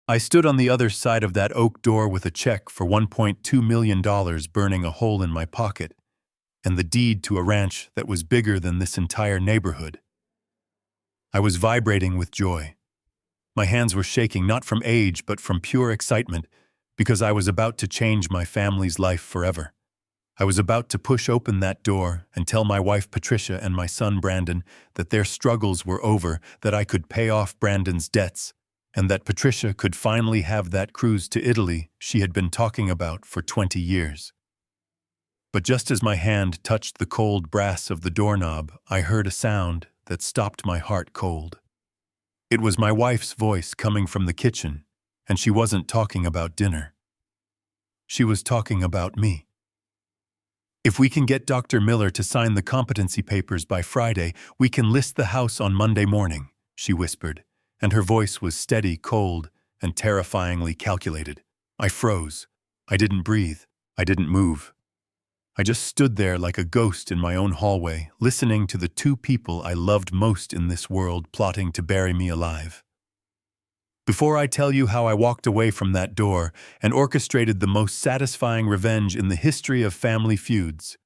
I stood on the other side of that oak door with a check for $1.2 million burning a hole in my pocket, and the deed to a ranch that was bigger than this entire neighborhood. I was vibrating with joy. My hands were shaking not from age but from pure excitement, because I was about to change my family's life forever. I was about to push open that door and tell my wife Patricia and my son Brandon that their struggles were over, that I could pay off Brandon's debts, and that Patricia could finally have that cruise to Italy she had been talking about for 20 years. But just as my hand touched the cold brass of the doorknob, I heard a sound that stopped my heart cold. It was my wife's voice coming from the kitchen, and she wasn't talking about dinner. She was talking about me. "If we can get Dr. Miller to sign the competency papers by Friday, we can list the house on Monday morning," she whispered, and her voice was steady, cold, and terrifyingly calculated. I froze. I didn't breathe. I didn't move. I just stood there like a ghost in my own hallway, listening to the two people I loved most in this world plotting to bury me alive. Before I tell you how I walked away from that door and orchestrated the most satisfying revenge in the history of family feuds,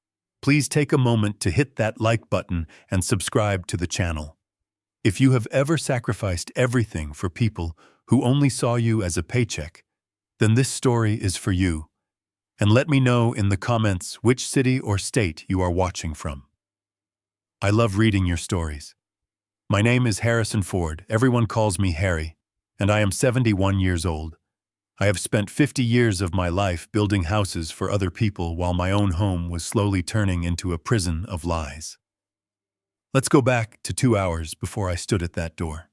please take a moment to hit that like button and subscribe to the channel. If you have ever sacrificed everything for people who only saw you as a paycheck, then this story is for you. And let me know in the comments which city or state you are watching from. I love reading your stories. My name is Harrison Ford. Everyone calls me Harry, and I am 71 years old. I have spent 50 years of my life building houses for other people while my own home was slowly turning into a prison of lies. Let's go back to 2 hours before I stood at that door.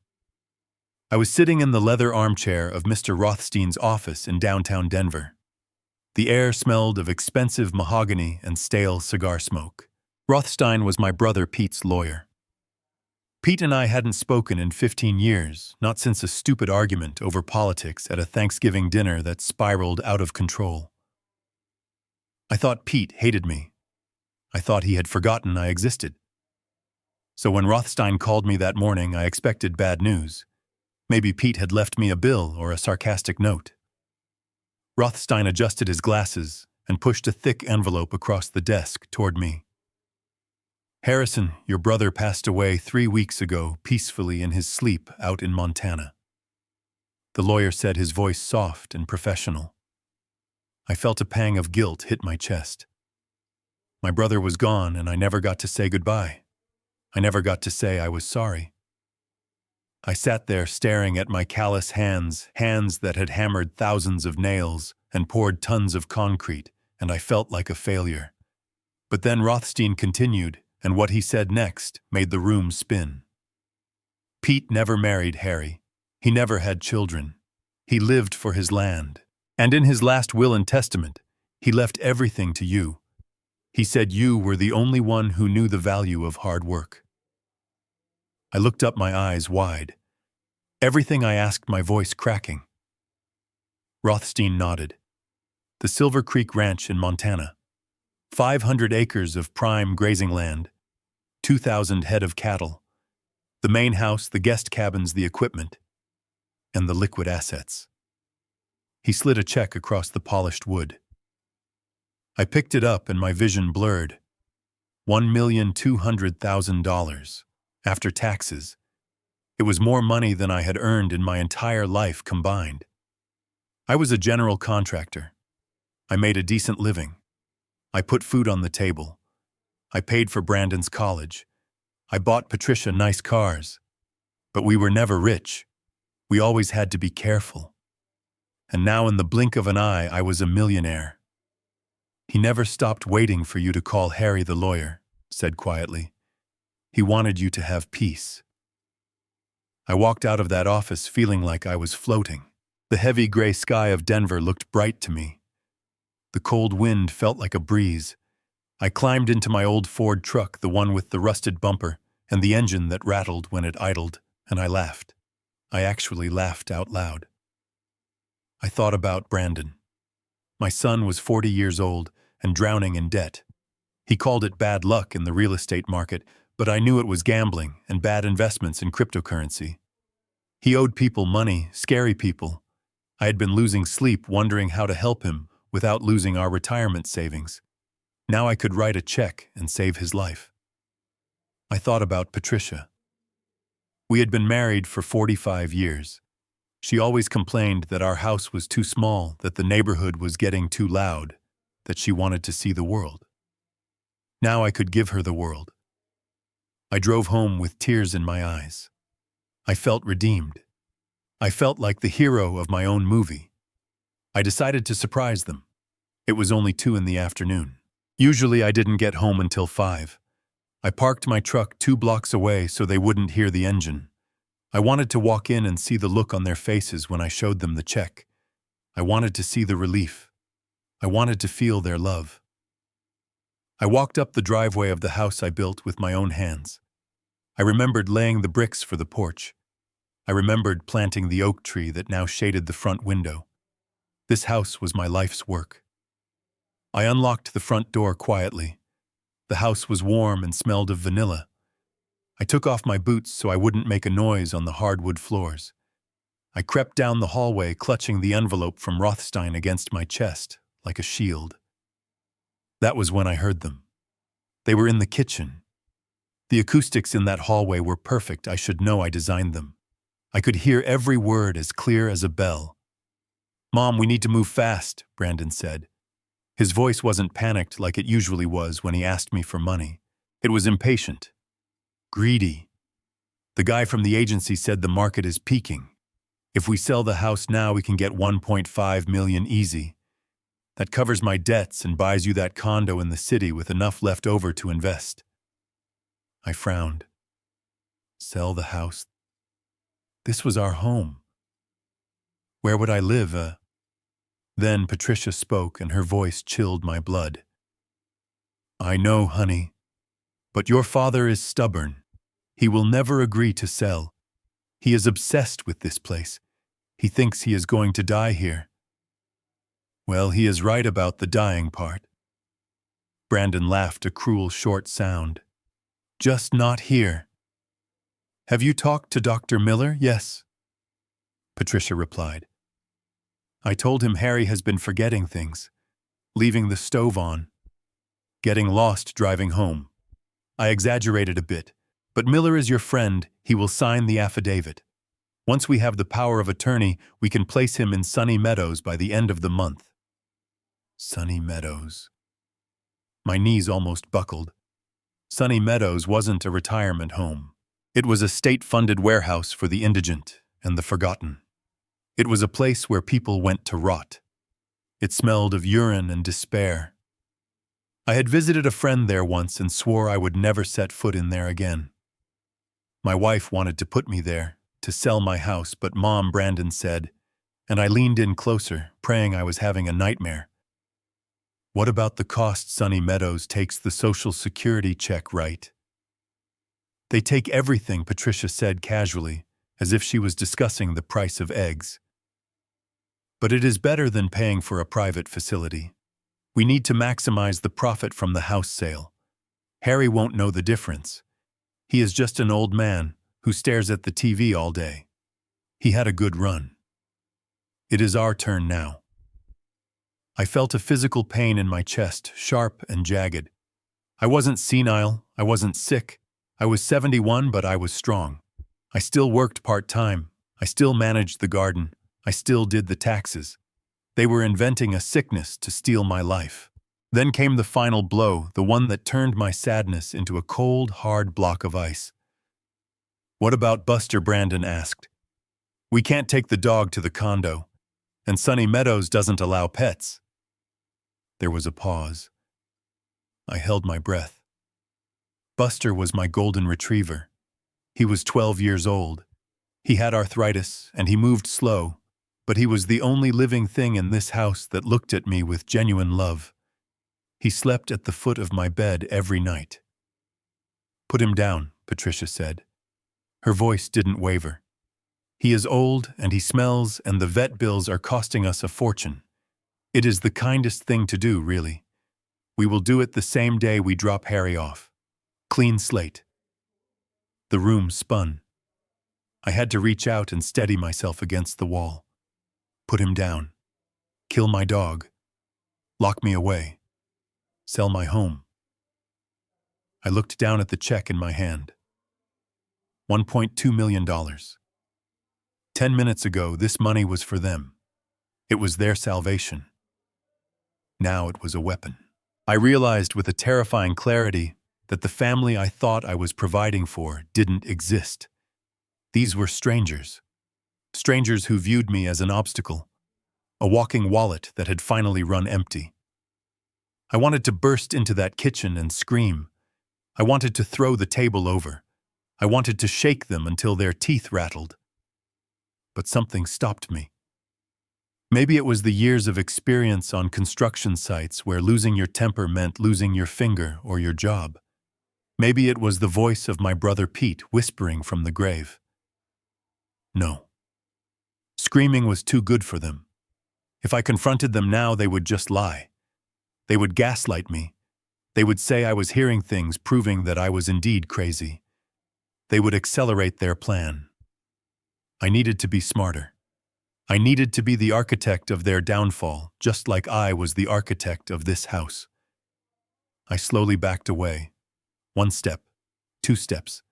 I was sitting in the leather armchair of Mr. Rothstein's office in downtown Denver. The air smelled of expensive mahogany and stale cigar smoke. Rothstein was my brother Pete's lawyer. Pete and I hadn't spoken in 15 years, not since a stupid argument over politics at a Thanksgiving dinner that spiraled out of control. I thought Pete hated me. I thought he had forgotten I existed. So when Rothstein called me that morning, I expected bad news. Maybe Pete had left me a bill or a sarcastic note. Rothstein adjusted his glasses and pushed a thick envelope across the desk toward me. "Harrison, your brother passed away 3 weeks ago, peacefully in his sleep out in Montana." The lawyer said, his voice soft and professional. I felt a pang of guilt hit my chest. My brother was gone, and I never got to say goodbye. I never got to say I was sorry. I sat there staring at my callous hands that had hammered thousands of nails and poured tons of concrete, and I felt like a failure. But then Rothstein continued, and what he said next made the room spin. "Pete never married Harry. He never had children. He lived for his land. And in his last will and testament, he left everything to you. He said you were the only one who knew the value of hard work." I looked up, my eyes wide. Everything I asked, my voice cracking. Rothstein nodded. "The Silver Creek Ranch in Montana. 500 acres of prime grazing land, 2,000 head of cattle, the main house, the guest cabins, the equipment, and the liquid assets." He slid a check across the polished wood. I picked it up and my vision blurred. $1,200,000 after taxes. It was more money than I had earned in my entire life combined. I was a general contractor. I made a decent living. I put food on the table. I paid for Brandon's college. I bought Patricia nice cars. But we were never rich. We always had to be careful. And now in the blink of an eye, I was a millionaire. "He never stopped waiting for you to call Harry," the lawyer said quietly. "He wanted you to have peace." I walked out of that office feeling like I was floating. The heavy gray sky of Denver looked bright to me. The cold wind felt like a breeze. I climbed into my old Ford truck, the one with the rusted bumper and the engine that rattled when it idled, and I laughed. I actually laughed out loud. I thought about Brandon. My son was 40 years old and drowning in debt. He called it bad luck in the real estate market, but I knew it was gambling and bad investments in cryptocurrency. He owed people money, scary people, I had been losing sleep wondering how to help him without losing our retirement savings. Now I could write a check and save his life. I thought about Patricia. We had been married for 45 years. She always complained that our house was too small, that the neighborhood was getting too loud, that she wanted to see the world. Now I could give her the world. I drove home with tears in my eyes. I felt redeemed. I felt like the hero of my own movie. I decided to surprise them. It was only 2 in the afternoon. Usually I didn't get home until 5. I parked my truck 2 blocks away so they wouldn't hear the engine. I wanted to walk in and see the look on their faces when I showed them the check. I wanted to see the relief. I wanted to feel their love. I walked up the driveway of the house I built with my own hands. I remembered laying the bricks for the porch. I remembered planting the oak tree that now shaded the front window. This house was my life's work. I unlocked the front door quietly. The house was warm and smelled of vanilla. I took off my boots so I wouldn't make a noise on the hardwood floors. I crept down the hallway, clutching the envelope from Rothstein against my chest, like a shield. That was when I heard them. They were in the kitchen. The acoustics in that hallway were perfect. I should know I designed them. I could hear every word as clear as a bell. "Mom, we need to move fast," Brandon said. His voice wasn't panicked like it usually was when he asked me for money. It was impatient. Greedy. The guy from the agency said the market is peaking. If we sell the house now, we can get 1.5 million easy. That covers my debts and buys you that condo in the city with enough left over to invest. I frowned. Sell the house? This was our home. Where would I live? Then Patricia spoke and her voice chilled my blood. "I know, honey. But your father is stubborn. He will never agree to sell. He is obsessed with this place. He thinks he is going to die here." "Well, he is right about the dying part." Brandon laughed a cruel short sound. "Just not here." "Have you talked to Dr. Miller?" "Yes," Patricia replied. "I told him Harry has been forgetting things, leaving the stove on, getting lost driving home. I exaggerated a bit, but Miller is your friend. He will sign the affidavit. Once we have the power of attorney, we can place him in Sunny Meadows by the end of the month." Sunny Meadows. My knees almost buckled. Sunny Meadows wasn't a retirement home. It was a state-funded warehouse for the indigent and the forgotten. It was a place where people went to rot. It smelled of urine and despair. I had visited a friend there once and swore I would never set foot in there again. My wife wanted to put me there, to sell my house, but Mom, Brandon said, and I leaned in closer, praying I was having a nightmare. "What about the cost? Sunny Meadows takes the Social Security check, right?" "They take everything," Patricia said casually, as if she was discussing the price of eggs. "But it is better than paying for a private facility. We need to maximize the profit from the house sale. Harry won't know the difference. He is just an old man who stares at the TV all day. He had a good run. It is our turn now." I felt a physical pain in my chest, sharp and jagged. I wasn't senile, I wasn't sick. I was 71, but I was strong. I still worked part-time. I still managed the garden. I still did the taxes. They were inventing a sickness to steal my life. Then came the final blow, the one that turned my sadness into a cold, hard block of ice. "What about Buster?" Brandon asked. "We can't take the dog to the condo, and Sunny Meadows doesn't allow pets." There was a pause. I held my breath. Buster was my golden retriever. He was 12 years old. He had arthritis, and he moved slow, but he was the only living thing in this house that looked at me with genuine love. He slept at the foot of my bed every night. "Put him down," Patricia said. Her voice didn't waver. "He is old, and he smells, and the vet bills are costing us a fortune. It is the kindest thing to do, really. We will do it the same day we drop Harry off. Clean slate." The room spun. I had to reach out and steady myself against the wall. Put him down. Kill my dog. Lock me away. Sell my home. I looked down at the check in my hand. $1.2 million. 10 minutes ago, this money was for them. It was their salvation. Now it was a weapon. I realized with a terrifying clarity that the family I thought I was providing for didn't exist. These were strangers. Strangers who viewed me as an obstacle, a walking wallet that had finally run empty. I wanted to burst into that kitchen and scream. I wanted to throw the table over. I wanted to shake them until their teeth rattled. But something stopped me. Maybe it was the years of experience on construction sites where losing your temper meant losing your finger or your job. Maybe it was the voice of my brother Pete whispering from the grave. No. Screaming was too good for them. If I confronted them now, they would just lie. They would gaslight me. They would say I was hearing things proving that I was indeed crazy. They would accelerate their plan. I needed to be smarter. I needed to be the architect of their downfall, just like I was the architect of this house. I slowly backed away. 1 step, 2 steps.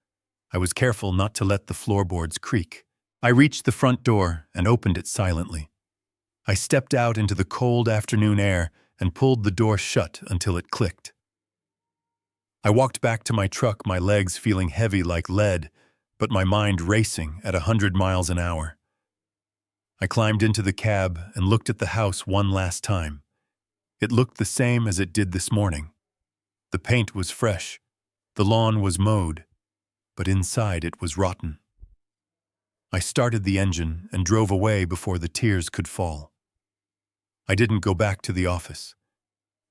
I was careful not to let the floorboards creak. I reached the front door and opened it silently. I stepped out into the cold afternoon air and pulled the door shut until it clicked. I walked back to my truck, my legs feeling heavy like lead, but my mind racing at 100 miles an hour. I climbed into the cab and looked at the house one last time. It looked the same as it did this morning. The paint was fresh, the lawn was mowed, but inside it was rotten. I started the engine and drove away before the tears could fall. I didn't go back to the office.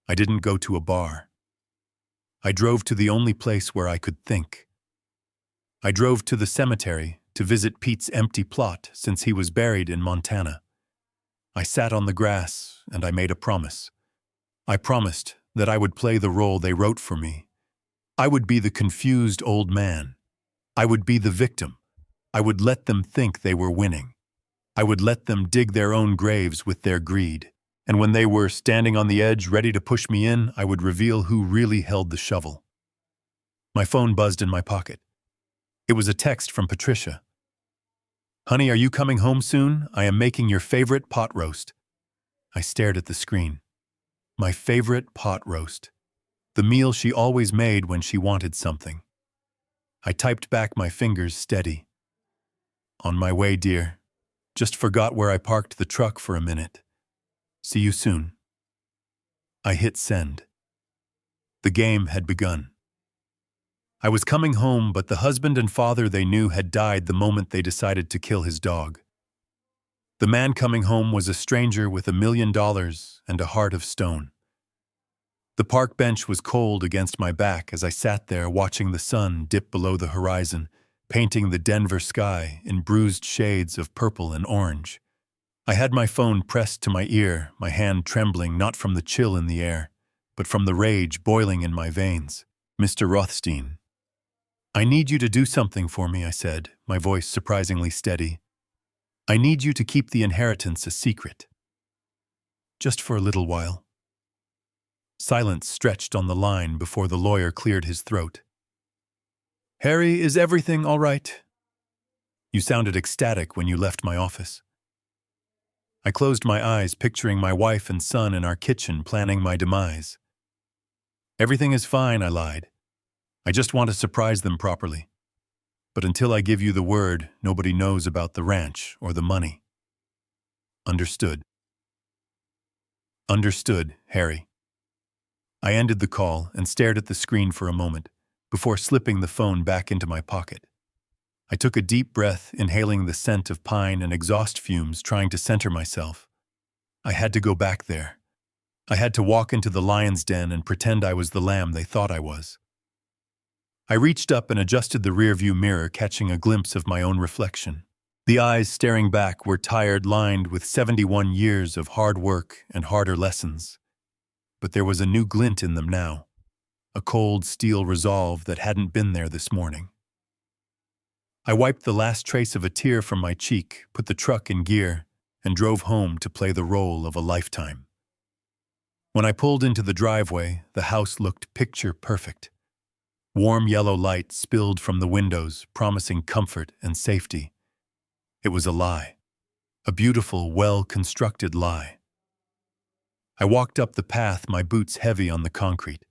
I didn't go to a bar. I drove to the only place where I could think. I drove to the cemetery to visit Pete's empty plot since he was buried in Montana. I sat on the grass and I made a promise. I promised that I would play the role they wrote for me. I would be the confused old man. I would be the victim. I would let them think they were winning. I would let them dig their own graves with their greed. And when they were standing on the edge ready to push me in, I would reveal who really held the shovel. My phone buzzed in my pocket. It was a text from Patricia. "Honey, are you coming home soon? I am making your favorite pot roast." I stared at the screen. My favorite pot roast. The meal she always made when she wanted something. I typed back, my fingers steady. "On my way, dear. Just forgot where I parked the truck for a minute. See you soon." I hit send. The game had begun. I was coming home, but the husband and father they knew had died the moment they decided to kill his dog. The man coming home was a stranger with $1 million and a heart of stone. The park bench was cold against my back as I sat there watching the sun dip below the horizon, painting the Denver sky in bruised shades of purple and orange. I had my phone pressed to my ear, my hand trembling not from the chill in the air, but from the rage boiling in my veins. "Mr. Rothstein, I need you to do something for me," I said, my voice surprisingly steady. "I need you to keep the inheritance a secret. Just for a little while." Silence stretched on the line before the lawyer cleared his throat. "Harry, is everything all right? You sounded ecstatic when you left my office." I closed my eyes, picturing my wife and son in our kitchen planning my demise. "Everything is fine," I lied. "I just want to surprise them properly. But until I give you the word, nobody knows about the ranch or the money." "Understood." "Understood, Harry." I ended the call and stared at the screen for a moment before slipping the phone back into my pocket. I took a deep breath, inhaling the scent of pine and exhaust fumes, trying to center myself. I had to go back there. I had to walk into the lion's den and pretend I was the lamb they thought I was. I reached up and adjusted the rearview mirror, catching a glimpse of my own reflection. The eyes staring back were tired, lined with 71 years of hard work and harder lessons. But there was a new glint in them now, a cold steel resolve that hadn't been there this morning. I wiped the last trace of a tear from my cheek, put the truck in gear, and drove home to play the role of a lifetime. When I pulled into the driveway, the house looked picture perfect. Warm yellow light spilled from the windows, promising comfort and safety. It was a lie. A beautiful, well-constructed lie. I walked up the path, my boots heavy on the concrete.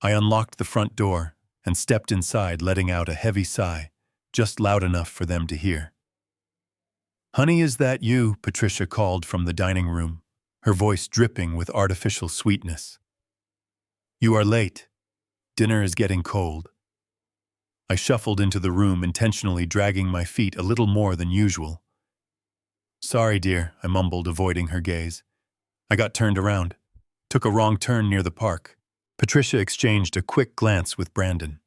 I unlocked the front door and stepped inside, letting out a heavy sigh, just loud enough for them to hear. "Honey, is that you?" Patricia called from the dining room, her voice dripping with artificial sweetness. "You are late. Dinner is getting cold." I shuffled into the room, intentionally dragging my feet a little more than usual. "Sorry, dear," I mumbled, avoiding her gaze. I got turned around, took a wrong turn near the park. Patricia exchanged a quick glance with Brandon.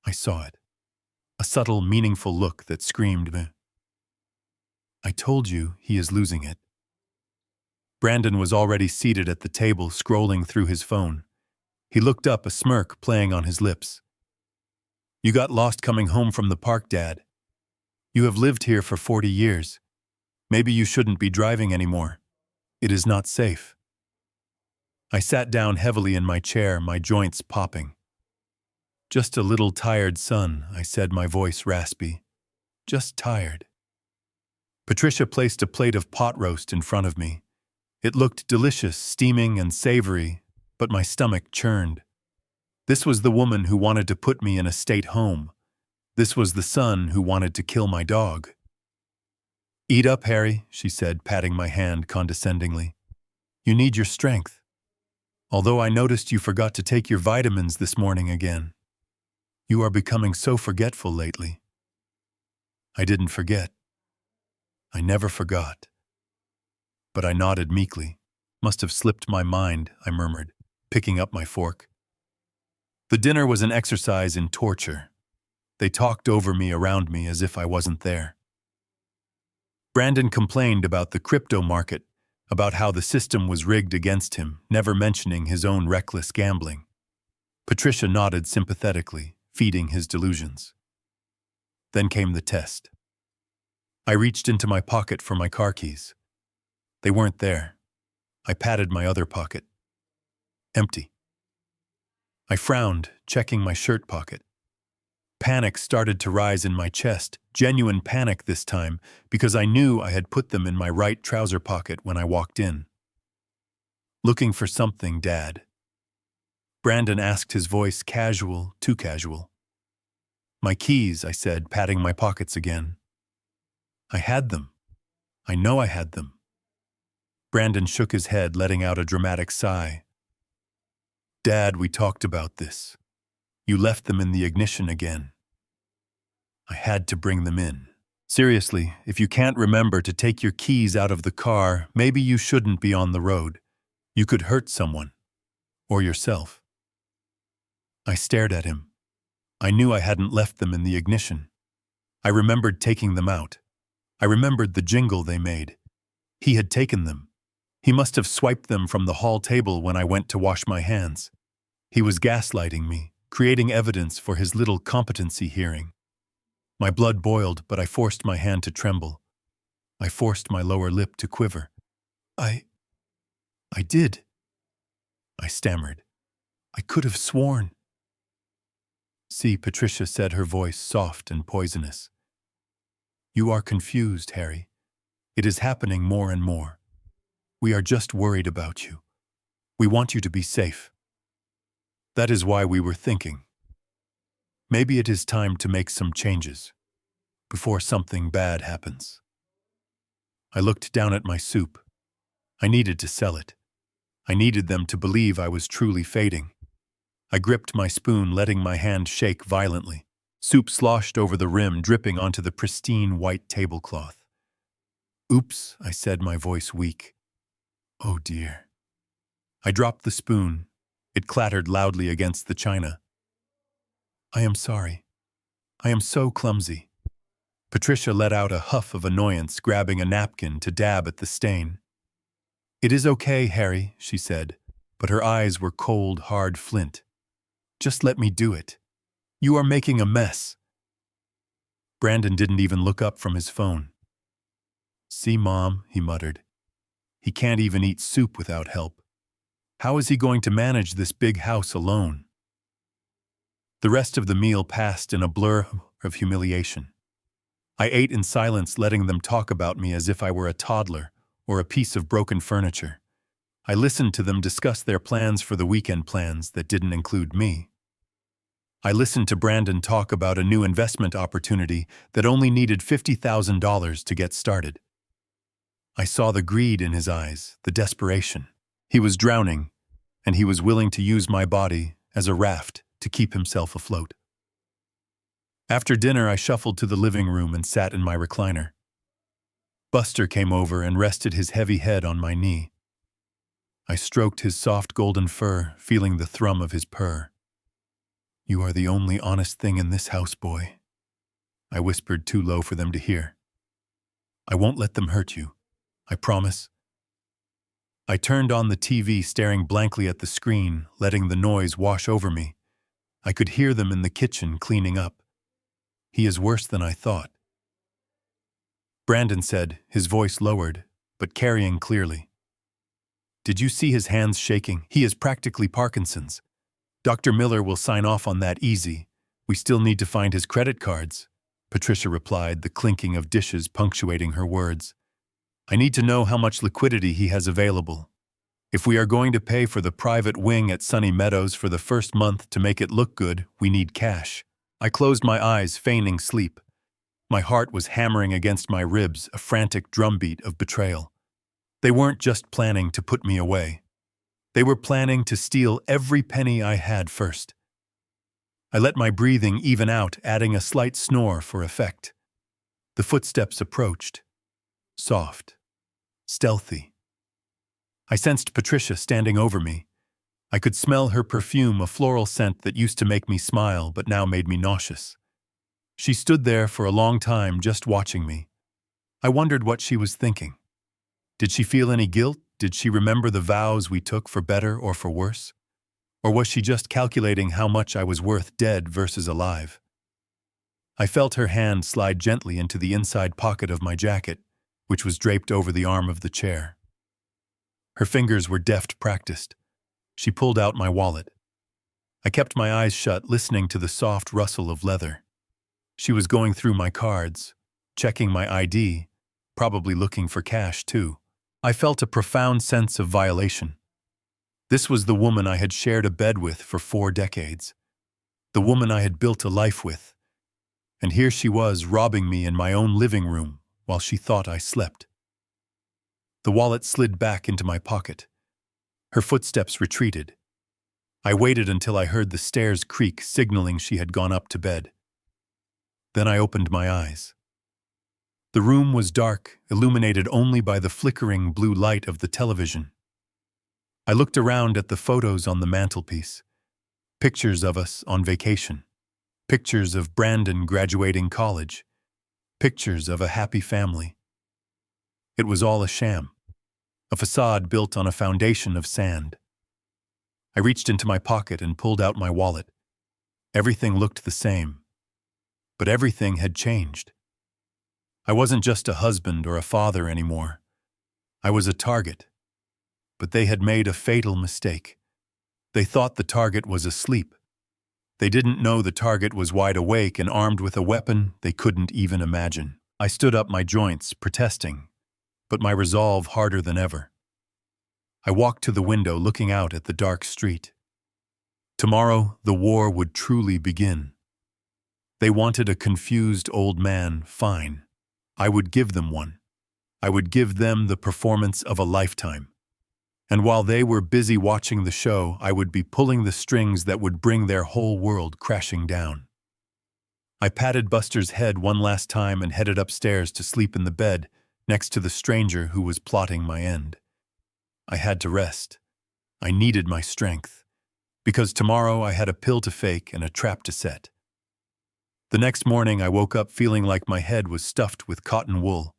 I saw it. A subtle, meaningful look that screamed, "Meh." "I told you he is losing it." Brandon was already seated at the table, scrolling through his phone. He looked up, a smirk playing on his lips. "You got lost coming home from the park, Dad. You have lived here for 40 years. Maybe you shouldn't be driving anymore. It is not safe." I sat down heavily in my chair, my joints popping. "Just a little tired, son," I said, my voice raspy. "Just tired." Patricia placed a plate of pot roast in front of me. It looked delicious, steaming and savory, but my stomach churned. This was the woman who wanted to put me in a state home. This was the son who wanted to kill my dog. "Eat up, Harry," she said, patting my hand condescendingly. "You need your strength. Although I noticed you forgot to take your vitamins this morning again. You are becoming so forgetful lately." I didn't forget. I never forgot. But I nodded meekly. "Must have slipped my mind," I murmured, picking up my fork. The dinner was an exercise in torture. They talked over me, around me, as if I wasn't there. Brandon complained about the crypto market, about how the system was rigged against him, never mentioning his own reckless gambling. Patricia nodded sympathetically, feeding his delusions. Then came the test. I reached into my pocket for my car keys. They weren't there. I patted my other pocket. Empty. I frowned, checking my shirt pocket. Panic started to rise in my chest, genuine panic this time, because I knew I had put them in my right trouser pocket when I walked in. "Looking for something, Dad?" Brandon asked, his voice casual, too casual. "My keys," I said, patting my pockets again. "I had them. I know I had them." Brandon shook his head, letting out a dramatic sigh. "Dad, we talked about this. You left them in the ignition again." I had to bring them in. "Seriously, if you can't remember to take your keys out of the car, maybe you shouldn't be on the road. You could hurt someone. Or yourself." I stared at him. I knew I hadn't left them in the ignition. I remembered taking them out. I remembered the jingle they made. He had taken them. He must have swiped them from the hall table when I went to wash my hands. He was gaslighting me, creating evidence for his little competency hearing. My blood boiled, but I forced my hand to tremble. I forced my lower lip to quiver. I did," I stammered. "I could have sworn." "See," Patricia said, her voice soft and poisonous. "You are confused, Harry. It is happening more and more. We are just worried about you. We want you to be safe. That is why we were thinking. Maybe it is time to make some changes before something bad happens." I looked down at my soup. I needed to sell it. I needed them to believe I was truly fading. I gripped my spoon, letting my hand shake violently. Soup sloshed over the rim, dripping onto the pristine white tablecloth. "Oops," I said, my voice weak. "Oh dear." I dropped the spoon. It clattered loudly against the china. "I am sorry. I am so clumsy." Patricia let out a huff of annoyance, grabbing a napkin to dab at the stain. "It is okay, Harry," she said, but her eyes were cold, hard flint. "Just let me do it. You are making a mess." Brandon didn't even look up from his phone. See, Mom, he muttered. He can't even eat soup without help. How is he going to manage this big house alone? The rest of the meal passed in a blur of humiliation. I ate in silence, letting them talk about me as if I were a toddler or a piece of broken furniture. I listened to them discuss their plans for the weekend, plans that didn't include me. I listened to Brandon talk about a new investment opportunity that only needed $50,000 to get started. I saw the greed in his eyes, the desperation. He was drowning, and he was willing to use my body as a raft to keep himself afloat. After dinner, I shuffled to the living room and sat in my recliner. Buster came over and rested his heavy head on my knee. I stroked his soft golden fur, feeling the thrum of his purr. "You are the only honest thing in this house, boy," I whispered too low for them to hear. "I won't let them hurt you. I promise." I turned on the TV, staring blankly at the screen, letting the noise wash over me. I could hear them in the kitchen cleaning up. "He is worse than I thought," Brandon said, his voice lowered, but carrying clearly. "Did you see his hands shaking? He is practically Parkinson's. Dr. Miller will sign off on that easy. We still need to find his credit cards," Patricia replied, the clinking of dishes punctuating her words. "I need to know how much liquidity he has available. If we are going to pay for the private wing at Sunny Meadows for the first month to make it look good, we need cash." I closed my eyes, feigning sleep. My heart was hammering against my ribs, a frantic drumbeat of betrayal. They weren't just planning to put me away. They were planning to steal every penny I had first. I let my breathing even out, adding a slight snore for effect. The footsteps approached. Soft. Stealthy. I sensed Patricia standing over me. I could smell her perfume, a floral scent that used to make me smile but now made me nauseous. She stood there for a long time, just watching me. I wondered what she was thinking. Did she feel any guilt? Did she remember the vows we took for better or for worse? Or was she just calculating how much I was worth dead versus alive? I felt her hand slide gently into the inside pocket of my jacket, which was draped over the arm of the chair. Her fingers were deft, practiced. She pulled out my wallet. I kept my eyes shut, listening to the soft rustle of leather. She was going through my cards, checking my ID, probably looking for cash too. I felt a profound sense of violation. This was the woman I had shared a bed with for 4 decades. The woman I had built a life with. And here she was, robbing me in my own living room while she thought I slept. The wallet slid back into my pocket. Her footsteps retreated. I waited until I heard the stairs creak, signaling she had gone up to bed. Then I opened my eyes. The room was dark, illuminated only by the flickering blue light of the television. I looked around at the photos on the mantelpiece. Pictures of us on vacation. Pictures of Brandon graduating college. Pictures of a happy family. It was all a sham. A facade built on a foundation of sand. I reached into my pocket and pulled out my wallet. Everything looked the same. But everything had changed. I wasn't just a husband or a father anymore. I was a target. But they had made a fatal mistake. They thought the target was asleep. They didn't know the target was wide awake and armed with a weapon they couldn't even imagine. I stood up, my joints protesting, but my resolve harder than ever. I walked to the window, looking out at the dark street. Tomorrow, the war would truly begin. They wanted a confused old man, fine. I would give them one. I would give them the performance of a lifetime. And while they were busy watching the show, I would be pulling the strings that would bring their whole world crashing down. I patted Buster's head one last time and headed upstairs to sleep in the bed next to the stranger who was plotting my end. I had to rest. I needed my strength. Because tomorrow I had a pill to fake and a trap to set. The next morning I woke up feeling like my head was stuffed with cotton wool.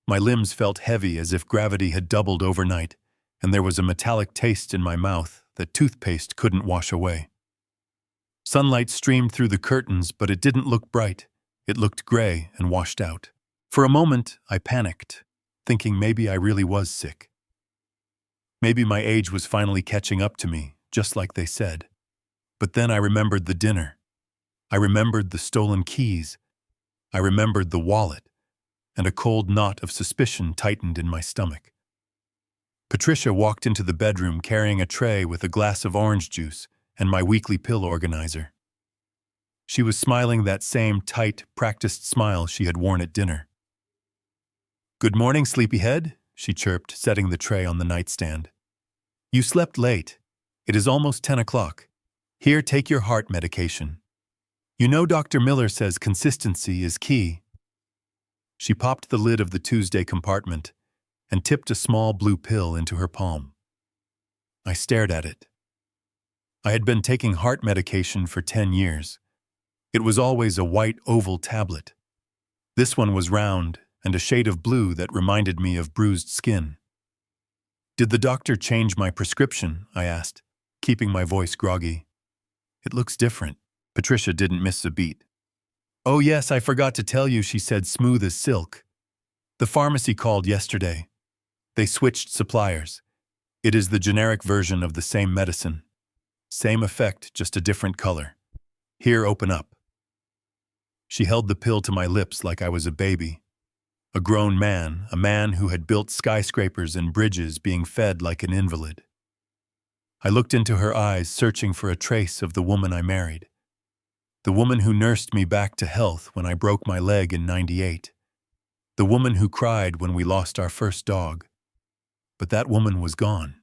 My limbs felt heavy as if gravity had doubled overnight, and there was a metallic taste in my mouth that toothpaste couldn't wash away. Sunlight streamed through the curtains, but it didn't look bright. It looked gray and washed out. For a moment, I panicked. thinking maybe I really was sick. Maybe my age was finally catching up to me, just like they said. But then I remembered the dinner. I remembered the stolen keys. I remembered the wallet, and a cold knot of suspicion tightened in my stomach. Patricia walked into the bedroom carrying a tray with a glass of orange juice and my weekly pill organizer. She was smiling that same tight, practiced smile she had worn at dinner. "Good morning, sleepyhead," she chirped, setting the tray on the nightstand. "You slept late. It is almost 10 o'clock. Here, take your heart medication. You know Dr. Miller says consistency is key." She popped the lid of the Tuesday compartment and tipped a small blue pill into her palm. I stared at it. I had been taking heart medication for 10 years. It was always a white oval tablet. This one was round and a shade of blue that reminded me of bruised skin. "Did the doctor change my prescription?" I asked, keeping my voice groggy. "It looks different." Patricia didn't miss a beat. "Oh yes, I forgot to tell you," she said, smooth as silk. "The pharmacy called yesterday. They switched suppliers. It is the generic version of the same medicine. Same effect, just a different color. Here, open up." She held the pill to my lips like I was a baby. A grown man, a man who had built skyscrapers and bridges, being fed like an invalid. I looked into her eyes, searching for a trace of the woman I married. The woman who nursed me back to health when I broke my leg in '98. The woman who cried when we lost our first dog. But that woman was gone.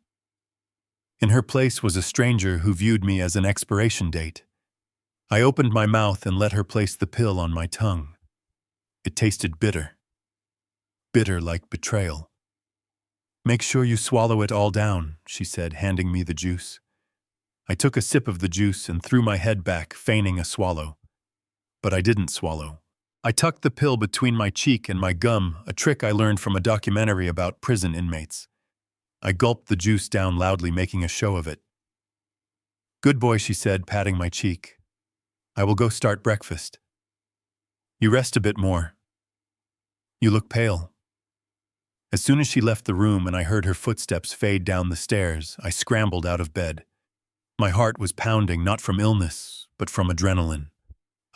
In her place was a stranger who viewed me as an expiration date. I opened my mouth and let her place the pill on my tongue. It tasted bitter. Bitter like betrayal. "Make sure you swallow it all down," she said, handing me the juice. I took a sip of the juice and threw my head back, feigning a swallow. But I didn't swallow. I tucked the pill between my cheek and my gum, a trick I learned from a documentary about prison inmates. I gulped the juice down loudly, making a show of it. "Good boy," she said, patting my cheek. "I will go start breakfast. You rest a bit more. You look pale." As soon as she left the room and I heard her footsteps fade down the stairs, I scrambled out of bed. My heart was pounding, not from illness, but from adrenaline.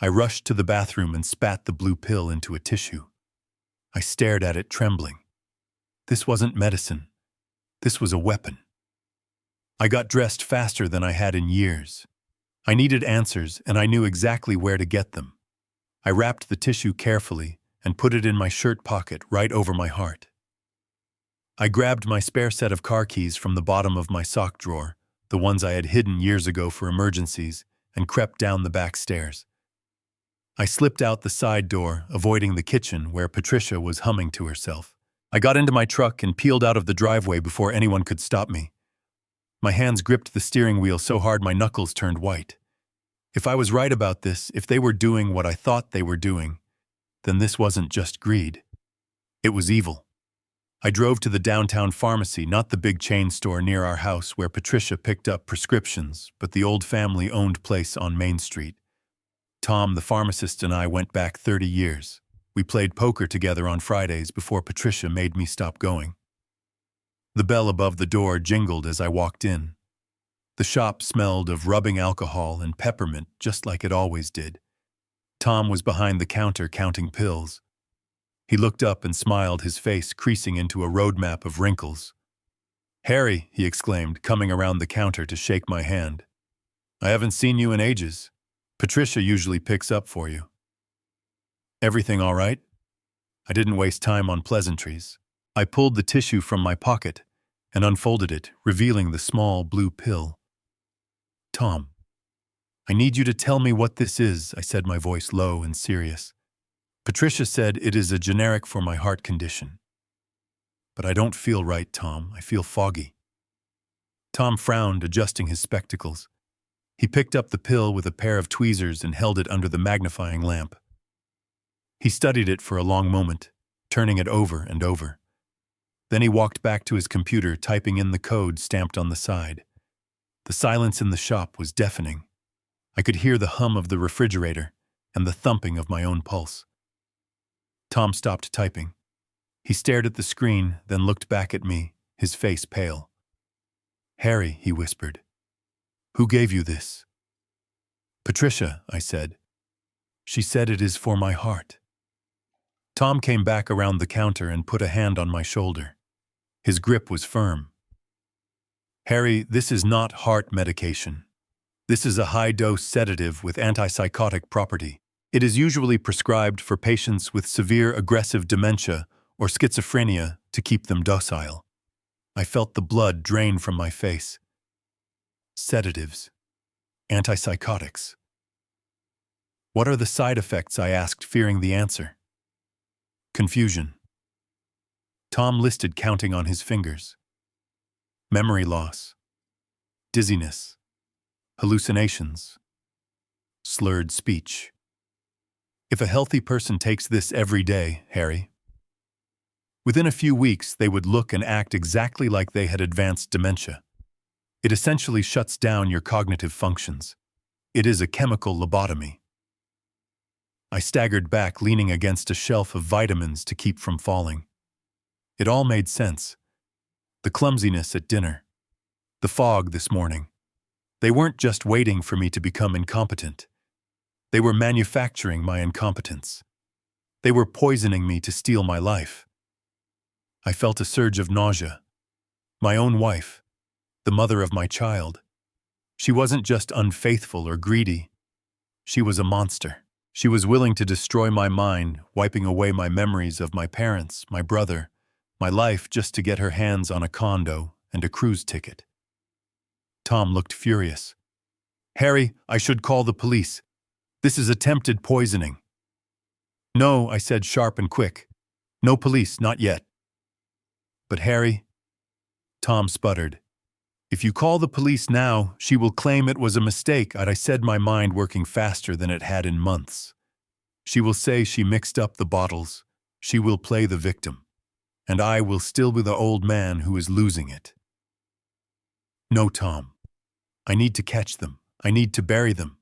I rushed to the bathroom and spat the blue pill into a tissue. I stared at it, trembling. This wasn't medicine. This was a weapon. I got dressed faster than I had in years. I needed answers, and I knew exactly where to get them. I wrapped the tissue carefully and put it in my shirt pocket right over my heart. I grabbed my spare set of car keys from the bottom of my sock drawer, the ones I had hidden years ago for emergencies, and crept down the back stairs. I slipped out the side door, avoiding the kitchen where Patricia was humming to herself. I got into my truck and peeled out of the driveway before anyone could stop me. My hands gripped the steering wheel so hard my knuckles turned white. If I was right about this, if they were doing what I thought they were doing, then this wasn't just greed. It was evil. I drove to the downtown pharmacy, not the big chain store near our house where Patricia picked up prescriptions, but the old family-owned place on Main Street. Tom, the pharmacist, and I went back 30 years. We played poker together on Fridays before Patricia made me stop going. The bell above the door jingled as I walked in. The shop smelled of rubbing alcohol and peppermint just like it always did. Tom was behind the counter counting pills. He looked up and smiled, his face creasing into a roadmap of wrinkles. "Harry," he exclaimed, coming around the counter to shake my hand. "I haven't seen you in ages. Patricia usually picks up for you." "Everything all right?" I didn't waste time on pleasantries. I pulled the tissue from my pocket and unfolded it, revealing the small blue pill. "Tom, I need you to tell me what this is," I said, my voice low and serious. "Patricia said it is a generic for my heart condition. But I don't feel right, Tom. I feel foggy." Tom frowned, adjusting his spectacles. He picked up the pill with a pair of tweezers and held it under the magnifying lamp. He studied it for a long moment, turning it over and over. Then he walked back to his computer, typing in the code stamped on the side. The silence in the shop was deafening. I could hear the hum of the refrigerator and the thumping of my own pulse. Tom stopped typing. He stared at the screen, then looked back at me, his face pale. "Harry," he whispered. "Who gave you this?" "Patricia," I said. "She said it is for my heart." Tom came back around the counter and put a hand on my shoulder. His grip was firm. "Harry, this is not heart medication. This is a high-dose sedative with antipsychotic property. It is usually prescribed for patients with severe aggressive dementia or schizophrenia to keep them docile." I felt the blood drain from my face. Sedatives. Antipsychotics. "What are the side effects?" I asked, fearing the answer. Confusion. Tom listed, counting on his fingers. Memory loss. Dizziness. Hallucinations. Slurred speech. "If a healthy person takes this every day, Harry, within a few weeks they would look and act exactly like they had advanced dementia. It essentially shuts down your cognitive functions. It is a chemical lobotomy." I staggered back, leaning against a shelf of vitamins to keep from falling. It all made sense. The clumsiness at dinner. The fog this morning. They weren't just waiting for me to become incompetent. They were manufacturing my incompetence. They were poisoning me to steal my life. I felt a surge of nausea. My own wife, the mother of my child. She wasn't just unfaithful or greedy. She was a monster. She was willing to destroy my mind, wiping away my memories of my parents, my brother, my life, just to get her hands on a condo and a cruise ticket. Tom looked furious. "Harry, I should call the police. This is attempted poisoning." "No," I said, sharp and quick. "No police, not yet." "But Harry," Tom sputtered, "if you call the police now, she will claim it was a mistake." I said, my mind working faster than it had in months. "She will say she mixed up the bottles. She will play the victim. And I will still be the old man who is losing it." "No, Tom. I need to catch them. I need to bury them."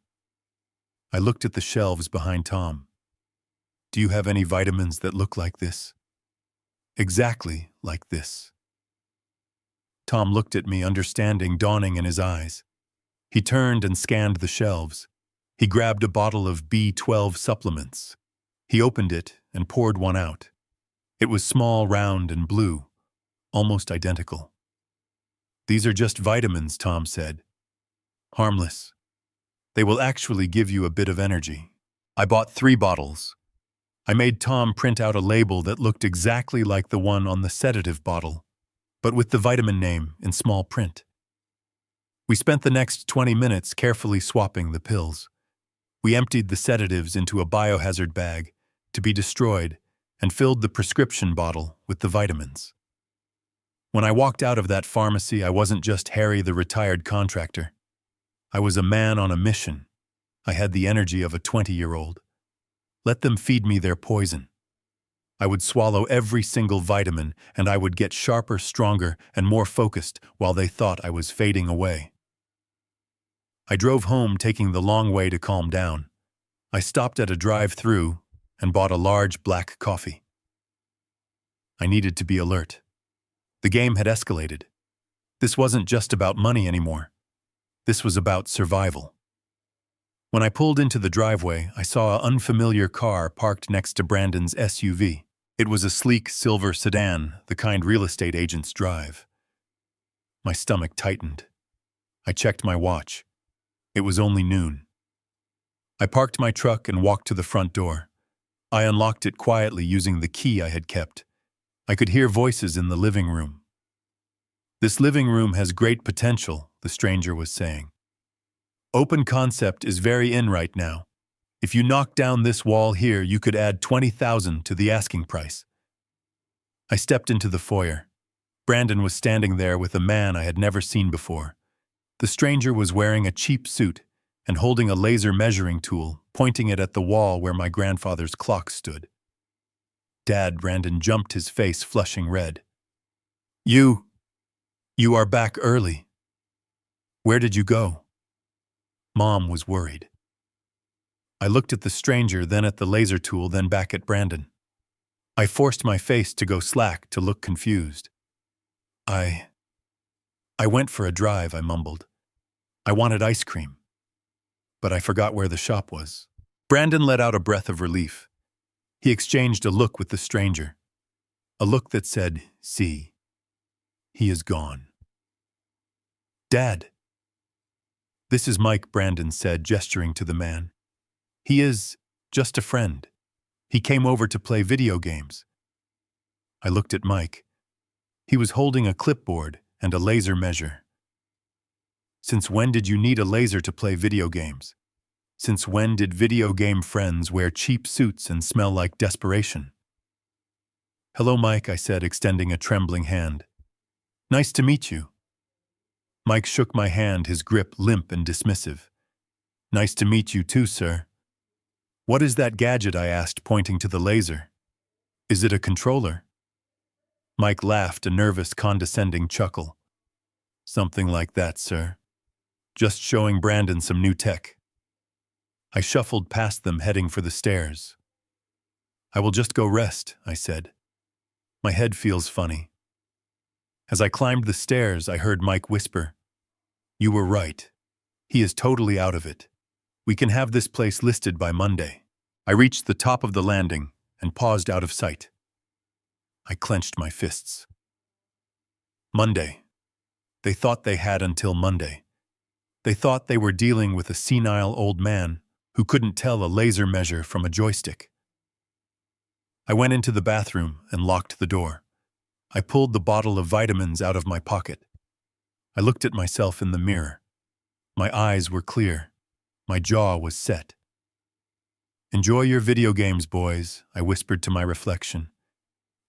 I looked at the shelves behind Tom. "Do you have any vitamins that look like this?" "Exactly like this." Tom looked at me, understanding dawning in his eyes. He turned and scanned the shelves. He grabbed a bottle of B12 supplements. He opened it and poured one out. It was small, round, and blue, almost identical. "These are just vitamins," Tom said. "Harmless. They will actually give you a bit of energy." I bought 3 bottles. I made Tom print out a label that looked exactly like the one on the sedative bottle, but with the vitamin name in small print. We spent the next 20 minutes carefully swapping the pills. We emptied the sedatives into a biohazard bag to be destroyed and filled the prescription bottle with the vitamins. When I walked out of that pharmacy, I wasn't just Harry, the retired contractor. I was a man on a mission. I had the energy of a 20-year-old. Let them feed me their poison. I would swallow every single vitamin, and I would get sharper, stronger, and more focused while they thought I was fading away. I drove home, taking the long way to calm down. I stopped at a drive-thru and bought a large black coffee. I needed to be alert. The game had escalated. This wasn't just about money anymore. This was about survival. When I pulled into the driveway, I saw an unfamiliar car parked next to Brandon's SUV. It was a sleek silver sedan, the kind real estate agents drive. My stomach tightened. I checked my watch. It was only noon. I parked my truck and walked to the front door. I unlocked it quietly using the key I had kept. I could hear voices in the living room. "This living room has great potential," the stranger was saying. "Open concept is very in right now. If you knock down this wall here, you could add 20,000 to the asking price." I stepped into the foyer. Brandon was standing there with a man I had never seen before. The stranger was wearing a cheap suit and holding a laser measuring tool, pointing it at the wall where my grandfather's clock stood. "Dad," Brandon jumped, his face flushing red. You are back early. Where did you go?" Mom was worried. I looked at the stranger, then at the laser tool, then back at Brandon. I forced my face to go slack to look confused. I went for a drive, I mumbled. I wanted ice cream, but I forgot where the shop was. Brandon let out a breath of relief. He exchanged a look with the stranger. A look that said, "See, he is gone." "Dad." "This is Mike," Brandon said, gesturing to the man. "He is just a friend. He came over to play video games." I looked at Mike. He was holding a clipboard and a laser measure. "Since when did you need a laser to play video games? Since when did video game friends wear cheap suits and smell like desperation?" "Hello, Mike," I said, extending a trembling hand. "Nice to meet you." Mike shook my hand, his grip limp and dismissive. "Nice to meet you too, sir." "What is that gadget?" I asked, pointing to the laser. "Is it a controller?" Mike laughed, a nervous, condescending chuckle. "Something like that, sir. Just showing Brandon some new tech." I shuffled past them, heading for the stairs. "I will just go rest," I said. "My head feels funny." As I climbed the stairs, I heard Mike whisper, "You were right. He is totally out of it. We can have this place listed by Monday." I reached the top of the landing and paused out of sight. I clenched my fists. Monday. They thought they had until Monday. They thought they were dealing with a senile old man who couldn't tell a laser measure from a joystick. I went into the bathroom and locked the door. I pulled the bottle of vitamins out of my pocket. I looked at myself in the mirror. My eyes were clear. My jaw was set. "Enjoy your video games, boys," I whispered to my reflection,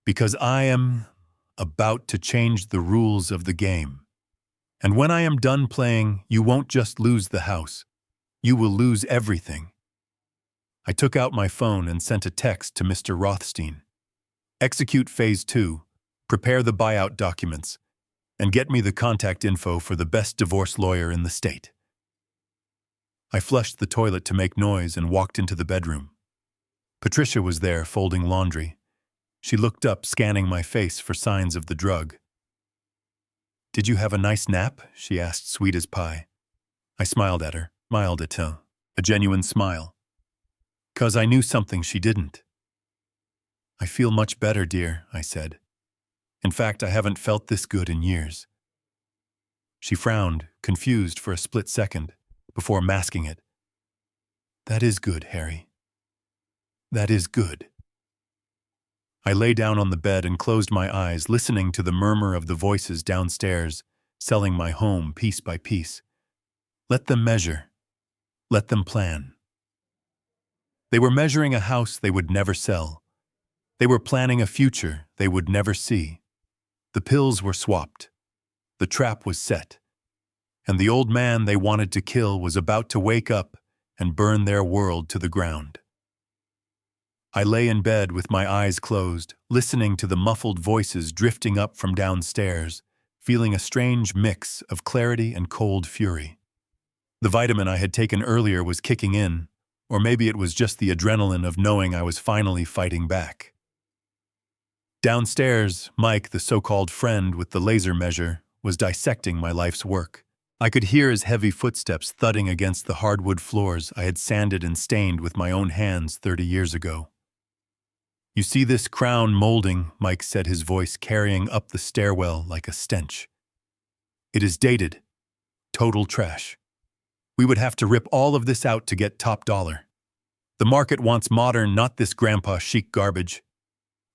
"because I am about to change the rules of the game. And when I am done playing, you won't just lose the house. You will lose everything." I took out my phone and sent a text to Mr. Rothstein. "Execute Phase 2, prepare the buyout documents, and get me the contact info for the best divorce lawyer in the state." I flushed the toilet to make noise and walked into the bedroom. Patricia was there, folding laundry. She looked up, scanning my face for signs of the drug. "Did you have a nice nap?" she asked, sweet as pie. I smiled at her, smiled at her, a genuine smile. 'Cause I knew something she didn't. "I feel much better, dear," I said. "In fact, I haven't felt this good in years." She frowned, confused for a split second, before masking it. "That is good, Harry. That is good." I lay down on the bed and closed my eyes, listening to the murmur of the voices downstairs, selling my home piece by piece. Let them measure. Let them plan. They were measuring a house they would never sell. They were planning a future they would never see. The pills were swapped. The trap was set. And the old man they wanted to kill was about to wake up and burn their world to the ground. I lay in bed with my eyes closed, listening to the muffled voices drifting up from downstairs, feeling a strange mix of clarity and cold fury. The vitamin I had taken earlier was kicking in, or maybe it was just the adrenaline of knowing I was finally fighting back. Downstairs, Mike, the so-called friend with the laser measure, was dissecting my life's work. I could hear his heavy footsteps thudding against the hardwood floors I had sanded and stained with my own hands 30 years ago. "You see this crown molding," Mike said, his voice carrying up the stairwell like a stench. "It is dated. Total trash. We would have to rip all of this out to get top dollar. The market wants modern, not this grandpa chic garbage."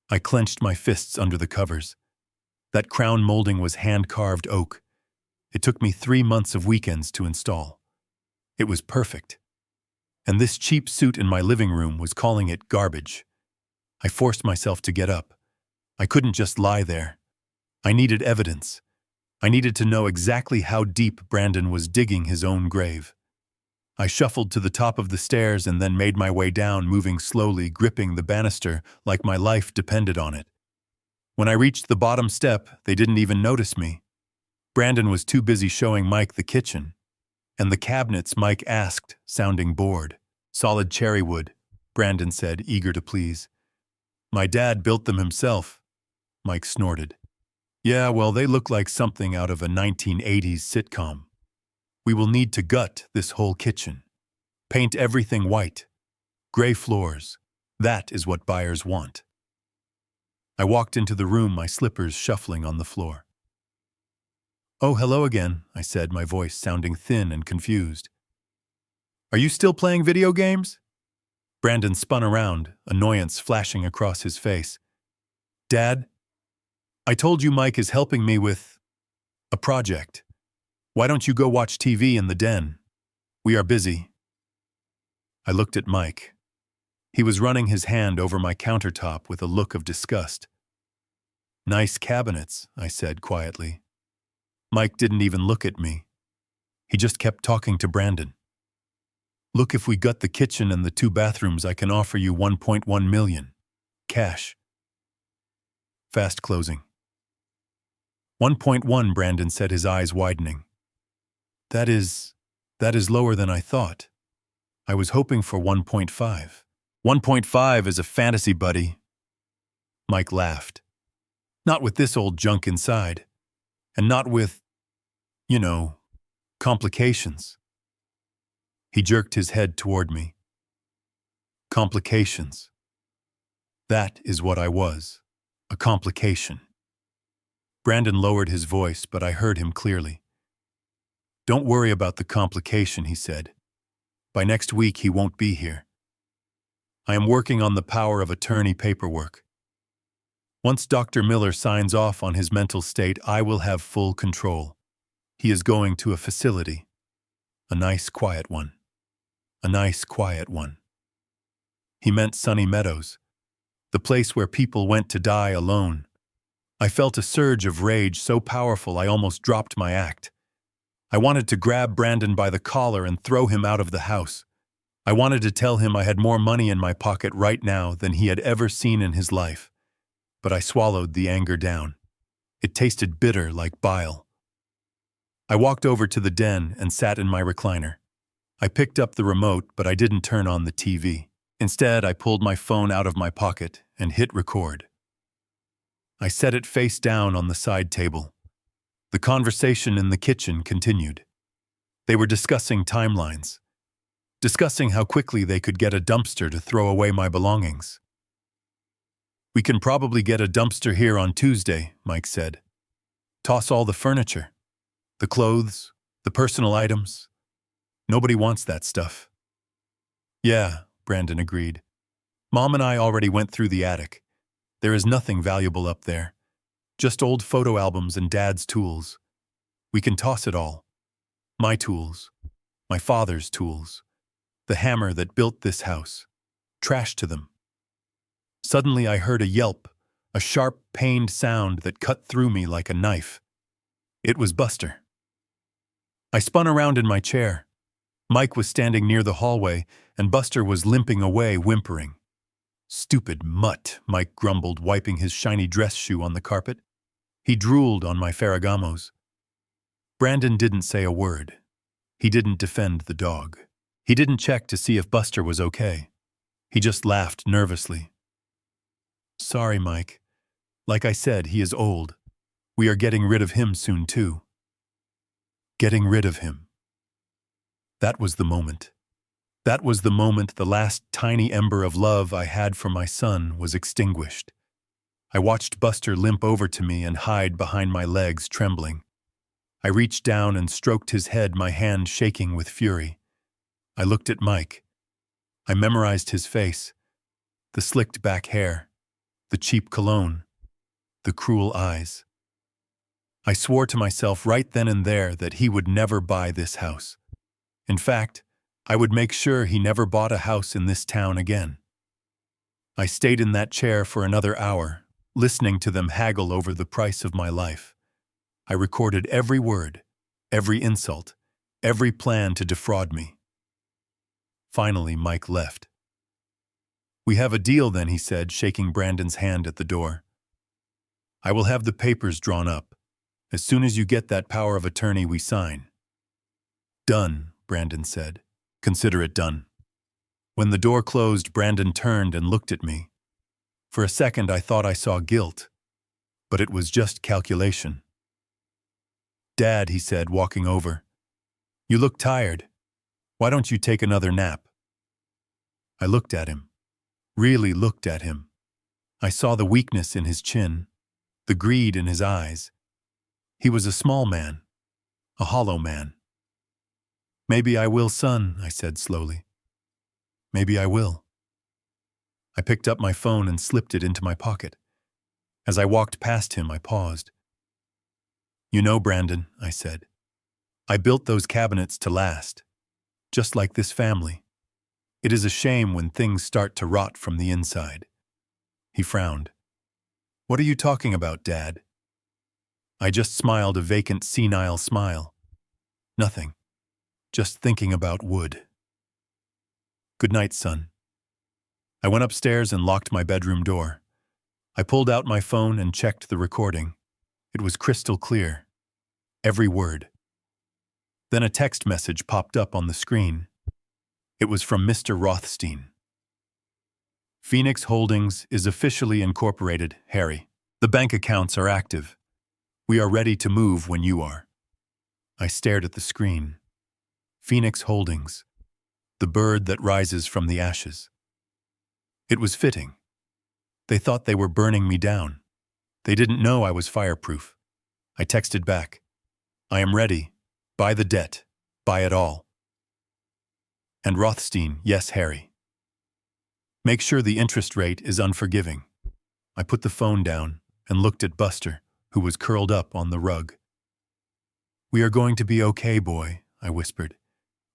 I clenched my fists under the covers. That crown molding was hand-carved oak. It took me 3 months of weekends to install. It was perfect. And this cheap suit in my living room was calling it garbage. I forced myself to get up. I couldn't just lie there. I needed evidence. I needed to know exactly how deep Brandon was digging his own grave. I shuffled to the top of the stairs and then made my way down, moving slowly, gripping the banister like my life depended on it. When I reached the bottom step, they didn't even notice me. Brandon was too busy showing Mike the kitchen. And the cabinets, Mike asked, sounding bored. "Solid cherry wood," Brandon said, eager to please. My dad built them himself, Mike snorted. Yeah, well, they look like something out of a 1980s sitcom. We will need to gut this whole kitchen. Paint everything white. Gray floors. That is what buyers want. I walked into the room, my slippers shuffling on the floor. Oh, hello again, I said, my voice sounding thin and confused. Are you still playing video games? Brandon spun around, annoyance flashing across his face. Dad, I told you Mike is helping me with a project. Why don't you go watch TV in the den? We are busy. I looked at Mike. He was running his hand over my countertop with a look of disgust. Nice cabinets, I said quietly. Mike didn't even look at me. He just kept talking to Brandon. Look, if we gut the kitchen and the 2 bathrooms, I can offer you $1.1 million. Cash. Fast closing. 1.1, Brandon said, his eyes widening. That is lower than I thought. I was hoping for 1.5. 1.5 is a fantasy, buddy. Mike laughed. Not with this old junk inside. And not with, complications. He jerked his head toward me. Complications. That is what I was. A complication. Brandon lowered his voice, but I heard him clearly. Don't worry about the complication, he said. By next week, he won't be here. I am working on the power of attorney paperwork. Once Dr. Miller signs off on his mental state, I will have full control. He is going to a facility. A nice, quiet one. A nice, quiet one. He meant Sunny Meadows, the place where people went to die alone. I felt a surge of rage so powerful I almost dropped my act. I wanted to grab Brandon by the collar and throw him out of the house. I wanted to tell him I had more money in my pocket right now than he had ever seen in his life. But I swallowed the anger down. It tasted bitter like bile. I walked over to the den and sat in my recliner. I picked up the remote, but I didn't turn on the TV. Instead, I pulled my phone out of my pocket and hit record. I set it face down on the side table. The conversation in the kitchen continued. They were discussing timelines, discussing how quickly they could get a dumpster to throw away my belongings. We can probably get a dumpster here on Tuesday, Mike said. Toss all the furniture, the clothes, the personal items. Nobody wants that stuff. Yeah, Brandon agreed. Mom and I already went through the attic. There is nothing valuable up there. Just old photo albums and Dad's tools. We can toss it all. My tools. My father's tools. The hammer that built this house. Trash to them. Suddenly I heard a yelp, a sharp, pained sound that cut through me like a knife. It was Buster. I spun around in my chair. Mike was standing near the hallway, and Buster was limping away, whimpering. Stupid mutt, Mike grumbled, wiping his shiny dress shoe on the carpet. He drooled on my Ferragamos. Brandon didn't say a word. He didn't defend the dog. He didn't check to see if Buster was okay. He just laughed nervously. Sorry, Mike. Like I said, he is old. We are getting rid of him soon, too. Getting rid of him. That was the moment. That was the moment the last tiny ember of love I had for my son was extinguished. I watched Buster limp over to me and hide behind my legs, trembling. I reached down and stroked his head, my hand shaking with fury. I looked at Mike. I memorized his face, the slicked back hair, the cheap cologne, the cruel eyes. I swore to myself right then and there that he would never buy this house. In fact, I would make sure he never bought a house in this town again. I stayed in that chair for another hour, listening to them haggle over the price of my life. I recorded every word, every insult, every plan to defraud me. Finally, Mike left. We have a deal then, he said, shaking Brandon's hand at the door. I will have the papers drawn up. As soon as you get that power of attorney, we sign. Done, Brandon said. Consider it done. When the door closed, Brandon turned and looked at me. For a second I thought I saw guilt, but it was just calculation. "Dad," he said, walking over, "you look tired. Why don't you take another nap?" I looked at him, really looked at him. I saw the weakness in his chin, the greed in his eyes. He was a small man, a hollow man. "Maybe I will, son," I said slowly. "Maybe I will." I picked up my phone and slipped it into my pocket. As I walked past him, I paused. "You know, Brandon," I said, "I built those cabinets to last, just like this family. It is a shame when things start to rot from the inside." He frowned. "What are you talking about, Dad?" I just smiled a vacant, senile smile. "Nothing. Just thinking about wood." "Good night, son." I went upstairs and locked my bedroom door. I pulled out my phone and checked the recording. It was crystal clear. Every word. Then a text message popped up on the screen. It was from Mr. Rothstein. "Phoenix Holdings is officially incorporated, Harry. The bank accounts are active. We are ready to move when you are." I stared at the screen. Phoenix Holdings. The bird that rises from the ashes. It was fitting. They thought they were burning me down. They didn't know I was fireproof. I texted back, "I am ready. Buy the debt. Buy it all." And Rothstein, "Yes, Harry. Make sure the interest rate is unforgiving." I put the phone down and looked at Buster, who was curled up on the rug. "We are going to be okay, boy," I whispered.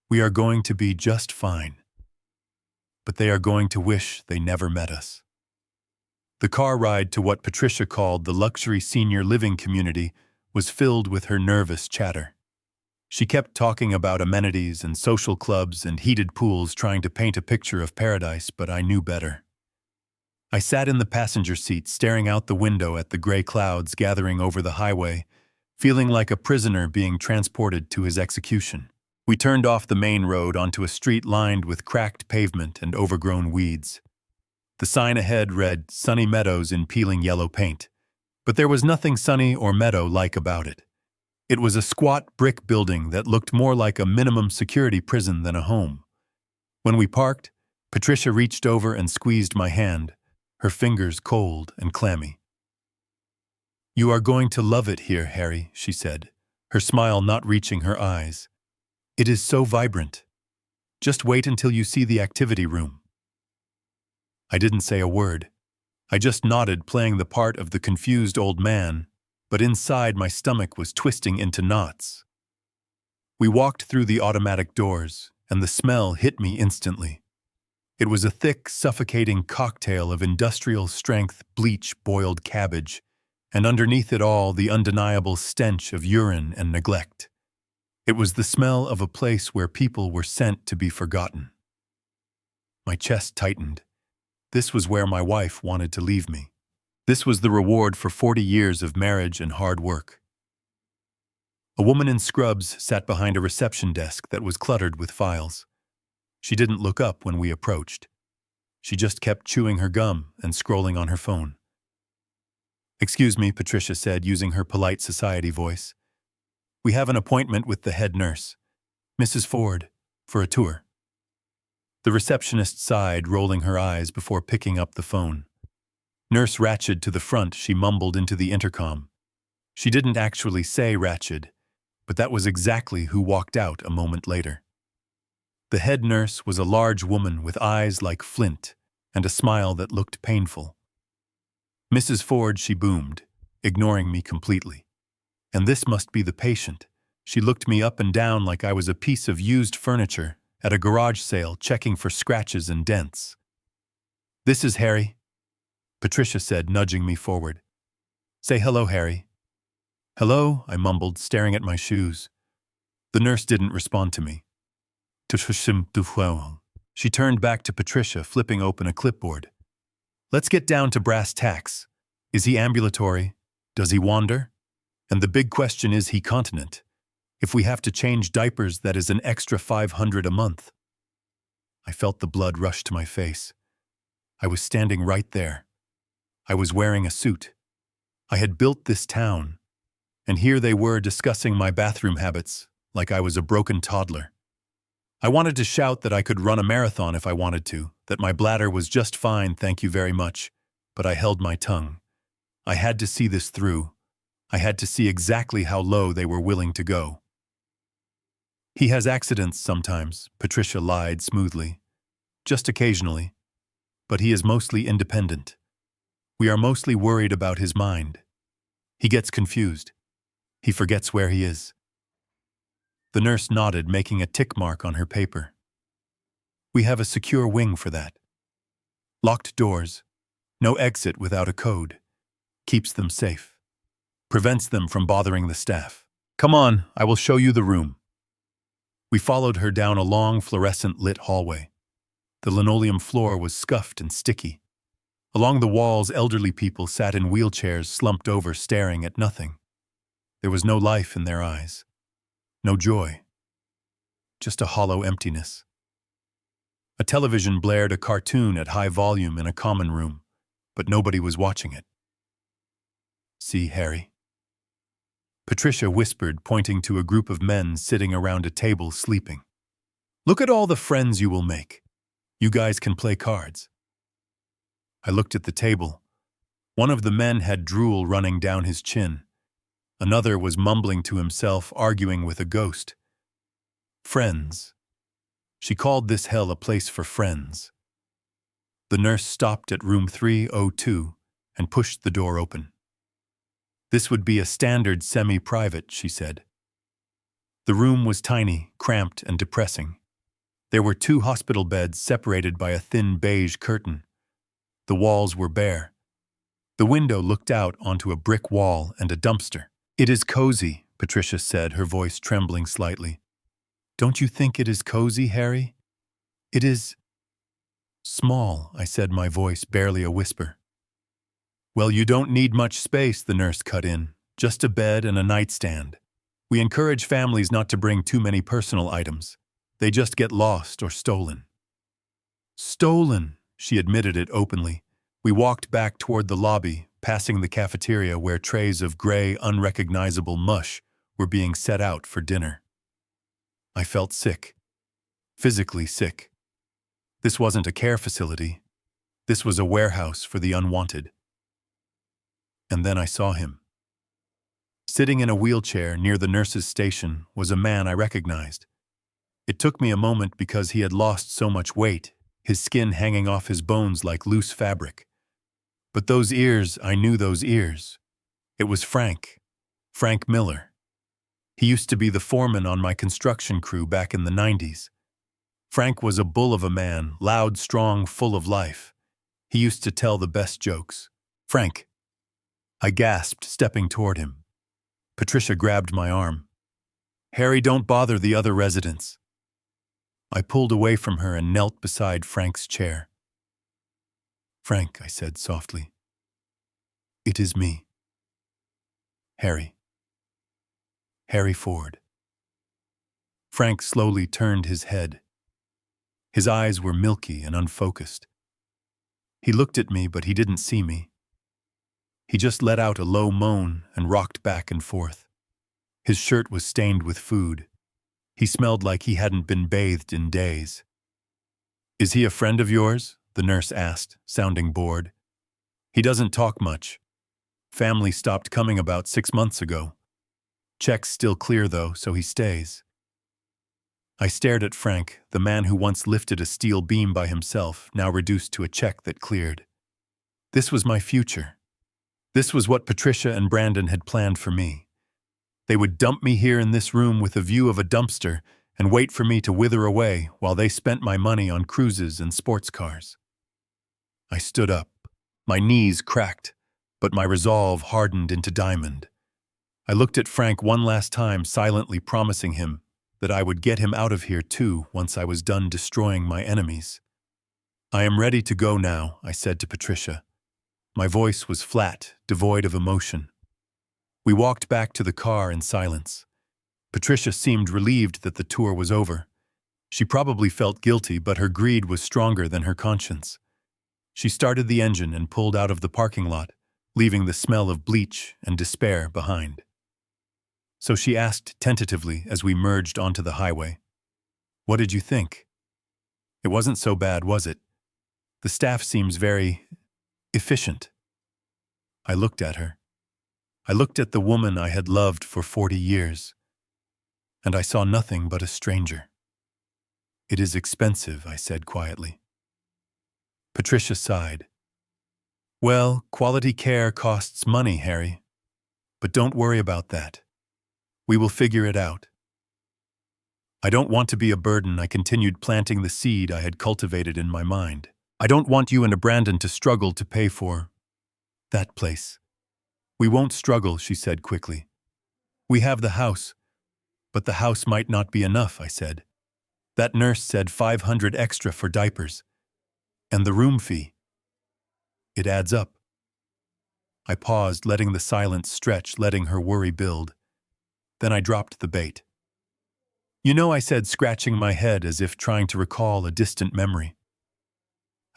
"We are going to be just fine. But they are going to wish they never met us." The car ride to what Patricia called the luxury senior living community was filled with her nervous chatter. She kept talking about amenities and social clubs and heated pools, trying to paint a picture of paradise, but I knew better. I sat in the passenger seat, staring out the window at the gray clouds gathering over the highway, feeling like a prisoner being transported to his execution. We turned off the main road onto a street lined with cracked pavement and overgrown weeds. The sign ahead read "Sunny Meadows" in peeling yellow paint, but there was nothing sunny or meadow-like about it. It was a squat brick building that looked more like a minimum security prison than a home. When we parked, Patricia reached over and squeezed my hand, her fingers cold and clammy. "You are going to love it here, Harry," she said, her smile not reaching her eyes. "It is so vibrant. Just wait until you see the activity room." I didn't say a word. I just nodded, playing the part of the confused old man, but inside my stomach was twisting into knots. We walked through the automatic doors, and the smell hit me instantly. It was a thick, suffocating cocktail of industrial-strength bleach-boiled cabbage, and underneath it all the undeniable stench of urine and neglect. It was the smell of a place where people were sent to be forgotten. My chest tightened. This was where my wife wanted to leave me. This was the reward for 40 years of marriage and hard work. A woman in scrubs sat behind a reception desk that was cluttered with files. She didn't look up when we approached. She just kept chewing her gum and scrolling on her phone. "Excuse me," Patricia said, using her polite society voice. "We have an appointment with the head nurse, Mrs. Ford, for a tour." The receptionist sighed, rolling her eyes before picking up the phone. "Nurse Ratched to the front," she mumbled into the intercom. She didn't actually say Ratched, but that was exactly who walked out a moment later. The head nurse was a large woman with eyes like flint and a smile that looked painful. "Mrs. Ford," she boomed, ignoring me completely. "And this must be the patient." She looked me up and down like I was a piece of used furniture at a garage sale, checking for scratches and dents. "This is Harry," Patricia said, nudging me forward. "Say hello, Harry." "Hello," I mumbled, staring at my shoes. The nurse didn't respond to me. She turned back to Patricia, flipping open a clipboard. "Let's get down to brass tacks. Is he ambulatory? Does he wander? And the big question, is he continent? If we have to change diapers, that is an extra $500 a month." I felt the blood rush to my face. I was standing right there, I was wearing a suit. I had built this town, and here they were discussing my bathroom habits like I was a broken toddler. I wanted to shout that I could run a marathon if I wanted to, that my bladder was just fine, thank you very much, but I held my tongue. I had to see this through. I had to see exactly how low they were willing to go. He has accidents sometimes, Patricia lied smoothly. Just occasionally. But he is mostly independent. We are mostly worried about his mind. He gets confused. He forgets where he is. The nurse nodded, making a tick mark on her paper. We have a secure wing for that. Locked doors. No exit without a code. Keeps them safe. Prevents them from bothering the staff. Come on, I will show you the room. We followed her down a long fluorescent-lit hallway. The linoleum floor was scuffed and sticky. Along the walls, elderly people sat in wheelchairs, slumped over, staring at nothing. There was no life in their eyes. No joy. Just a hollow emptiness. A television blared a cartoon at high volume in a common room, but nobody was watching it. See, Harry? Patricia whispered, pointing to a group of men sitting around a table sleeping. Look at all the friends you will make. You guys can play cards. I looked at the table. One of the men had drool running down his chin. Another was mumbling to himself, arguing with a ghost. Friends. She called this hell a place for friends. The nurse stopped at room 302 and pushed the door open. This would be a standard semi-private, she said. The room was tiny, cramped, and depressing. There were 2 hospital beds separated by a thin beige curtain. The walls were bare. The window looked out onto a brick wall and a dumpster. It is cozy, Patricia said, her voice trembling slightly. Don't you think it is cozy, Harry? It is small, I said, my voice barely a whisper. Well, you don't need much space, the nurse cut in. Just a bed and a nightstand. We encourage families not to bring too many personal items. They just get lost or stolen. Stolen, she admitted it openly. We walked back toward the lobby, passing the cafeteria where trays of gray, unrecognizable mush were being set out for dinner. I felt sick. Physically sick. This wasn't a care facility. This was a warehouse for the unwanted. And then I saw him. Sitting in a wheelchair near the nurse's station was a man I recognized. It took me a moment because he had lost so much weight, his skin hanging off his bones like loose fabric. But those ears, I knew those ears. It was Frank Miller. He used to be the foreman on my construction crew back in the 90s. Frank was a bull of a man, loud, strong, full of life. He used to tell the best jokes. Frank. I gasped, stepping toward him. Patricia grabbed my arm. Harry, don't bother the other residents. I pulled away from her and knelt beside Frank's chair. Frank, I said softly. It is me. Harry. Harry Ford. Frank slowly turned his head. His eyes were milky and unfocused. He looked at me, but he didn't see me. He just let out a low moan and rocked back and forth. His shirt was stained with food. He smelled like he hadn't been bathed in days. Is he a friend of yours? The nurse asked, sounding bored. He doesn't talk much. Family stopped coming about 6 months ago. Check's still clear, though, so he stays. I stared at Frank, the man who once lifted a steel beam by himself, now reduced to a check that cleared. This was my future. This was what Patricia and Brandon had planned for me. They would dump me here in this room with a view of a dumpster and wait for me to wither away while they spent my money on cruises and sports cars. I stood up. My knees cracked, but my resolve hardened into diamond. I looked at Frank one last time, silently promising him that I would get him out of here too once I was done destroying my enemies. I am ready to go now, I said to Patricia. My voice was flat, devoid of emotion. We walked back to the car in silence. Patricia seemed relieved that the tour was over. She probably felt guilty, but her greed was stronger than her conscience. She started the engine and pulled out of the parking lot, leaving the smell of bleach and despair behind. So she asked tentatively as we merged onto the highway, "What did you think?" "It wasn't so bad, was it? The staff seems very efficient." I looked at her. I looked at the woman I had loved for 40 years, and I saw nothing but a stranger. "It is expensive," I said quietly. Patricia sighed. "Well, quality care costs money, Harry. But don't worry about that. We will figure it out." "I don't want to be a burden," I continued, planting the seed I had cultivated in my mind. "I don't want you and Brandon to struggle to pay for that place." "We won't struggle," she said quickly. "We have the house, but the house might not be enough," I said. "That nurse said 500 extra for diapers. And the room fee. It adds up." I paused, letting the silence stretch, letting her worry build. Then I dropped the bait. "You know," I said, scratching my head as if trying to recall a distant memory.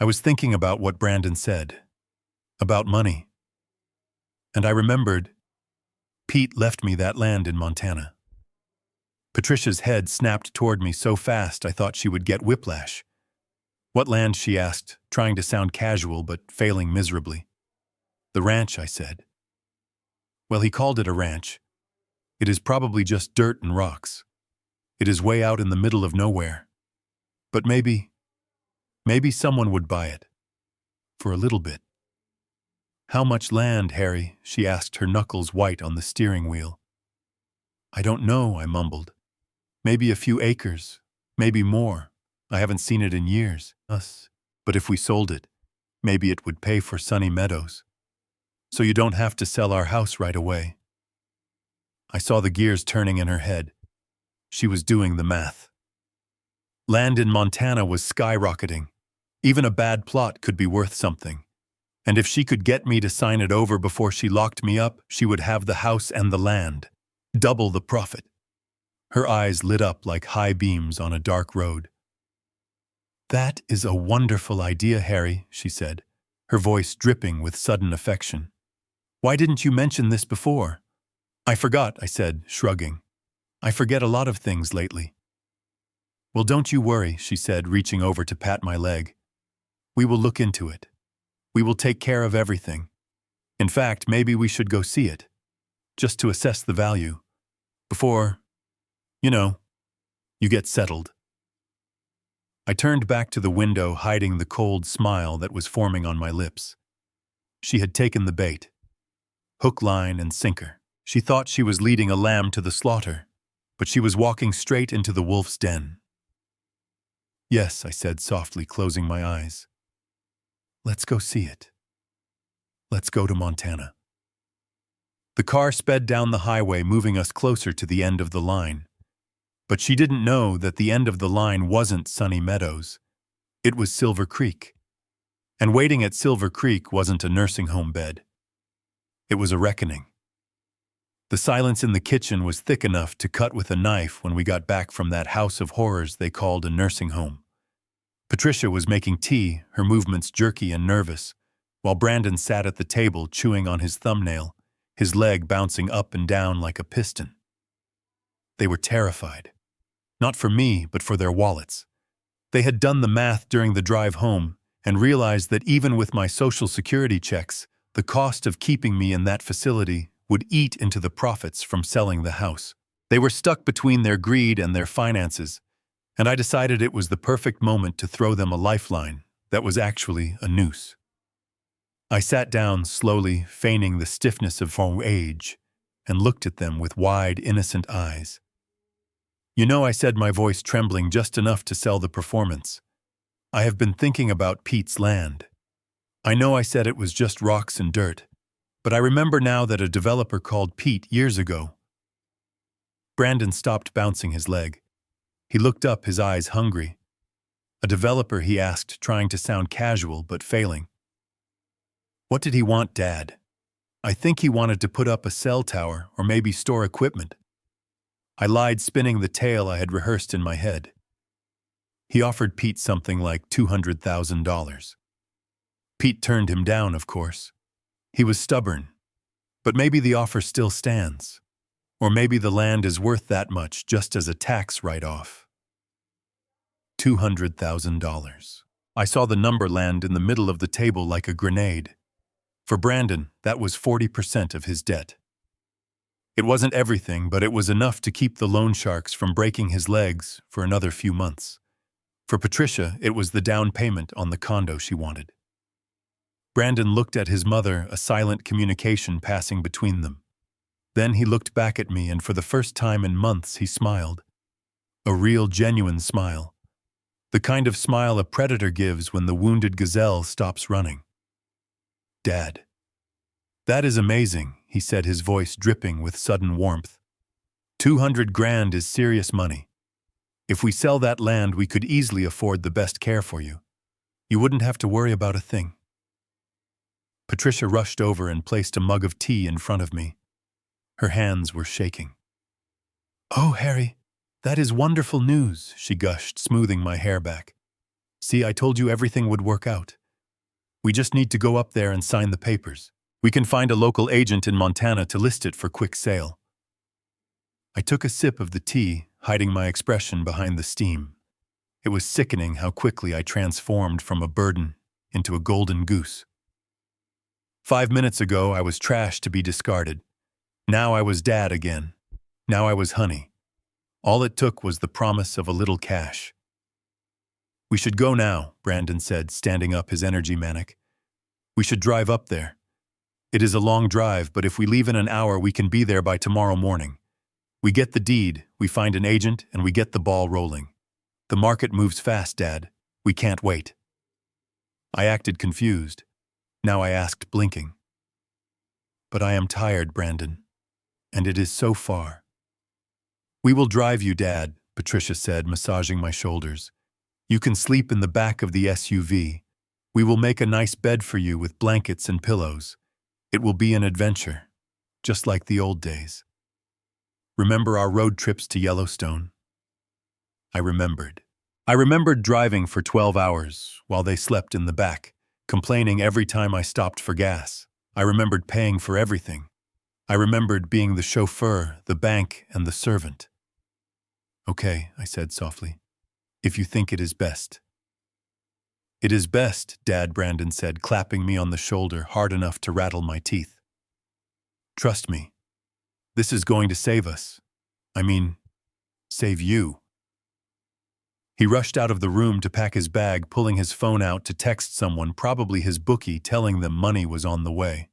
"I was thinking about what Brandon said. About money. And I remembered Pete left me that land in Montana." Patricia's head snapped toward me so fast I thought she would get whiplash. "What land?" she asked, trying to sound casual but failing miserably. "The ranch," I said. "Well, he called it a ranch. It is probably just dirt and rocks. It is way out in the middle of nowhere. But maybe someone would buy it. For a little bit." "How much land, Harry?" she asked, her knuckles white on the steering wheel. "I don't know," I mumbled. "Maybe a few acres, maybe more. I haven't seen it in years. But if we sold it, maybe it would pay for Sunny Meadows. So you don't have to sell our house right away." I saw the gears turning in her head. She was doing the math. Land in Montana was skyrocketing. Even a bad plot could be worth something. And if she could get me to sign it over before she locked me up, she would have the house and the land. Double the profit. Her eyes lit up like high beams on a dark road. "That is a wonderful idea, Harry," she said, her voice dripping with sudden affection. "Why didn't you mention this before?" "I forgot," I said, shrugging. "I forget a lot of things lately." "Well, don't you worry," she said, reaching over to pat my leg. "We will look into it. We will take care of everything. In fact, maybe we should go see it, just to assess the value, before, you get settled." I turned back to the window, hiding the cold smile that was forming on my lips. She had taken the bait. Hook, line, and sinker. She thought she was leading a lamb to the slaughter, but she was walking straight into the wolf's den. "Yes," I said softly, closing my eyes. "Let's go see it. Let's go to Montana." The car sped down the highway, moving us closer to the end of the line. But she didn't know that the end of the line wasn't Sunny Meadows. It was Silver Creek. And waiting at Silver Creek wasn't a nursing home bed. It was a reckoning. The silence in the kitchen was thick enough to cut with a knife when we got back from that house of horrors they called a nursing home. Patricia was making tea, her movements jerky and nervous, while Brandon sat at the table chewing on his thumbnail, his leg bouncing up and down like a piston. They were terrified. Not for me, but for their wallets. They had done the math during the drive home and realized that even with my Social Security checks, the cost of keeping me in that facility would eat into the profits from selling the house. They were stuck between their greed and their finances, and I decided it was the perfect moment to throw them a lifeline that was actually a noose. I sat down slowly, feigning the stiffness of old age, and looked at them with wide, innocent eyes. "You know," I said, my voice trembling just enough to sell the performance, "I have been thinking about Pete's land. I know I said it was just rocks and dirt, but I remember now that a developer called Pete years ago." Brandon stopped bouncing his leg. He looked up, his eyes hungry. "A developer?" he asked, trying to sound casual but failing. "What did he want, Dad?" "I think he wanted to put up a cell tower or maybe store equipment." I lied, spinning the tale I had rehearsed in my head. "He offered Pete something like $200,000. Pete turned him down, of course. He was stubborn. But maybe the offer still stands. Or maybe the land is worth that much just as a tax write-off. $200,000. I saw the number land in the middle of the table like a grenade. For Brandon, that was 40% of his debt. It wasn't everything, but it was enough to keep the loan sharks from breaking his legs for another few months. For Patricia, it was the down payment on the condo she wanted. Brandon looked at his mother, a silent communication passing between them. Then he looked back at me, and for the first time in months he smiled. A real, genuine smile. The kind of smile a predator gives when the wounded gazelle stops running. "Dad." "That is amazing," he said, his voice dripping with sudden warmth. 200 grand is serious money. If we sell that land, we could easily afford the best care for you. You wouldn't have to worry about a thing. Patricia rushed over and placed a mug of tea in front of me. Her hands were shaking. "Oh, Harry, that is wonderful news," she gushed, smoothing my hair back. "See, I told you everything would work out. We just need to go up there and sign the papers. We can find a local agent in Montana to list it for quick sale." I took a sip of the tea, hiding my expression behind the steam. It was sickening how quickly I transformed from a burden into a golden goose. 5 minutes ago, I was trash to be discarded. Now I was dad again. Now I was honey. All it took was the promise of a little cash. "We should go now," Brandon said, standing up, his energy manic. "We should drive up there. It is a long drive, but if we leave in an hour, we can be there by tomorrow morning. We get the deed, we find an agent, and we get the ball rolling. The market moves fast, Dad. We can't wait." I acted confused. Now I asked, blinking. "But I am tired, Brandon. And it is so far." "We will drive you, Dad," Patricia said, massaging my shoulders. "You can sleep in the back of the SUV. We will make a nice bed for you with blankets and pillows. It will be an adventure, just like the old days. Remember our road trips to Yellowstone?" I remembered. I remembered driving for 12 hours while they slept in the back, complaining every time I stopped for gas. I remembered paying for everything. I remembered being the chauffeur, the bank, and the servant. "Okay," I said softly, "if you think it is best." "It is best," Dad, Brandon said, clapping me on the shoulder hard enough to rattle my teeth. "Trust me. This is going to save us. I mean, save you." He rushed out of the room to pack his bag, pulling his phone out to text someone, probably his bookie, telling them money was on the way.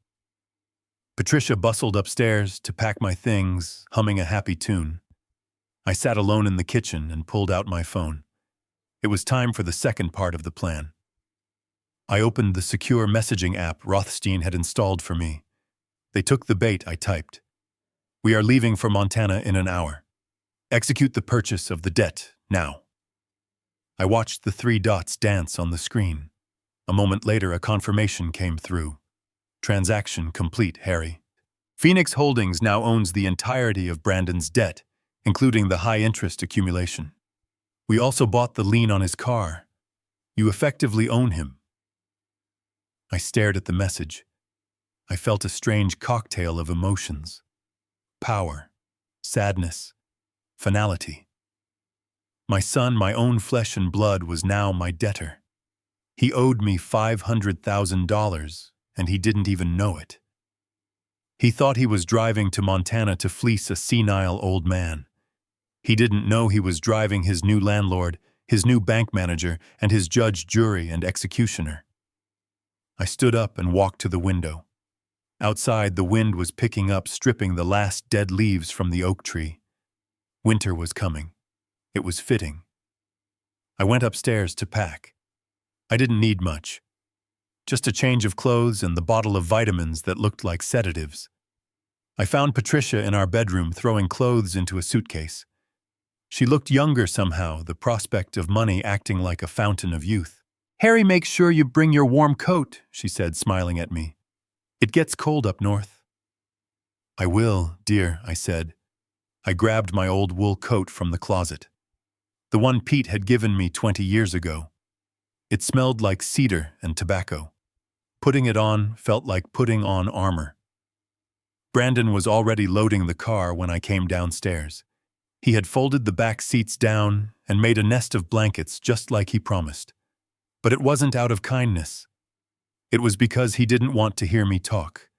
Patricia bustled upstairs to pack my things, humming a happy tune. I sat alone in the kitchen and pulled out my phone. It was time for the second part of the plan. I opened the secure messaging app Rothstein had installed for me. They took the bait, I typed. "We are leaving for Montana in an hour. Execute the purchase of the debt, now." I watched the 3 dots dance on the screen. A moment later, a confirmation came through. "Transaction complete, Harry. Phoenix Holdings now owns the entirety of Brandon's debt, including the high-interest accumulation. We also bought the lien on his car. You effectively own him." I stared at the message. I felt a strange cocktail of emotions. Power, sadness, finality. My son, my own flesh and blood, was now my debtor. He owed me $500,000, and he didn't even know it. He thought he was driving to Montana to fleece a senile old man. He didn't know he was driving his new landlord, his new bank manager, and his judge, jury, and executioner. I stood up and walked to the window. Outside, the wind was picking up, stripping the last dead leaves from the oak tree. Winter was coming. It was fitting. I went upstairs to pack. I didn't need much. Just a change of clothes and the bottle of vitamins that looked like sedatives. I found Patricia in our bedroom throwing clothes into a suitcase. She looked younger somehow, the prospect of money acting like a fountain of youth. "Harry, make sure you bring your warm coat," she said, smiling at me. "It gets cold up north." "I will, dear," I said. I grabbed my old wool coat from the closet. The one Pete had given me 20 years ago. It smelled like cedar and tobacco. Putting it on felt like putting on armor. Brandon was already loading the car when I came downstairs. He had folded the back seats down and made a nest of blankets just like he promised. But it wasn't out of kindness. It was because he didn't want to hear me talk.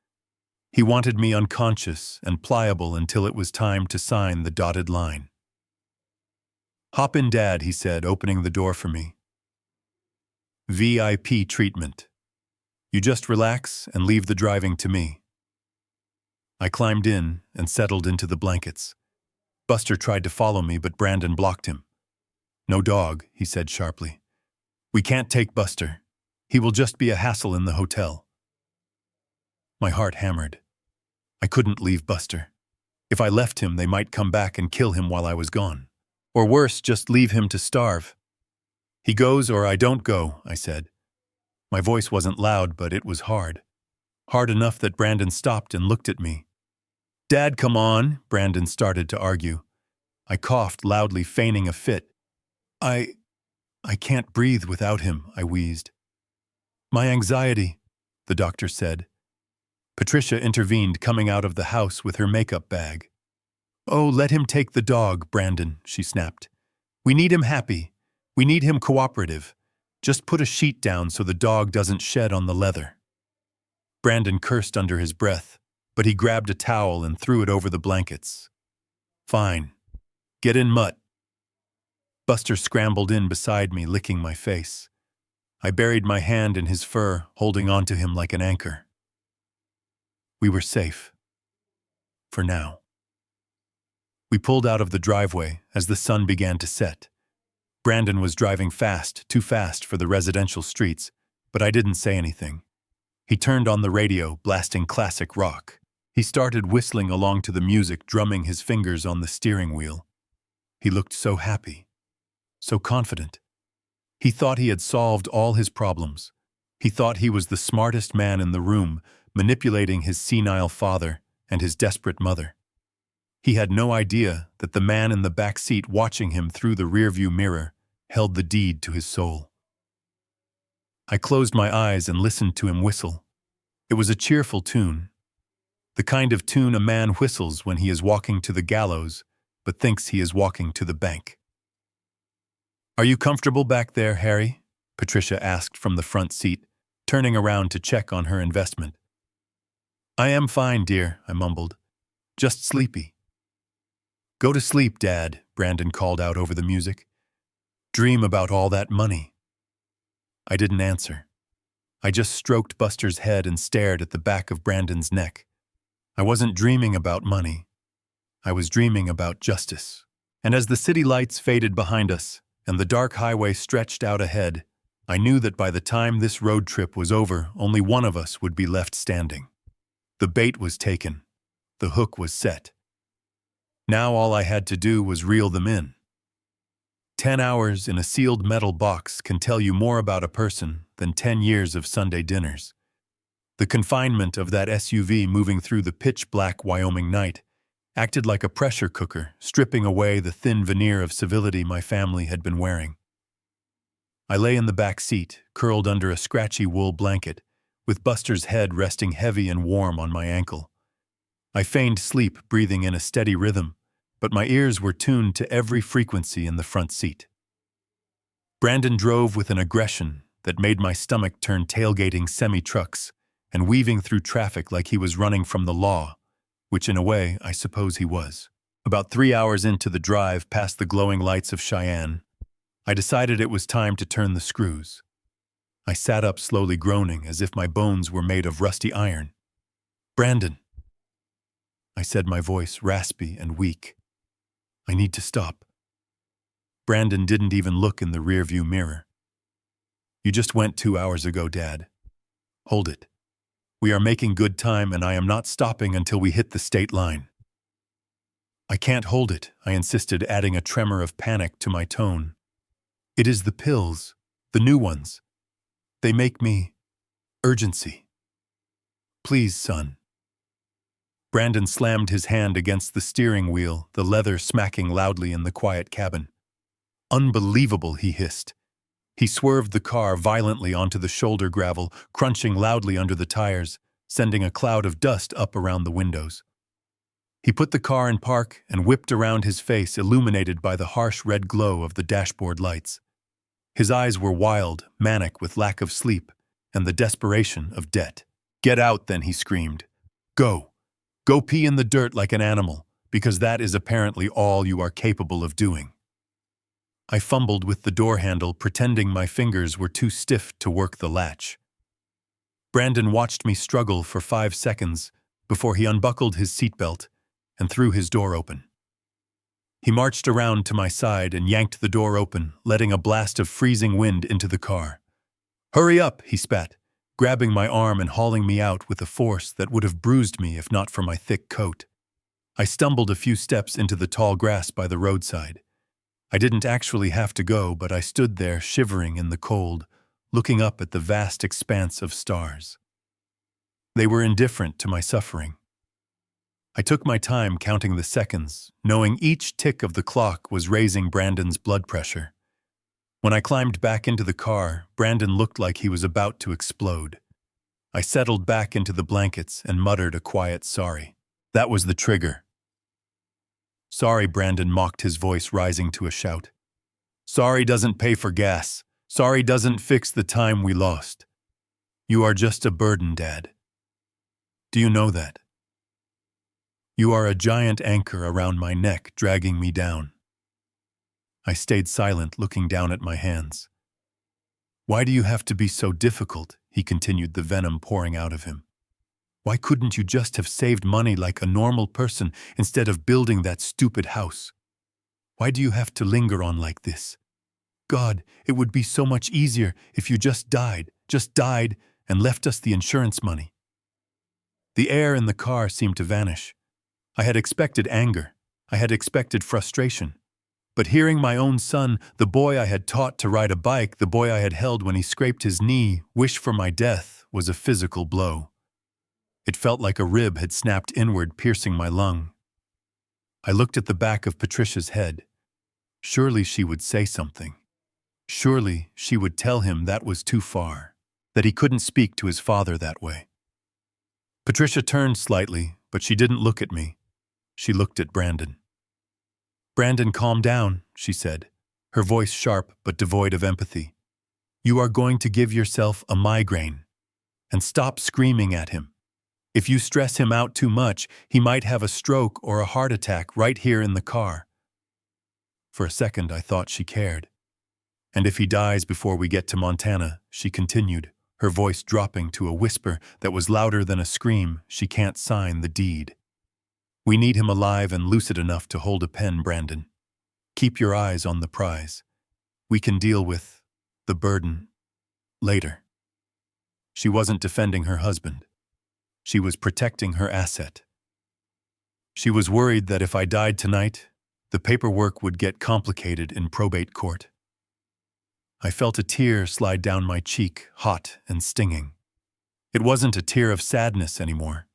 He wanted me unconscious and pliable until it was time to sign the dotted line. "Hop in, Dad," he said, opening the door for me. VIP treatment. You just relax and leave the driving to me. I climbed in and settled into the blankets. Buster tried to follow me, but Brandon blocked him. "No dog," he said sharply. "We can't take Buster. He will just be a hassle in the hotel." My heart hammered. I couldn't leave Buster. If I left him, they might come back and kill him while I was gone. Or worse, just leave him to starve. "He goes or I don't go," I said. My voice wasn't loud, but it was hard. Hard enough that Brandon stopped and looked at me. "Dad, come on," Brandon started to argue. I coughed loudly, feigning a fit. I can't breathe without him," I wheezed. "My anxiety," the doctor said. Patricia intervened, coming out of the house with her makeup bag. "Oh, let him take the dog, Brandon," she snapped. "We need him happy. We need him cooperative. Just put a sheet down so the dog doesn't shed on the leather." Brandon cursed under his breath, but he grabbed a towel and threw it over the blankets. "Fine. Get in, Mutt." Buster scrambled in beside me, licking my face. I buried my hand in his fur, holding on to him like an anchor. We were safe. For now. We pulled out of the driveway as the sun began to set. Brandon was driving fast, too fast for the residential streets, but I didn't say anything. He turned on the radio, blasting classic rock. He started whistling along to the music, drumming his fingers on the steering wheel. He looked so happy, so confident. He thought he had solved all his problems. He thought he was the smartest man in the room, manipulating his senile father and his desperate mother. He had no idea that the man in the back seat watching him through the rearview mirror held the deed to his soul. I closed my eyes and listened to him whistle. It was a cheerful tune. The kind of tune a man whistles when he is walking to the gallows, but thinks he is walking to the bank. "Are you comfortable back there, Harry?" Patricia asked from the front seat, turning around to check on her investment. "I am fine, dear," I mumbled. "Just sleepy." "Go to sleep, Dad," Brandon called out over the music. "Dream about all that money." I didn't answer. I just stroked Buster's head and stared at the back of Brandon's neck. I wasn't dreaming about money. I was dreaming about justice. And as the city lights faded behind us and the dark highway stretched out ahead, I knew that by the time this road trip was over, only one of us would be left standing. The bait was taken. The hook was set. Now all I had to do was reel them in. 10 hours in a sealed metal box can tell you more about a person than 10 years of Sunday dinners. The confinement of that SUV moving through the pitch-black Wyoming night acted like a pressure cooker, stripping away the thin veneer of civility my family had been wearing. I lay in the back seat, curled under a scratchy wool blanket, with Buster's head resting heavy and warm on my ankle. I feigned sleep, breathing in a steady rhythm, but my ears were tuned to every frequency in the front seat. Brandon drove with an aggression that made my stomach turn, tailgating semi-trucks and weaving through traffic like he was running from the law, which in a way I suppose he was. About 3 hours into the drive past the glowing lights of Cheyenne, I decided it was time to turn the screws. I sat up, slowly groaning as if my bones were made of rusty iron. "Brandon," I said, my voice raspy and weak. "I need to stop." Brandon didn't even look in the rearview mirror. "You just went 2 hours ago, Dad. Hold it. We are making good time, and I am not stopping until we hit the state line." "I can't hold it," I insisted, adding a tremor of panic to my tone. "It is the pills, the new ones. They make me... urgency. Please, son." Brandon slammed his hand against the steering wheel, the leather smacking loudly in the quiet cabin. "Unbelievable," he hissed. He swerved the car violently onto the shoulder gravel, crunching loudly under the tires, sending a cloud of dust up around the windows. He put the car in park and whipped around, his face illuminated by the harsh red glow of the dashboard lights. His eyes were wild, manic with lack of sleep and the desperation of debt. "Get out, then," he screamed. "Go. Go pee in the dirt like an animal, because that is apparently all you are capable of doing." I fumbled with the door handle, pretending my fingers were too stiff to work the latch. Brandon watched me struggle for 5 seconds before he unbuckled his seatbelt and threw his door open. He marched around to my side and yanked the door open, letting a blast of freezing wind into the car. "Hurry up," he spat, grabbing my arm and hauling me out with a force that would have bruised me if not for my thick coat. I stumbled a few steps into the tall grass by the roadside. I didn't actually have to go, but I stood there shivering in the cold, looking up at the vast expanse of stars. They were indifferent to my suffering. I took my time counting the seconds, knowing each tick of the clock was raising Brandon's blood pressure. When I climbed back into the car, Brandon looked like he was about to explode. I settled back into the blankets and muttered a quiet sorry. That was the trigger. "Sorry," Brandon mocked, his voice rising to a shout. "Sorry doesn't pay for gas. Sorry doesn't fix the time we lost. You are just a burden, Dad. Do you know that? You are a giant anchor around my neck, dragging me down." I stayed silent, looking down at my hands. "Why do you have to be so difficult?" he continued, the venom pouring out of him. "Why couldn't you just have saved money like a normal person instead of building that stupid house? Why do you have to linger on like this? God, it would be so much easier if you just died, and left us the insurance money." The air in the car seemed to vanish. I had expected anger. I had expected frustration. But hearing my own son, the boy I had taught to ride a bike, the boy I had held when he scraped his knee, wish for my death, was a physical blow. It felt like a rib had snapped inward, piercing my lung. I looked at the back of Patricia's head. Surely she would say something. Surely she would tell him that was too far, that he couldn't speak to his father that way. Patricia turned slightly, but she didn't look at me. She looked at Brandon. "Brandon, calm down," she said, her voice sharp but devoid of empathy. "You are going to give yourself a migraine. And stop screaming at him. If you stress him out too much, he might have a stroke or a heart attack right here in the car." For a second, I thought she cared. "And if he dies before we get to Montana," she continued, her voice dropping to a whisper that was louder than a scream, "she can't sign the deed. We need him alive and lucid enough to hold a pen, Brandon. Keep your eyes on the prize. We can deal with the burden later." She wasn't defending her husband. She was protecting her asset. She was worried that if I died tonight, the paperwork would get complicated in probate court. I felt a tear slide down my cheek, hot and stinging. It wasn't a tear of sadness anymore.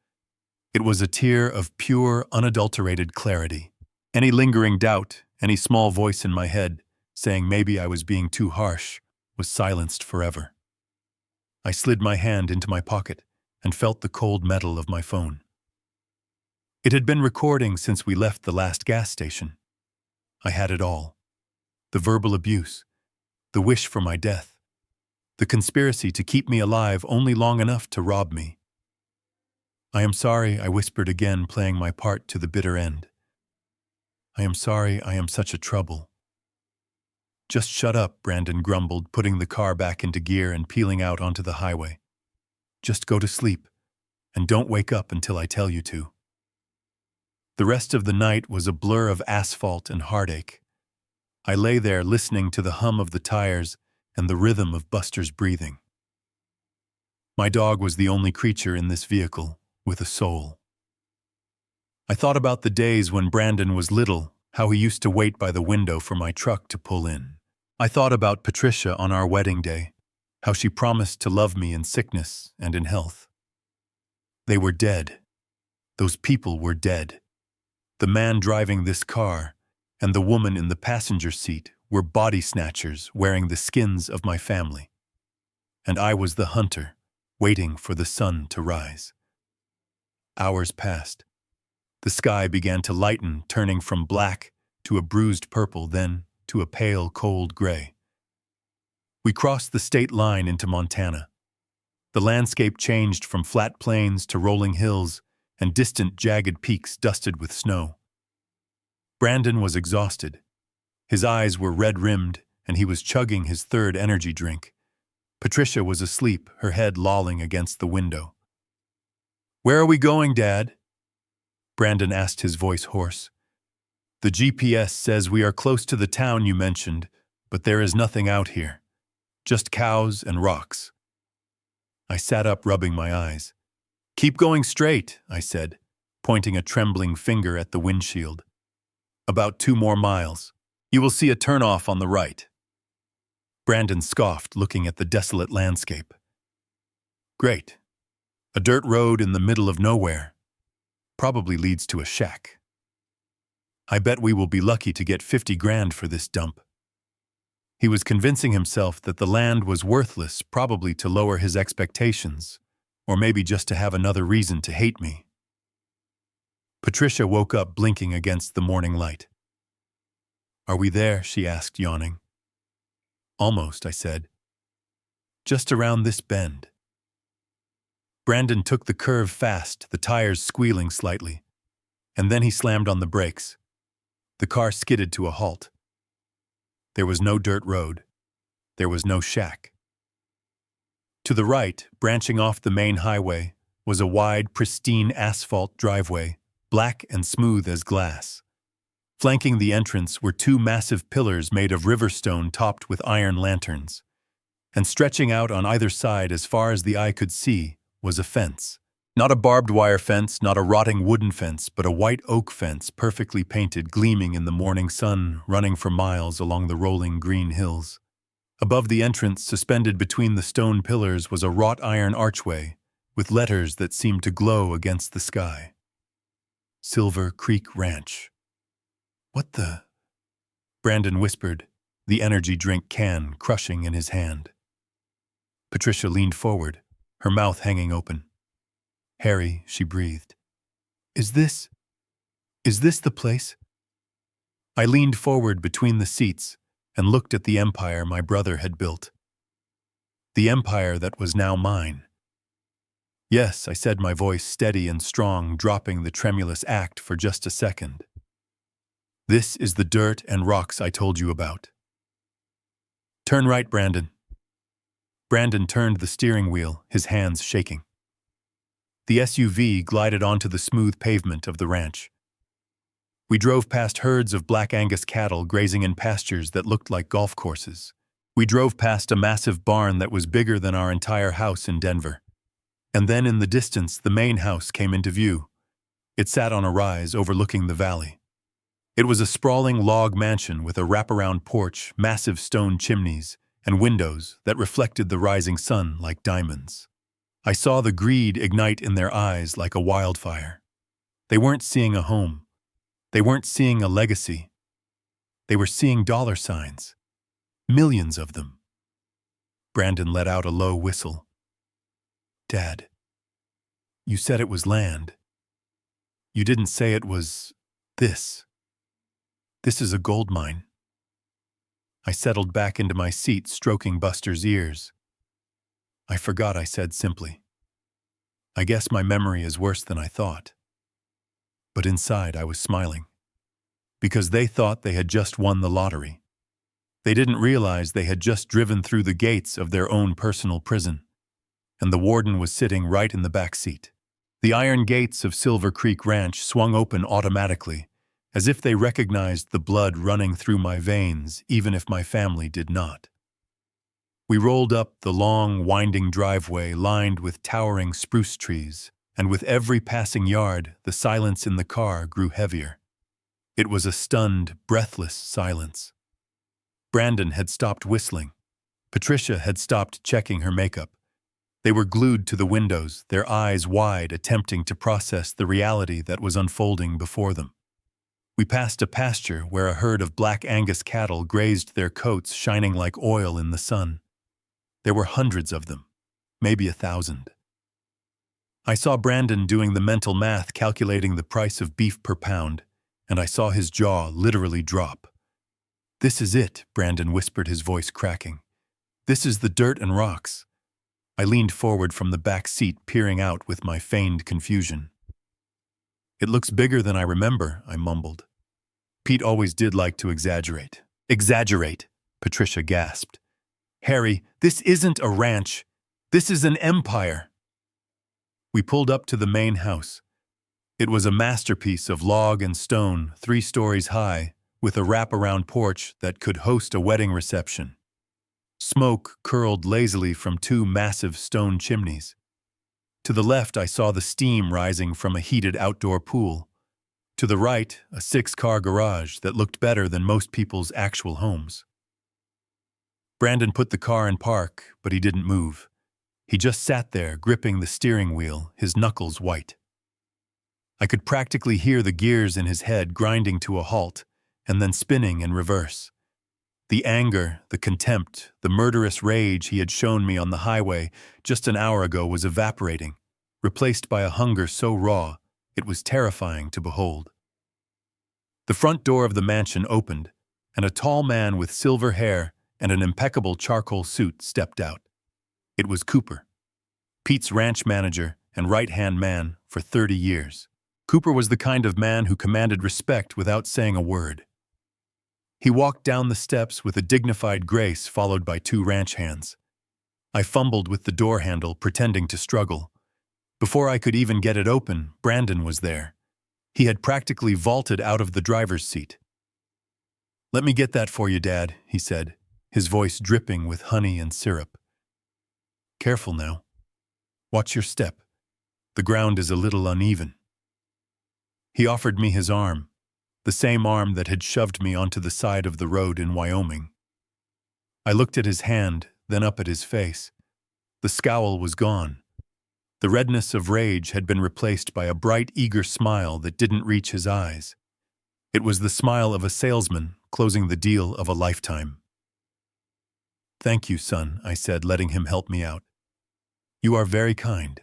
It was a tear of pure, unadulterated clarity. Any lingering doubt, any small voice in my head, saying maybe I was being too harsh, was silenced forever. I slid my hand into my pocket and felt the cold metal of my phone. It had been recording since we left the last gas station. I had it all. The verbal abuse, the wish for my death, the conspiracy to keep me alive only long enough to rob me. "I am sorry," I whispered again, playing my part to the bitter end. "I am sorry I am such a trouble." "Just shut up," Brandon grumbled, putting the car back into gear and peeling out onto the highway. "Just go to sleep, and don't wake up until I tell you to." The rest of the night was a blur of asphalt and heartache. I lay there listening to the hum of the tires and the rhythm of Buster's breathing. My dog was the only creature in this vehicle with a soul. I thought about the days when Brandon was little, how he used to wait by the window for my truck to pull in. I thought about Patricia on our wedding day, how she promised to love me in sickness and in health. They were dead. Those people were dead. The man driving this car and the woman in the passenger seat were body snatchers wearing the skins of my family. And I was the hunter, waiting for the sun to rise. Hours passed. The sky began to lighten, turning from black to a bruised purple, then to a pale, cold gray. We crossed the state line into Montana. The landscape changed from flat plains to rolling hills and distant, jagged peaks dusted with snow. Brandon was exhausted. His eyes were red-rimmed, and he was chugging his third energy drink. Patricia was asleep, her head lolling against the window. "Where are we going, Dad?" Brandon asked, his voice hoarse. "The GPS says we are close to the town you mentioned, but there is nothing out here. Just cows and rocks." I sat up, rubbing my eyes. "Keep going straight," I said, pointing a trembling finger at the windshield. "About 2 more miles. You will see a turnoff on the right." Brandon scoffed, looking at the desolate landscape. "Great. A dirt road in the middle of nowhere. Probably leads to a shack. I bet we will be lucky to get 50 grand for this dump." He was convincing himself that the land was worthless, probably to lower his expectations, or maybe just to have another reason to hate me. Patricia woke up, blinking against the morning light. "Are we there?" she asked, yawning. "Almost," I said. "Just around this bend." Brandon took the curve fast, the tires squealing slightly, and then he slammed on the brakes. The car skidded to a halt. There was no dirt road. There was no shack. To the right, branching off the main highway, was a wide, pristine asphalt driveway, black and smooth as glass. Flanking the entrance were 2 massive pillars made of river stone topped with iron lanterns. And stretching out on either side as far as the eye could see was a fence. Not a barbed wire fence, not a rotting wooden fence, but a white oak fence, perfectly painted, gleaming in the morning sun, running for miles along the rolling green hills. Above the entrance, suspended between the stone pillars, was a wrought iron archway, with letters that seemed to glow against the sky. Silver Creek Ranch. "What the—" Brandon whispered, the energy drink can crushing in his hand. Patricia leaned forward, her mouth hanging open. "Harry," she breathed. Is this the place?" I leaned forward between the seats and looked at the empire my brother had built. The empire that was now mine. "Yes," I said, my voice steady and strong, dropping the tremulous act for just a second. "This is the dirt and rocks I told you about." "Turn right, Brandon." Brandon turned the steering wheel, his hands shaking. The SUV glided onto the smooth pavement of the ranch. We drove past herds of Black Angus cattle grazing in pastures that looked like golf courses. We drove past a massive barn that was bigger than our entire house in Denver. And then in the distance, the main house came into view. It sat on a rise overlooking the valley. It was a sprawling log mansion with a wraparound porch, massive stone chimneys, and windows that reflected the rising sun like diamonds. I saw the greed ignite in their eyes like a wildfire. They weren't seeing a home. They weren't seeing a legacy. They were seeing dollar signs. Millions of them. Brandon let out a low whistle. "Dad, you said it was land. You didn't say it was this. This is a gold mine." I settled back into my seat, stroking Buster's ears. "I forgot," I said simply. "I guess my memory is worse than I thought." But inside I was smiling. Because they thought they had just won the lottery. They didn't realize they had just driven through the gates of their own personal prison. And the warden was sitting right in the back seat. The iron gates of Silver Creek Ranch swung open automatically, as if they recognized the blood running through my veins, even if my family did not. We rolled up the long, winding driveway lined with towering spruce trees, and with every passing yard, the silence in the car grew heavier. It was a stunned, breathless silence. Brandon had stopped whistling. Patricia had stopped checking her makeup. They were glued to the windows, their eyes wide, attempting to process the reality that was unfolding before them. We passed a pasture where a herd of black Angus cattle grazed, their coats shining like oil in the sun. There were hundreds of them, maybe 1,000. I saw Brandon doing the mental math calculating the price of beef per pound, and I saw his jaw literally drop. "This is it," Brandon whispered, his voice cracking. "This is the dirt and rocks." I leaned forward from the back seat, peering out with my feigned confusion. "It looks bigger than I remember," I mumbled. Pete always did like to exaggerate. "Exaggerate," Patricia gasped. "Harry, this isn't a ranch. This is an empire." We pulled up to the main house. It was a masterpiece of log and stone, 3 stories high, with a wraparound porch that could host a wedding reception. Smoke curled lazily from 2 massive stone chimneys. To the left, I saw the steam rising from a heated outdoor pool. To the right, a 6-car garage that looked better than most people's actual homes. Brandon put the car in park, but he didn't move. He just sat there, gripping the steering wheel, his knuckles white. I could practically hear the gears in his head grinding to a halt, and then spinning in reverse. The anger, the contempt, the murderous rage he had shown me on the highway just an hour ago was evaporating, replaced by a hunger so raw it was terrifying to behold. The front door of the mansion opened, and a tall man with silver hair and an impeccable charcoal suit stepped out. It was Cooper, Pete's ranch manager and right-hand man for 30 years. Cooper was the kind of man who commanded respect without saying a word. He walked down the steps with a dignified grace, followed by 2 ranch hands. I fumbled with the door handle, pretending to struggle. Before I could even get it open, Brandon was there. He had practically vaulted out of the driver's seat. "Let me get that for you, Dad," he said, his voice dripping with honey and syrup. "Careful now. Watch your step. The ground is a little uneven." He offered me his arm, the same arm that had shoved me onto the side of the road in Wyoming. I looked at his hand, then up at his face. The scowl was gone. The redness of rage had been replaced by a bright, eager smile that didn't reach his eyes. It was the smile of a salesman closing the deal of a lifetime. "Thank you, son," I said, letting him help me out. "You are very kind."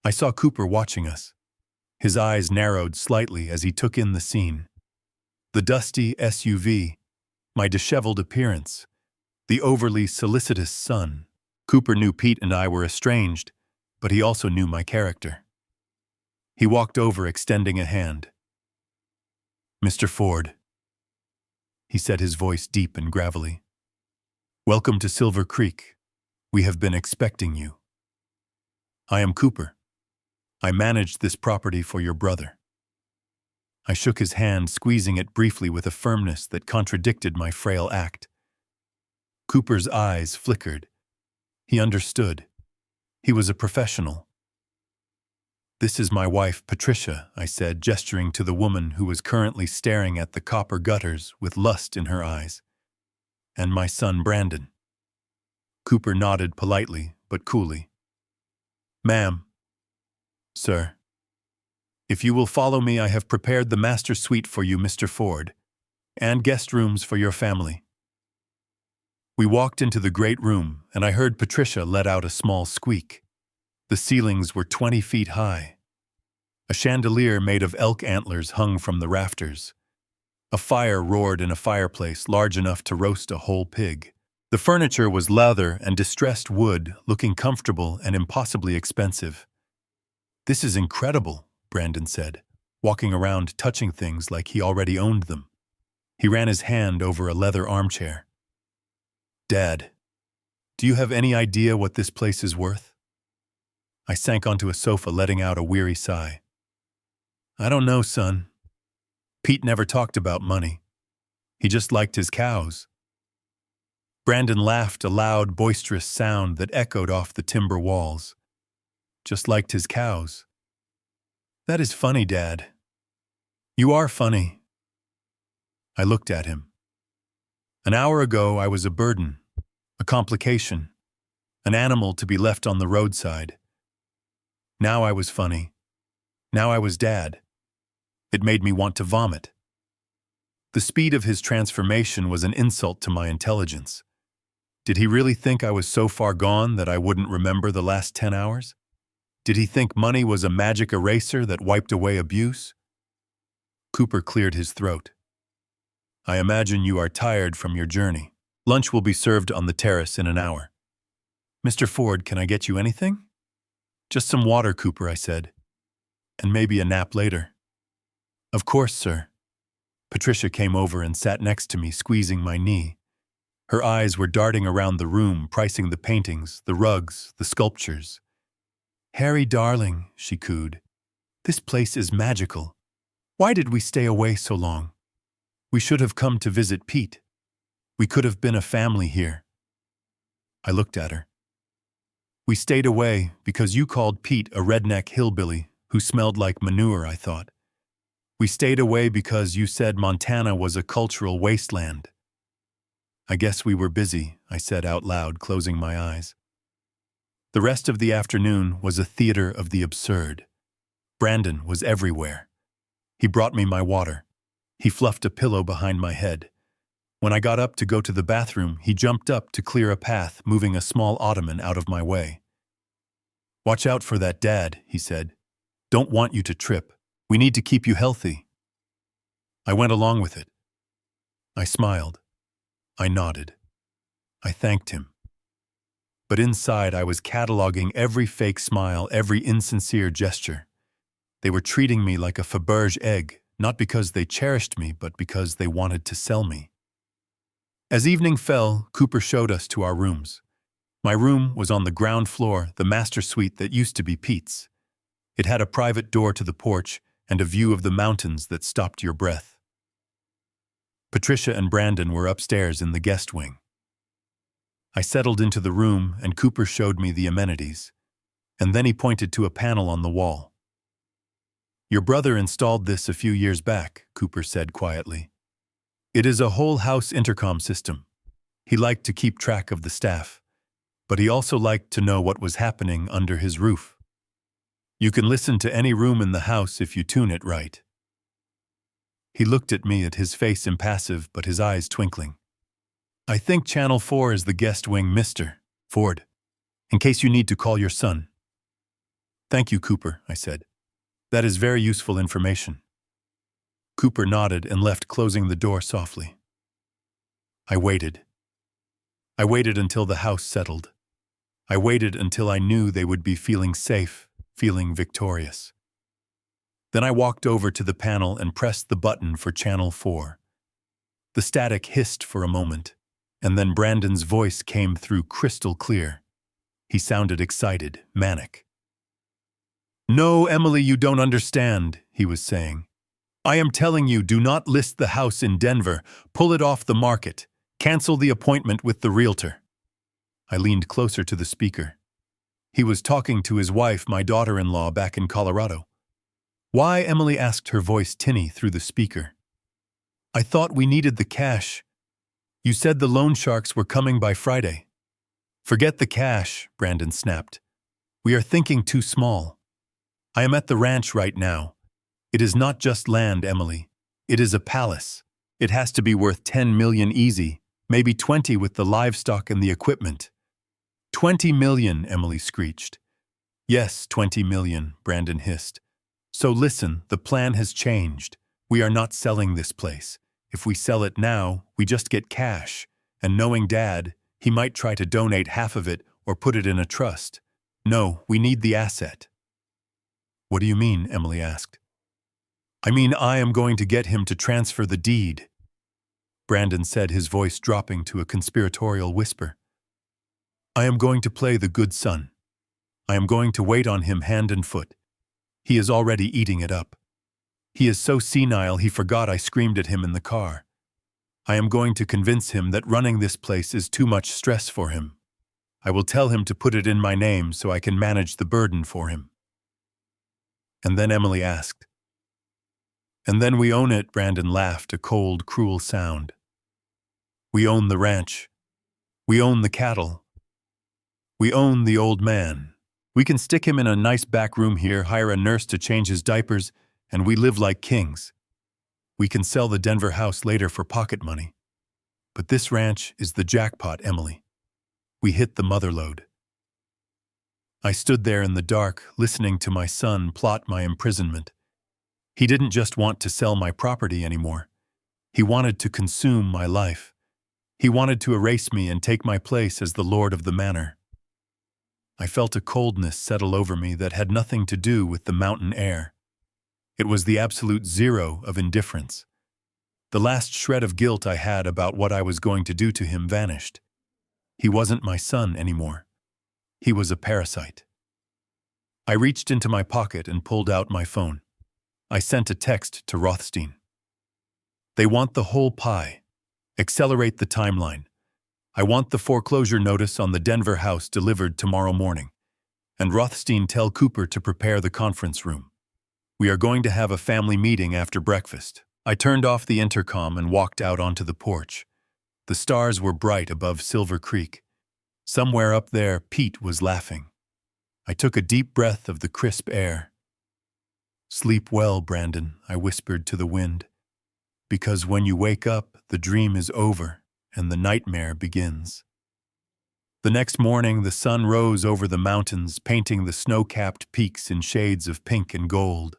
I saw Cooper watching us. His eyes narrowed slightly as he took in the scene. The dusty SUV, my disheveled appearance, the overly solicitous son. Cooper knew Pete and I were estranged, but he also knew my character. He walked over, extending a hand. "Mr. Ford," he said, his voice deep and gravelly. "Welcome to Silver Creek. We have been expecting you. I am Cooper. I managed this property for your brother." I shook his hand, squeezing it briefly with a firmness that contradicted my frail act. Cooper's eyes flickered. He understood. He was a professional. "This is my wife, Patricia," I said, gesturing to the woman who was currently staring at the copper gutters with lust in her eyes. "And my son, Brandon." Cooper nodded politely, but coolly. "Ma'am." "Sir." "If you will follow me, I have prepared the master suite for you, Mr. Ford, and guest rooms for your family." We walked into the great room, and I heard Patricia let out a small squeak. The ceilings were 20 feet high. A chandelier made of elk antlers hung from the rafters. A fire roared in a fireplace large enough to roast a whole pig. The furniture was leather and distressed wood, looking comfortable and impossibly expensive. "This is incredible," Brandon said, walking around touching things like he already owned them. He ran his hand over a leather armchair. "Dad, do you have any idea what this place is worth?" I sank onto a sofa, letting out a weary sigh. "I don't know, son. Pete never talked about money. He just liked his cows." Brandon laughed, a loud, boisterous sound that echoed off the timber walls. "Just liked his cows. That is funny, Dad. You are funny." I looked at him. An hour ago, I was a burden, a complication, an animal to be left on the roadside. Now I was funny. Now I was Dad. It made me want to vomit. The speed of his transformation was an insult to my intelligence. Did he really think I was so far gone that I wouldn't remember the last 10 hours? Did he think money was a magic eraser that wiped away abuse? Cooper cleared his throat. I imagine you are tired from your journey. Lunch will be served on the terrace in an hour. Mr. Ford, can I get you anything? Just some water, Cooper, I said. And maybe a nap later. Of course, sir. Patricia came over and sat next to me, squeezing my knee. Her eyes were darting around the room, pricing the paintings, the rugs, the sculptures. Harry, darling, she cooed. This place is magical. Why did we stay away so long? We should have come to visit Pete. We could have been a family here. I looked at her. We stayed away because you called Pete a redneck hillbilly who smelled like manure, I thought. We stayed away because you said Montana was a cultural wasteland. I guess we were busy, I said out loud, closing my eyes. The rest of the afternoon was a theater of the absurd. Brandon was everywhere. He brought me my water. He fluffed a pillow behind my head. When I got up to go to the bathroom, he jumped up to clear a path, moving a small ottoman out of my way. Watch out for that, Dad, he said. Don't want you to trip. We need to keep you healthy. I went along with it. I smiled. I nodded. I thanked him. But inside I was cataloging every fake smile, every insincere gesture. They were treating me like a Faberge egg, not because they cherished me, but because they wanted to sell me. As evening fell, Cooper showed us to our rooms. My room was on the ground floor, the master suite that used to be Pete's. It had a private door to the porch and a view of the mountains that stopped your breath. Patricia and Brandon were upstairs in the guest wing. I settled into the room and Cooper showed me the amenities. And then he pointed to a panel on the wall. Your brother installed this a few years back, Cooper said quietly. It is a whole house intercom system. He liked to keep track of the staff, but he also liked to know what was happening under his roof. You can listen to any room in the house if you tune it right. He looked at me, at his face impassive but his eyes twinkling. I think Channel 4 is the guest wing, Mr. Ford, in case you need to call your son. Thank you, Cooper, I said. That is very useful information. Cooper nodded and left, closing the door softly. I waited. I waited until the house settled. I waited until I knew they would be feeling safe, feeling victorious. Then I walked over to the panel and pressed the button for Channel 4. The static hissed for a moment, and then Brandon's voice came through crystal clear. He sounded excited, manic. No, Emily, you don't understand, he was saying. I am telling you, do not list the house in Denver. Pull it off the market. Cancel the appointment with the realtor. I leaned closer to the speaker. He was talking to his wife, my daughter-in-law, back in Colorado. Why? Emily asked, her voice tinny through the speaker. I thought we needed the cash. You said the loan sharks were coming by Friday. Forget the cash, Brandon snapped. We are thinking too small. I am at the ranch right now. It is not just land, Emily. It is a palace. It has to be worth 10 million easy, maybe 20 with the livestock and the equipment. 20 million, Emily screeched. Yes, 20 million, Brandon hissed. So listen, the plan has changed. We are not selling this place. If we sell it now, we just get cash. And knowing Dad, he might try to donate half of it or put it in a trust. No, we need the asset. What do you mean? Emily asked. I mean, I am going to get him to transfer the deed, Brandon said, his voice dropping to a conspiratorial whisper. I am going to play the good son. I am going to wait on him hand and foot. He is already eating it up. He is so senile he forgot I screamed at him in the car. I am going to convince him that running this place is too much stress for him. I will tell him to put it in my name so I can manage the burden for him. And then Emily asked. And then we own it, Brandon laughed, a cold, cruel sound. We own the ranch. We own the cattle. We own the old man. We can stick him in a nice back room here, hire a nurse to change his diapers, and we live like kings. We can sell the Denver house later for pocket money. But this ranch is the jackpot, Emily. We hit the mother lode. I stood there in the dark, listening to my son plot my imprisonment. He didn't just want to sell my property anymore. He wanted to consume my life. He wanted to erase me and take my place as the lord of the manor. I felt a coldness settle over me that had nothing to do with the mountain air. It was the absolute zero of indifference. The last shred of guilt I had about what I was going to do to him vanished. He wasn't my son anymore. He was a parasite. I reached into my pocket and pulled out my phone. I sent a text to Rothstein. They want the whole pie. Accelerate the timeline. I want the foreclosure notice on the Denver house delivered tomorrow morning. And Rothstein, tell Cooper to prepare the conference room. We are going to have a family meeting after breakfast. I turned off the intercom and walked out onto the porch. The stars were bright above Silver Creek. Somewhere up there, Pete was laughing. I took a deep breath of the crisp air. Sleep well, Brandon, I whispered to the wind. Because when you wake up, the dream is over and the nightmare begins. The next morning, the sun rose over the mountains, painting the snow-capped peaks in shades of pink and gold.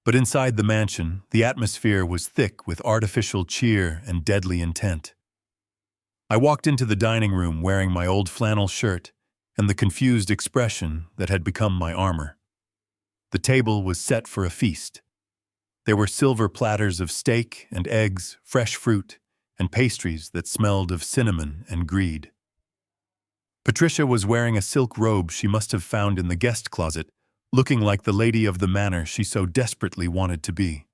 But inside the mansion, the atmosphere was thick with artificial cheer and deadly intent. I walked into the dining room wearing my old flannel shirt and the confused expression that had become my armor. The table was set for a feast. There were silver platters of steak and eggs, fresh fruit, and pastries that smelled of cinnamon and greed. Patricia was wearing a silk robe she must have found in the guest closet, looking like the lady of the manor she so desperately wanted to be.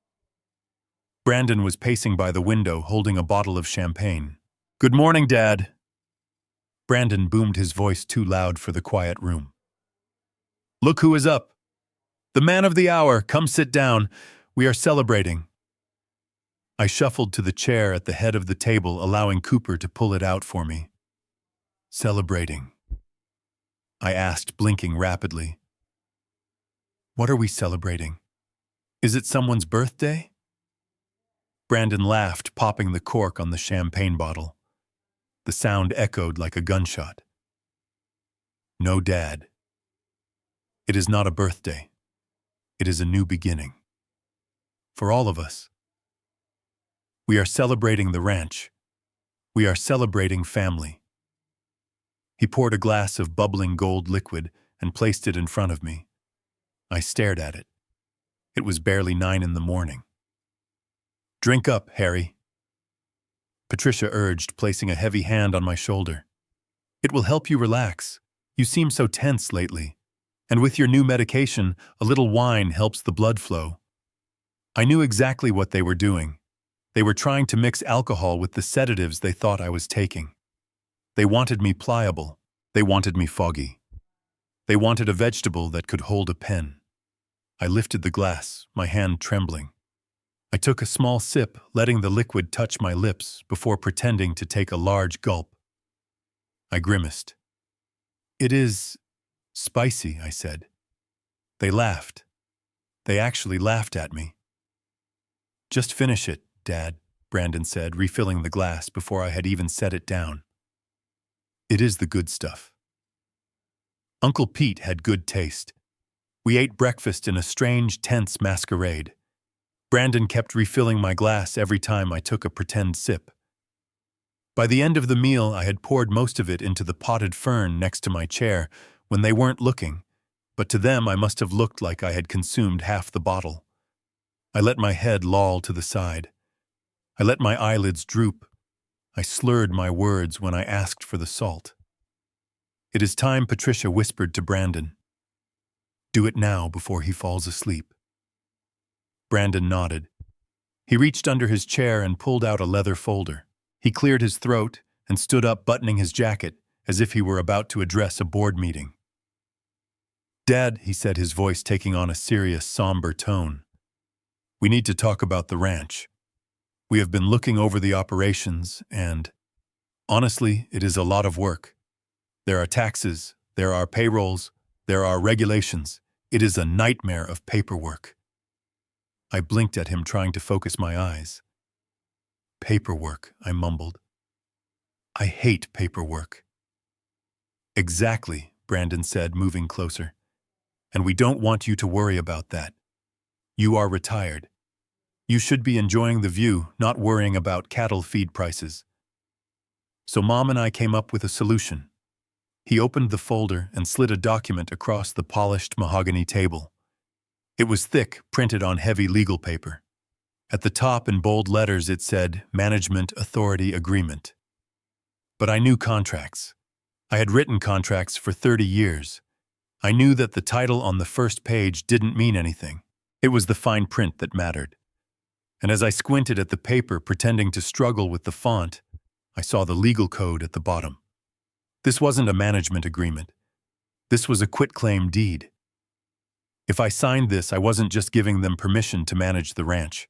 Brandon was pacing by the window holding a bottle of champagne. "Good morning, Dad." Brandon boomed his voice too loud for the quiet room. "Look who is up. The man of the hour, come sit down. We are celebrating." I shuffled to the chair at the head of the table, allowing Cooper to pull it out for me. "Celebrating?" I asked, blinking rapidly. "What are we celebrating? Is it someone's birthday?" Brandon laughed, popping the cork on the champagne bottle. The sound echoed like a gunshot. "No, Dad. It is not a birthday. It is a new beginning. For all of us. We are celebrating the ranch. We are celebrating family." He poured a glass of bubbling gold liquid and placed it in front of me. I stared at it. It was barely 9 in the morning. "Drink up, Harry," Patricia urged, placing a heavy hand on my shoulder. "It will help you relax. You seem so tense lately. And with your new medication, a little wine helps the blood flow." I knew exactly what they were doing. They were trying to mix alcohol with the sedatives they thought I was taking. They wanted me pliable. They wanted me foggy. They wanted a vegetable that could hold a pen. I lifted the glass, my hand trembling. I took a small sip, letting the liquid touch my lips before pretending to take a large gulp. I grimaced. "It is spicy," I said. They laughed. They actually laughed at me. "Just finish it, Dad," Brandon said, refilling the glass before I had even set it down. "It is the good stuff." Uncle Pete had good taste. We ate breakfast in a strange, tense masquerade. Brandon kept refilling my glass every time I took a pretend sip. By the end of the meal, I had poured most of it into the potted fern next to my chair when they weren't looking, but to them I must have looked like I had consumed half the bottle. I let my head loll to the side. I let my eyelids droop. I slurred my words when I asked for the salt. "It is time," Patricia whispered to Brandon. "Do it now before he falls asleep." Brandon nodded. He reached under his chair and pulled out a leather folder. He cleared his throat and stood up, buttoning his jacket as if he were about to address a board meeting. "Dad," he said, his voice taking on a serious, somber tone, "we need to talk about the ranch. We have been looking over the operations and, honestly, it is a lot of work. There are taxes, there are payrolls, there are regulations. It is a nightmare of paperwork." I blinked at him, trying to focus my eyes. Paperwork, I mumbled. I hate paperwork. Exactly, Brandon said, moving closer. And we don't want you to worry about that. You are retired. You should be enjoying the view, not worrying about cattle feed prices. So Mom and I came up with a solution. He opened the folder and slid a document across the polished mahogany table. It was thick, printed on heavy legal paper. At the top in bold letters it said, Management Authority Agreement. But I knew contracts. I had written contracts for 30 years. I knew that the title on the first page didn't mean anything. It was the fine print that mattered. And as I squinted at the paper, pretending to struggle with the font, I saw the legal code at the bottom. This wasn't a management agreement. This was a quitclaim deed. If I signed this, I wasn't just giving them permission to manage the ranch.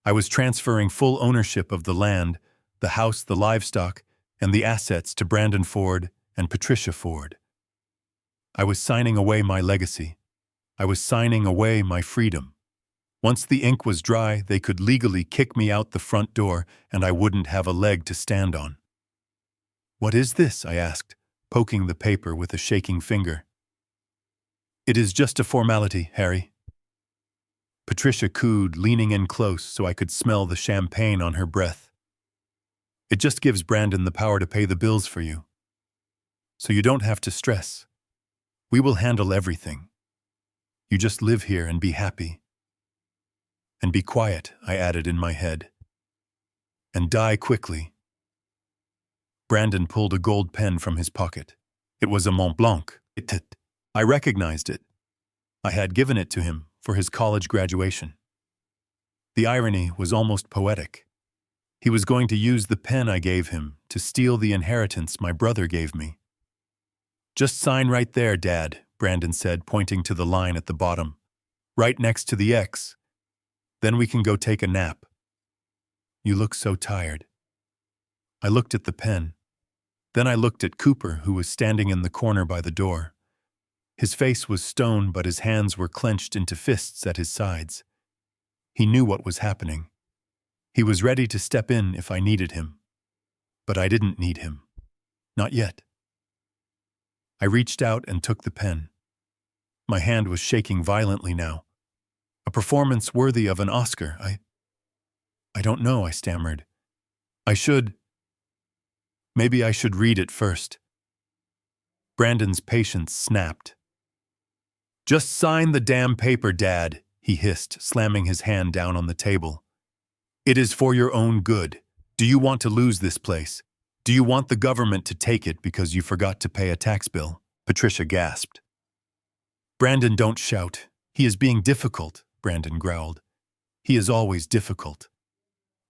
I was transferring full ownership of the land, the house, the livestock, and the assets to Brandon Ford and Patricia Ford. I was signing away my legacy. I was signing away my freedom. Once the ink was dry, they could legally kick me out the front door, and I wouldn't have a leg to stand on. What is this? I asked, poking the paper with a shaking finger. It is just a formality, Harry. Patricia cooed, leaning in close so I could smell the champagne on her breath. It just gives Brandon the power to pay the bills for you. So you don't have to stress. We will handle everything. You just live here and be happy. And be quiet, I added in my head. And die quickly. Brandon pulled a gold pen from his pocket. It was a Mont Blanc. I recognized it. I had given it to him for his college graduation. The irony was almost poetic. He was going to use the pen I gave him to steal the inheritance my brother gave me. Just sign right there, Dad, Brandon said, pointing to the line at the bottom. Right next to the X. Then we can go take a nap. You look so tired. I looked at the pen. Then I looked at Cooper, who was standing in the corner by the door. His face was stone, but his hands were clenched into fists at his sides. He knew what was happening. He was ready to step in if I needed him. But I didn't need him. Not yet. I reached out and took the pen. My hand was shaking violently now. A performance worthy of an Oscar. I don't know, I stammered. Maybe I should read it first. Brandon's patience snapped. Just sign the damn paper, Dad, he hissed, slamming his hand down on the table. It is for your own good. Do you want to lose this place? Do you want the government to take it because you forgot to pay a tax bill? Patricia gasped. Brandon, don't shout. He is being difficult, Brandon growled. He is always difficult.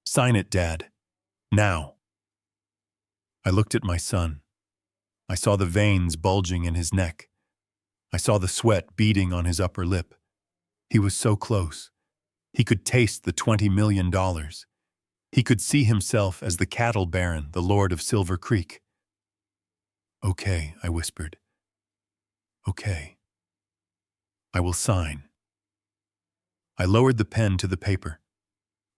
Sign it, Dad. Now. I looked at my son. I saw the veins bulging in his neck. I saw the sweat beading on his upper lip. He was so close. He could taste the $20 million. He could see himself as the cattle baron, the Lord of Silver Creek. Okay, I whispered. Okay. I will sign. I lowered the pen to the paper.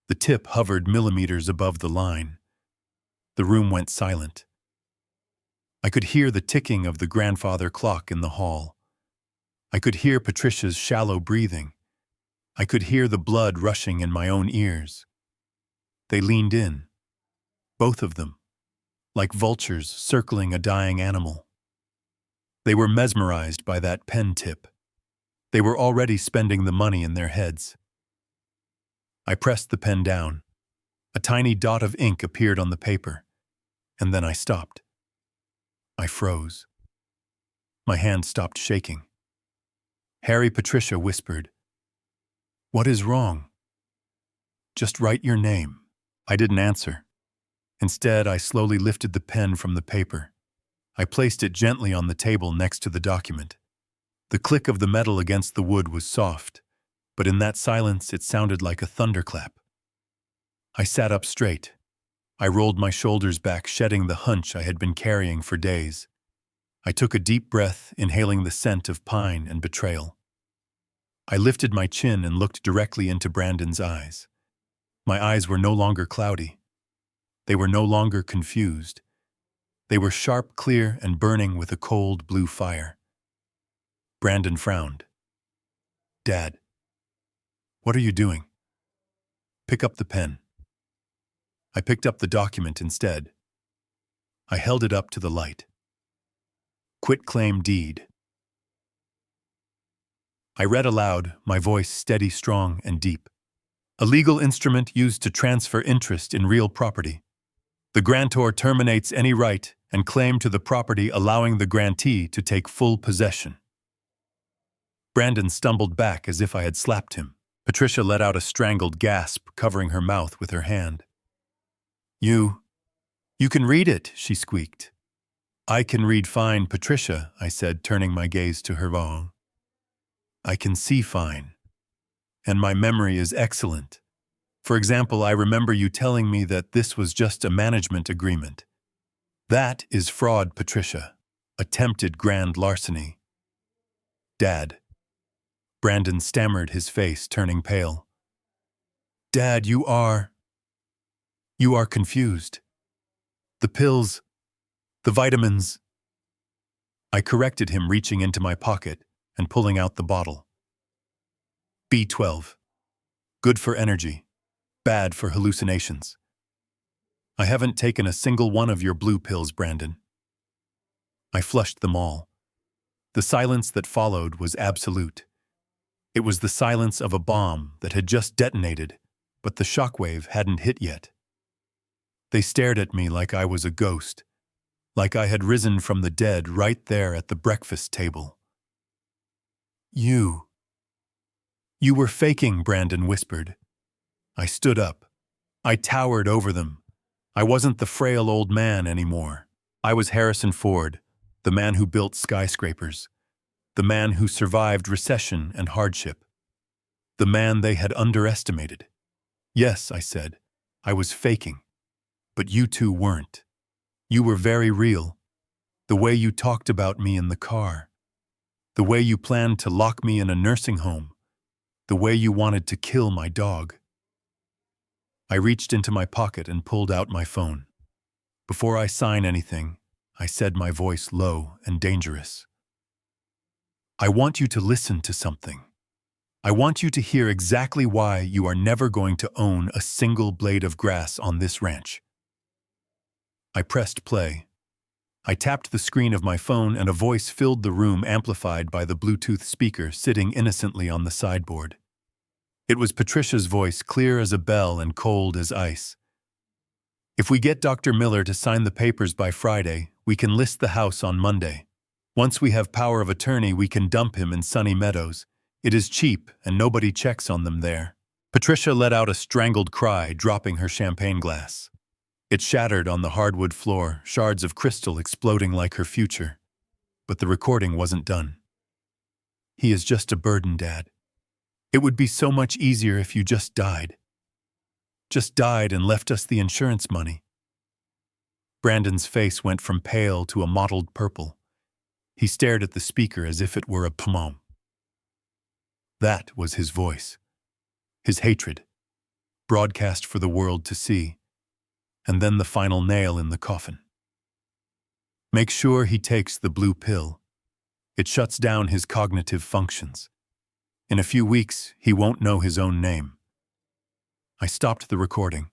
The tip hovered millimeters above the line. The room went silent. I could hear the ticking of the grandfather clock in the hall. I could hear Patricia's shallow breathing. I could hear the blood rushing in my own ears. They leaned in, both of them, like vultures circling a dying animal. They were mesmerized by that pen tip. They were already spending the money in their heads. I pressed the pen down. A tiny dot of ink appeared on the paper, and then I stopped. I froze. My hand stopped shaking. Harry, Patricia whispered, "What is wrong?" "Just write your name." I didn't answer. Instead, I slowly lifted the pen from the paper. I placed it gently on the table next to the document. The click of the metal against the wood was soft, but in that silence it sounded like a thunderclap. I sat up straight. I rolled my shoulders back, shedding the hunch I had been carrying for days. I took a deep breath, inhaling the scent of pine and betrayal. I lifted my chin and looked directly into Brandon's eyes. My eyes were no longer cloudy. They were no longer confused. They were sharp, clear, and burning with a cold blue fire. Brandon frowned. "Dad, what are you doing?" "Pick up the pen." I picked up the document instead. I held it up to the light. "Quitclaim deed." I read aloud, my voice steady, strong, and deep. "A legal instrument used to transfer interest in real property. The grantor terminates any right and claim to the property, allowing the grantee to take full possession." Brandon stumbled back as if I had slapped him. Patricia let out a strangled gasp, covering her mouth with her hand. You can read it," she squeaked. "I can read fine, Patricia," I said, turning my gaze to her own. "I can see fine. And my memory is excellent. For example, I remember you telling me that this was just a management agreement. That is fraud, Patricia. Attempted grand larceny." "Dad." Brandon stammered, his face turning pale. "Dad, you are confused. The pills, the vitamins." I corrected him, reaching into my pocket and pulling out the bottle. "B12. Good for energy, bad for hallucinations. I haven't taken a single one of your blue pills, Brandon." I flushed them all. The silence that followed was absolute. It was the silence of a bomb that had just detonated, but the shockwave hadn't hit yet. They stared at me like I was a ghost, like I had risen from the dead right there at the breakfast table. You were faking," Brandon whispered. I stood up. I towered over them. I wasn't the frail old man anymore. I was Harrison Ford, the man who built skyscrapers, the man who survived recession and hardship, the man they had underestimated. "Yes," I said, "I was faking. But you two weren't. You were very real. The way you talked about me in the car, the way you planned to lock me in a nursing home, the way you wanted to kill my dog." I reached into my pocket and pulled out my phone. "Before I sign anything," I said, my voice low and dangerous, "I want you to listen to something. I want you to hear exactly why you are never going to own a single blade of grass on this ranch." I pressed play. I tapped the screen of my phone and a voice filled the room, amplified by the Bluetooth speaker sitting innocently on the sideboard. It was Patricia's voice, clear as a bell and cold as ice. "If we get Dr. Miller to sign the papers by Friday, we can list the house on Monday. Once we have power of attorney, we can dump him in Sunny Meadows. It is cheap and nobody checks on them there." Patricia let out a strangled cry, dropping her champagne glass. It shattered on the hardwood floor, shards of crystal exploding like her future. But the recording wasn't done. "He is just a burden, Dad. It would be so much easier if you just died. Just died and left us the insurance money." Brandon's face went from pale to a mottled purple. He stared at the speaker as if it were a poem. That was his voice. His hatred, broadcast for the world to see. And then the final nail in the coffin. "Make sure he takes the blue pill. It shuts down his cognitive functions. In a few weeks, he won't know his own name." I stopped the recording.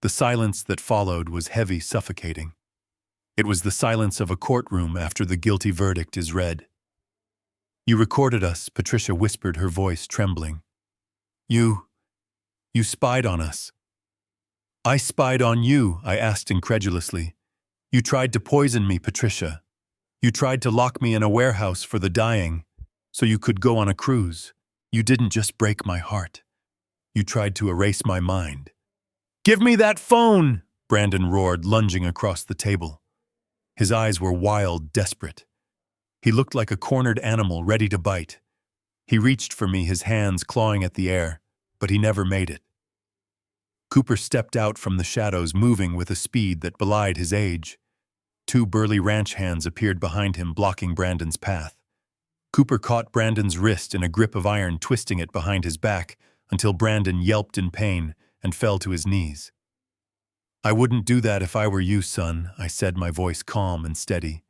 The silence that followed was heavy, suffocating. It was the silence of a courtroom after the guilty verdict is read. "You recorded us," Patricia whispered, her voice trembling. You spied on us." "I spied on you?" I asked incredulously. "You tried to poison me, Patricia. You tried to lock me in a warehouse for the dying, so you could go on a cruise. You didn't just break my heart. You tried to erase my mind." "Give me that phone!" Brandon roared, lunging across the table. His eyes were wild, desperate. He looked like a cornered animal ready to bite. He reached for me, his hands clawing at the air, but he never made it. Cooper stepped out from the shadows, moving with a speed that belied his age. Two burly ranch hands appeared behind him, blocking Brandon's path. Cooper caught Brandon's wrist in a grip of iron, twisting it behind his back until Brandon yelped in pain and fell to his knees. "I wouldn't do that if I were you, son," I said, my voice calm and steady.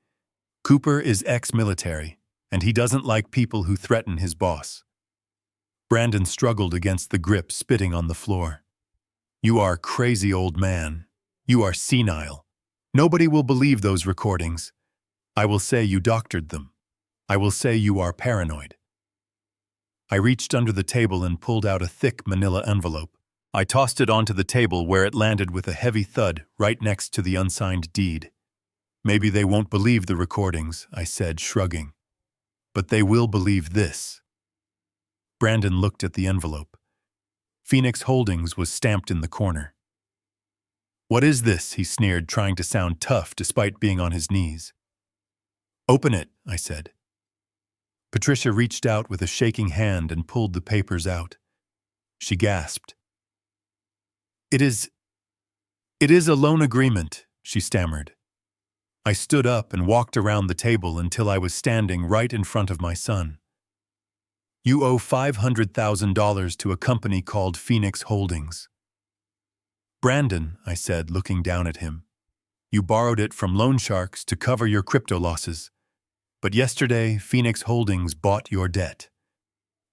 "Cooper is ex-military, and he doesn't like people who threaten his boss." Brandon struggled against the grip, spitting on the floor. "You are crazy, old man. You are senile. Nobody will believe those recordings. I will say you doctored them. I will say you are paranoid." I reached under the table and pulled out a thick manila envelope. I tossed it onto the table, where it landed with a heavy thud right next to the unsigned deed. "Maybe they won't believe the recordings," I said, shrugging. "But they will believe this." Brandon looked at the envelope. Phoenix Holdings was stamped in the corner. "What is this?" he sneered, trying to sound tough despite being on his knees. "Open it," I said. Patricia reached out with a shaking hand and pulled the papers out. She gasped. It is a loan agreement," she stammered. I stood up and walked around the table until I was standing right in front of my son. "You owe $500,000 to a company called Phoenix Holdings." "Brandon," I said, looking down at him, "you borrowed it from loan sharks to cover your crypto losses. But yesterday, Phoenix Holdings bought your debt.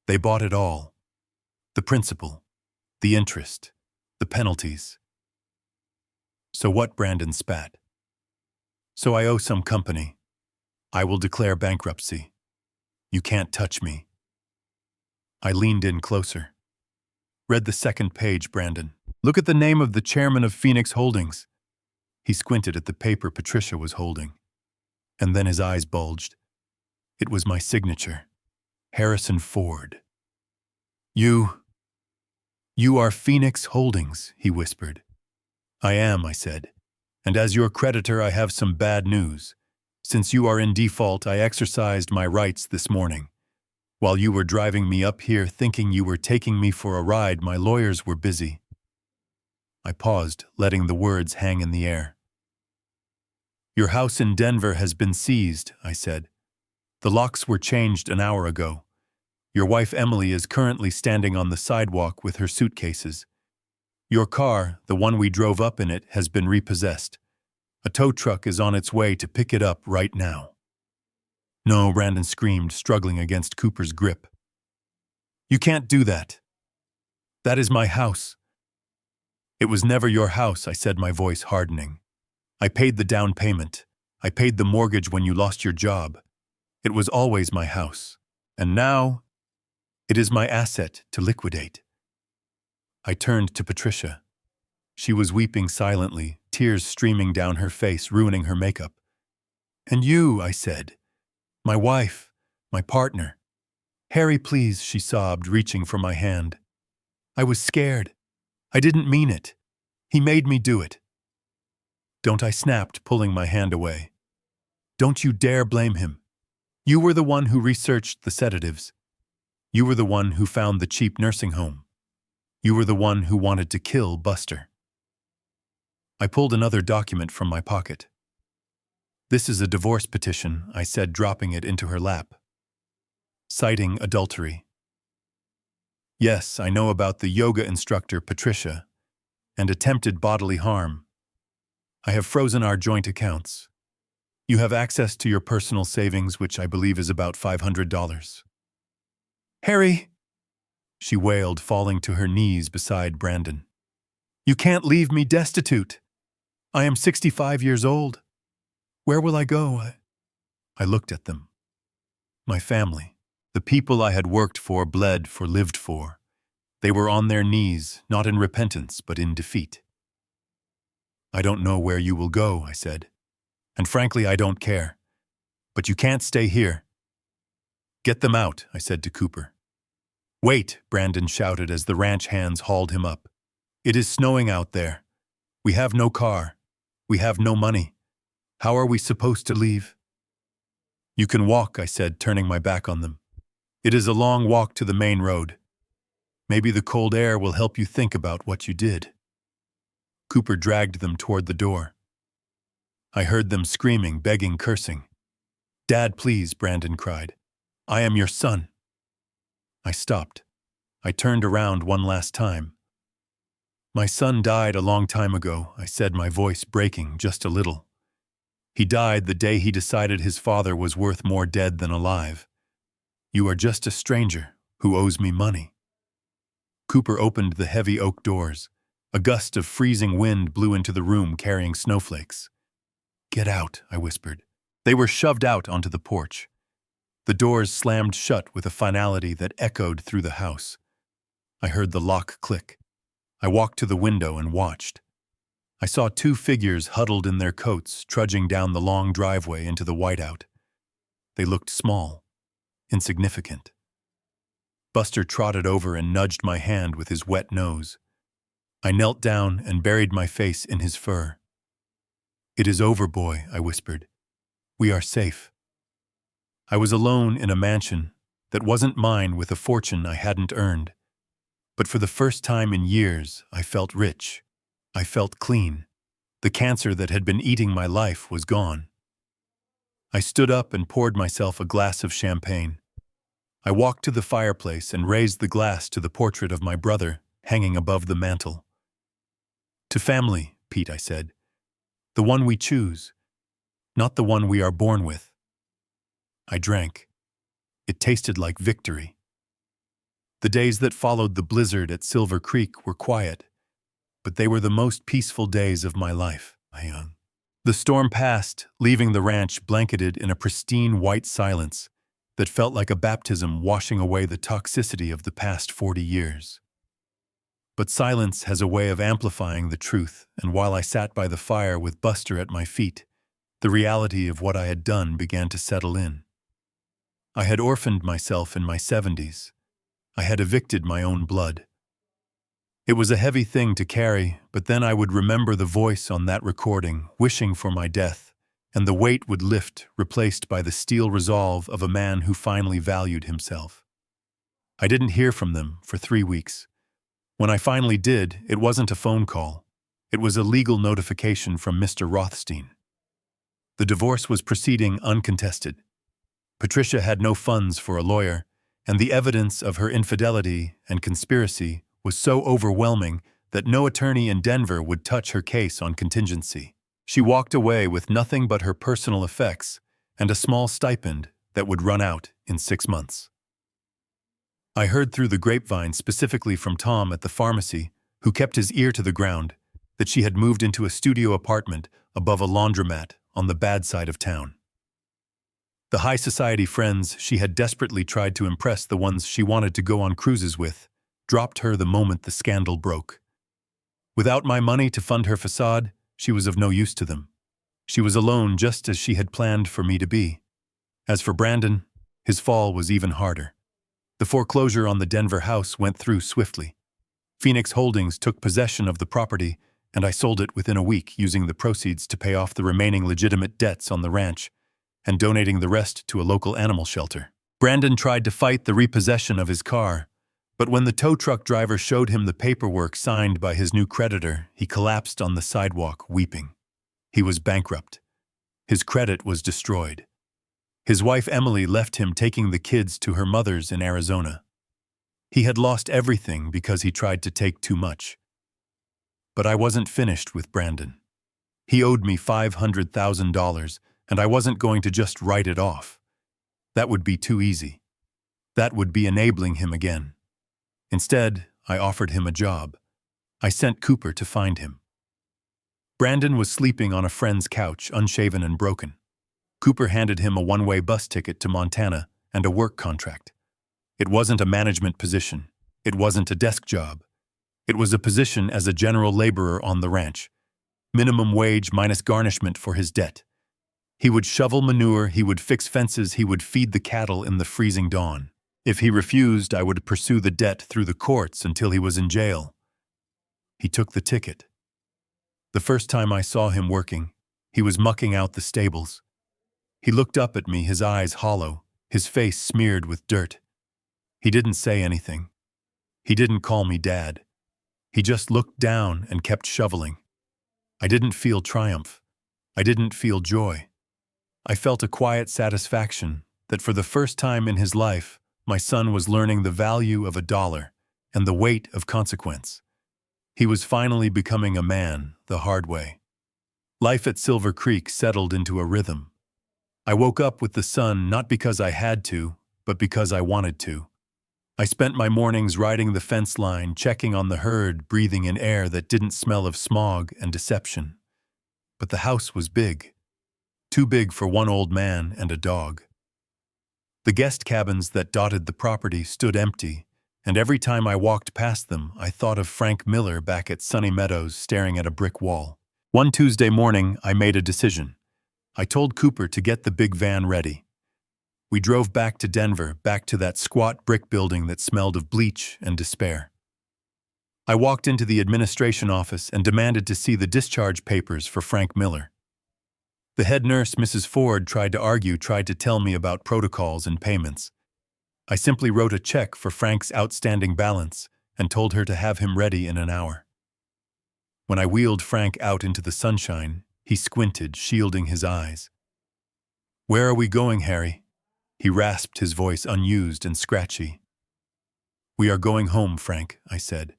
They bought it all. The principal, the interest, the penalties." "So what?" Brandon spat. "So I owe some company. I will declare bankruptcy. You can't touch me." I leaned in closer. "Read the second page, Brandon. Look at the name of the chairman of Phoenix Holdings." He squinted at the paper Patricia was holding. And then his eyes bulged. It was my signature. Harrison Ford. You are Phoenix Holdings," he whispered. "I am," I said. "And as your creditor, I have some bad news. Since you are in default, I exercised my rights this morning. While you were driving me up here thinking you were taking me for a ride, my lawyers were busy." I paused, letting the words hang in the air. "Your house in Denver has been seized," I said. "The locks were changed an hour ago. Your wife Emily is currently standing on the sidewalk with her suitcases. Your car, the one we drove up in it, has been repossessed. A tow truck is on its way to pick it up right now." "No," Brandon screamed, struggling against Cooper's grip. "You can't do that. That is my house." "It was never your house," I said, my voice hardening. "I paid the down payment. I paid the mortgage when you lost your job. It was always my house. And now, it is my asset to liquidate." I turned to Patricia. She was weeping silently, tears streaming down her face, ruining her makeup. "And you," I said. "My wife, my partner." "Harry, please," she sobbed, reaching for my hand. "I was scared. I didn't mean it. He made me do it." "Don't," I snapped, pulling my hand away. "Don't you dare blame him. You were the one who researched the sedatives. You were the one who found the cheap nursing home. You were the one who wanted to kill Buster." I pulled another document from my pocket. "This is a divorce petition," I said, dropping it into her lap. "Citing adultery. Yes, I know about the yoga instructor, Patricia, and attempted bodily harm. I have frozen our joint accounts. You have access to your personal savings, which I believe is about $500. "Harry!" she wailed, falling to her knees beside Brandon. "You can't leave me destitute. I am 65 years old. Where will I go?" I looked at them. My family, the people I had worked for, bled for, lived for. They were on their knees, not in repentance, but in defeat. "I don't know where you will go," I said. "And frankly, I don't care. But you can't stay here." "Get them out," I said to Cooper. "Wait," Brandon shouted as the ranch hands hauled him up. "It is snowing out there. We have no car. We have no money. How are we supposed to leave?" "You can walk," I said, turning my back on them. "It is a long walk to the main road. Maybe the cold air will help you think about what you did." Cooper dragged them toward the door. I heard them screaming, begging, cursing. "Dad, please," Brandon cried. I am your son." I stopped. I turned around one last time. "My son died a long time ago," I said, my voice breaking just a little. "He died the day he decided his father was worth more dead than alive. You are just a stranger who owes me money." Cooper opened the heavy oak doors. A gust of freezing wind blew into the room carrying snowflakes. "Get out," I whispered. They were shoved out onto the porch. The doors slammed shut with a finality that echoed through the house. I heard the lock click. I walked to the window and watched. I saw two figures huddled in their coats trudging down the long driveway into the whiteout. They looked small, insignificant. Buster trotted over and nudged my hand with his wet nose. I knelt down and buried my face in his fur. "It is over, boy," I whispered. "We are safe." I was alone in a mansion that wasn't mine with a fortune I hadn't earned. But for the first time in years, I felt rich. I felt clean. The cancer that had been eating my life was gone. I stood up and poured myself a glass of champagne. I walked to the fireplace and raised the glass to the portrait of my brother hanging above the mantel. "To family, Pete," I said. "The one we choose, not the one we are born with." I drank. It tasted like victory. The days that followed the blizzard at Silver Creek were quiet, but they were the most peaceful days of my life. The storm passed, leaving the ranch blanketed in a pristine white silence that felt like a baptism washing away the toxicity of the past 40 years. But silence has a way of amplifying the truth, and while I sat by the fire with Buster at my feet, the reality of what I had done began to settle in. I had orphaned myself in my 70s. I had evicted my own blood. It was a heavy thing to carry, but then I would remember the voice on that recording, wishing for my death, and the weight would lift, replaced by the steel resolve of a man who finally valued himself. I didn't hear from them for 3 weeks. When I finally did, it wasn't a phone call. It was a legal notification from Mr. Rothstein. The divorce was proceeding uncontested. Patricia had no funds for a lawyer, and the evidence of her infidelity and conspiracy was so overwhelming that no attorney in Denver would touch her case on contingency. She walked away with nothing but her personal effects and a small stipend that would run out in 6 months. I heard through the grapevine, specifically from Tom at the pharmacy, who kept his ear to the ground, that she had moved into a studio apartment above a laundromat on the bad side of town. The high society friends she had desperately tried to impress, the ones she wanted to go on cruises with, dropped her the moment the scandal broke. Without my money to fund her facade, she was of no use to them. She was alone, just as she had planned for me to be. As for Brandon, his fall was even harder. The foreclosure on the Denver house went through swiftly. Phoenix Holdings took possession of the property, and I sold it within a week, using the proceeds to pay off the remaining legitimate debts on the ranch and donating the rest to a local animal shelter. Brandon tried to fight the repossession of his car, but when the tow truck driver showed him the paperwork signed by his new creditor, he collapsed on the sidewalk, weeping. He was bankrupt. His credit was destroyed. His wife Emily left him, taking the kids to her mother's in Arizona. He had lost everything because he tried to take too much. But I wasn't finished with Brandon. He owed me $500,000, and I wasn't going to just write it off. That would be too easy. That would be enabling him again. Instead, I offered him a job. I sent Cooper to find him. Brandon was sleeping on a friend's couch, unshaven and broken. Cooper handed him a one-way bus ticket to Montana and a work contract. It wasn't a management position. It wasn't a desk job. It was a position as a general laborer on the ranch. Minimum wage minus garnishment for his debt. He would shovel manure, he would fix fences, he would feed the cattle in the freezing dawn. If he refused, I would pursue the debt through the courts until he was in jail. He took the ticket. The first time I saw him working, he was mucking out the stables. He looked up at me, his eyes hollow, his face smeared with dirt. He didn't say anything. He didn't call me Dad. He just looked down and kept shoveling. I didn't feel triumph. I didn't feel joy. I felt a quiet satisfaction, that for the first time in his life, my son was learning the value of $1 and the weight of consequence. He was finally becoming a man the hard way. Life at Silver Creek settled into a rhythm. I woke up with the sun not because I had to, but because I wanted to. I spent my mornings riding the fence line, checking on the herd, breathing in air that didn't smell of smog and deception. But the house was big. Too big for one old man and a dog. The guest cabins that dotted the property stood empty, and every time I walked past them, I thought of Frank Miller back at Sunny Meadows staring at a brick wall. One Tuesday morning, I made a decision. I told Cooper to get the big van ready. We drove back to Denver, back to that squat brick building that smelled of bleach and despair. I walked into the administration office and demanded to see the discharge papers for Frank Miller. The head nurse, Mrs. Ford, tried to tell me about protocols and payments. I simply wrote a check for Frank's outstanding balance and told her to have him ready in an hour. When I wheeled Frank out into the sunshine, he squinted, shielding his eyes. "Where are we going, Harry?" He rasped, his voice unused and scratchy. "We are going home, Frank," I said.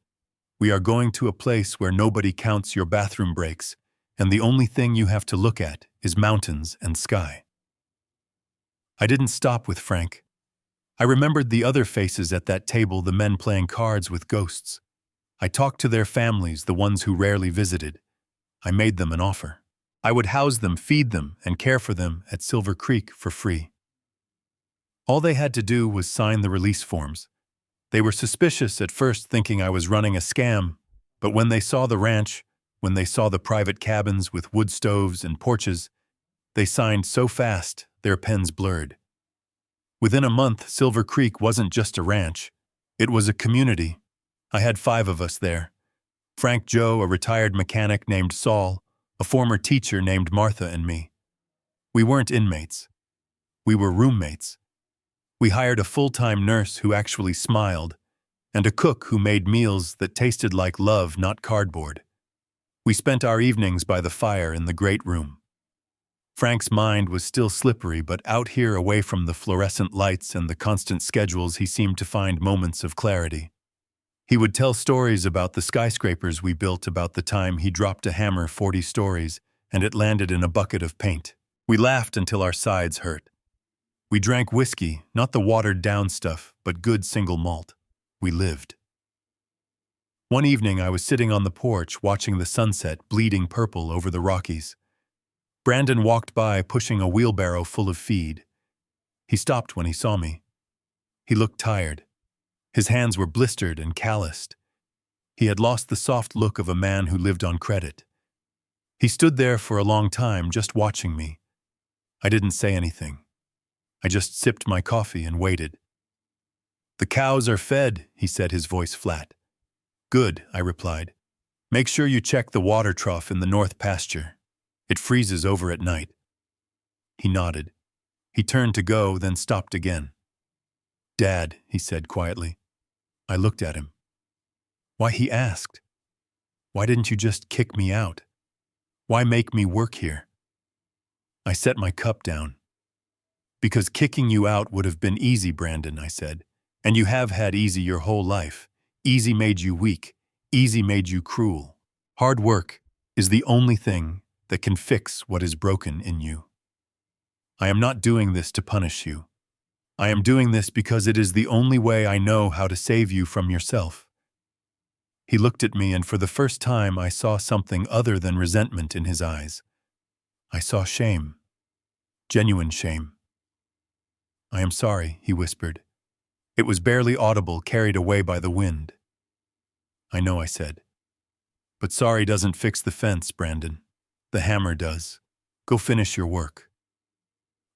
"We are going to a place where nobody counts your bathroom breaks, and the only thing you have to look at is mountains and sky." I didn't stop with Frank. I remembered the other faces at that table, the men playing cards with ghosts. I talked to their families, the ones who rarely visited. I made them an offer. I would house them, feed them, and care for them at Silver Creek for free. All they had to do was sign the release forms. They were suspicious at first, thinking I was running a scam, but when they saw the ranch, when they saw the private cabins with wood stoves and porches, they signed so fast their pens blurred. Within a month, Silver Creek wasn't just a ranch. It was a community. I had 5 of us there. Frank Joe, a retired mechanic named Saul, a former teacher named Martha, and me. We weren't inmates. We were roommates. We hired a full-time nurse who actually smiled, and a cook who made meals that tasted like love, not cardboard. We spent our evenings by the fire in the great room. Frank's mind was still slippery, but out here away from the fluorescent lights and the constant schedules, he seemed to find moments of clarity. He would tell stories about the skyscrapers we built, about the time he dropped a hammer 40 stories and it landed in a bucket of paint. We laughed until our sides hurt. We drank whiskey, not the watered-down stuff, but good single malt. We lived. One evening, I was sitting on the porch watching the sunset bleeding purple over the Rockies. Brandon walked by pushing a wheelbarrow full of feed. He stopped when he saw me. He looked tired. His hands were blistered and calloused. He had lost the soft look of a man who lived on credit. He stood there for a long time, just watching me. I didn't say anything. I just sipped my coffee and waited. "The cows are fed," he said, his voice flat. "Good," I replied. "Make sure you check the water trough in the north pasture. It freezes over at night." He nodded. He turned to go, then stopped again. "Dad," he said quietly. I looked at him. "Why?" he asked. "Why didn't you just kick me out? Why make me work here?" I set my cup down. "Because kicking you out would have been easy, Brandon," I said. "And you have had easy your whole life. Easy made you weak. Easy made you cruel. Hard work is the only thing that can fix what is broken in you. I am not doing this to punish you. I am doing this because it is the only way I know how to save you from yourself." He looked at me, and for the first time I saw something other than resentment in his eyes. I saw shame. Genuine shame. "I am sorry," he whispered. It was barely audible, carried away by the wind. "I know," I said. "But sorry doesn't fix the fence, Brandon. The hammer does. Go finish your work."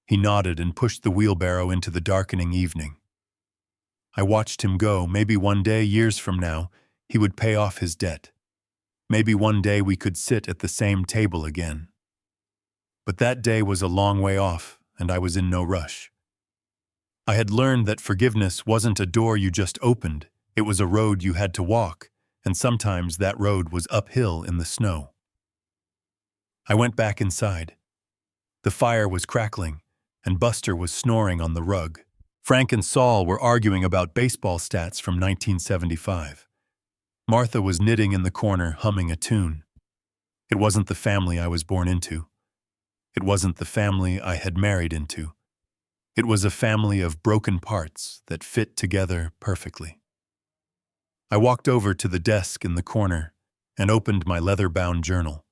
He nodded and pushed the wheelbarrow into the darkening evening. I watched him go. Maybe one day, years from now, he would pay off his debt. Maybe one day we could sit at the same table again. But that day was a long way off, and I was in no rush. I had learned that forgiveness wasn't a door you just opened, it was a road you had to walk, and sometimes that road was uphill in the snow. I went back inside. The fire was crackling, and Buster was snoring on the rug. Frank and Saul were arguing about baseball stats from 1975. Martha was knitting in the corner, humming a tune. It wasn't the family I was born into. It wasn't the family I had married into. It was a family of broken parts that fit together perfectly. I walked over to the desk in the corner and opened my leather-bound journal.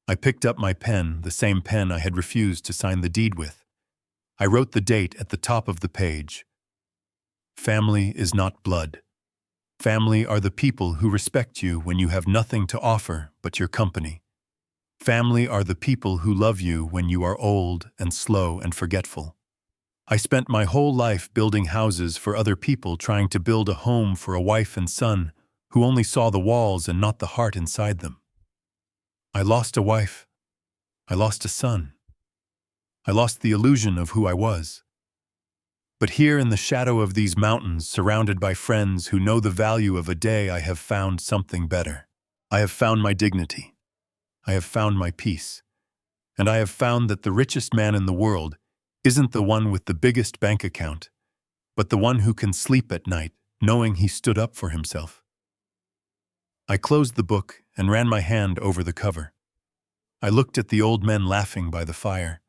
I picked up my pen, the same pen I had refused to sign the deed with. I wrote the date at the top of the page. Family is not blood. Family are the people who respect you when you have nothing to offer but your company. Family are the people who love you when you are old and slow and forgetful. I spent my whole life building houses for other people, trying to build a home for a wife and son who only saw the walls and not the heart inside them. I lost a wife. I lost a son. I lost the illusion of who I was. But here in the shadow of these mountains, surrounded by friends who know the value of a day, I have found something better. I have found my dignity. I have found my peace. And I have found that the richest man in the world isn't the one with the biggest bank account, but the one who can sleep at night knowing he stood up for himself. I closed the book and ran my hand over the cover. I looked at the old men laughing by the fire.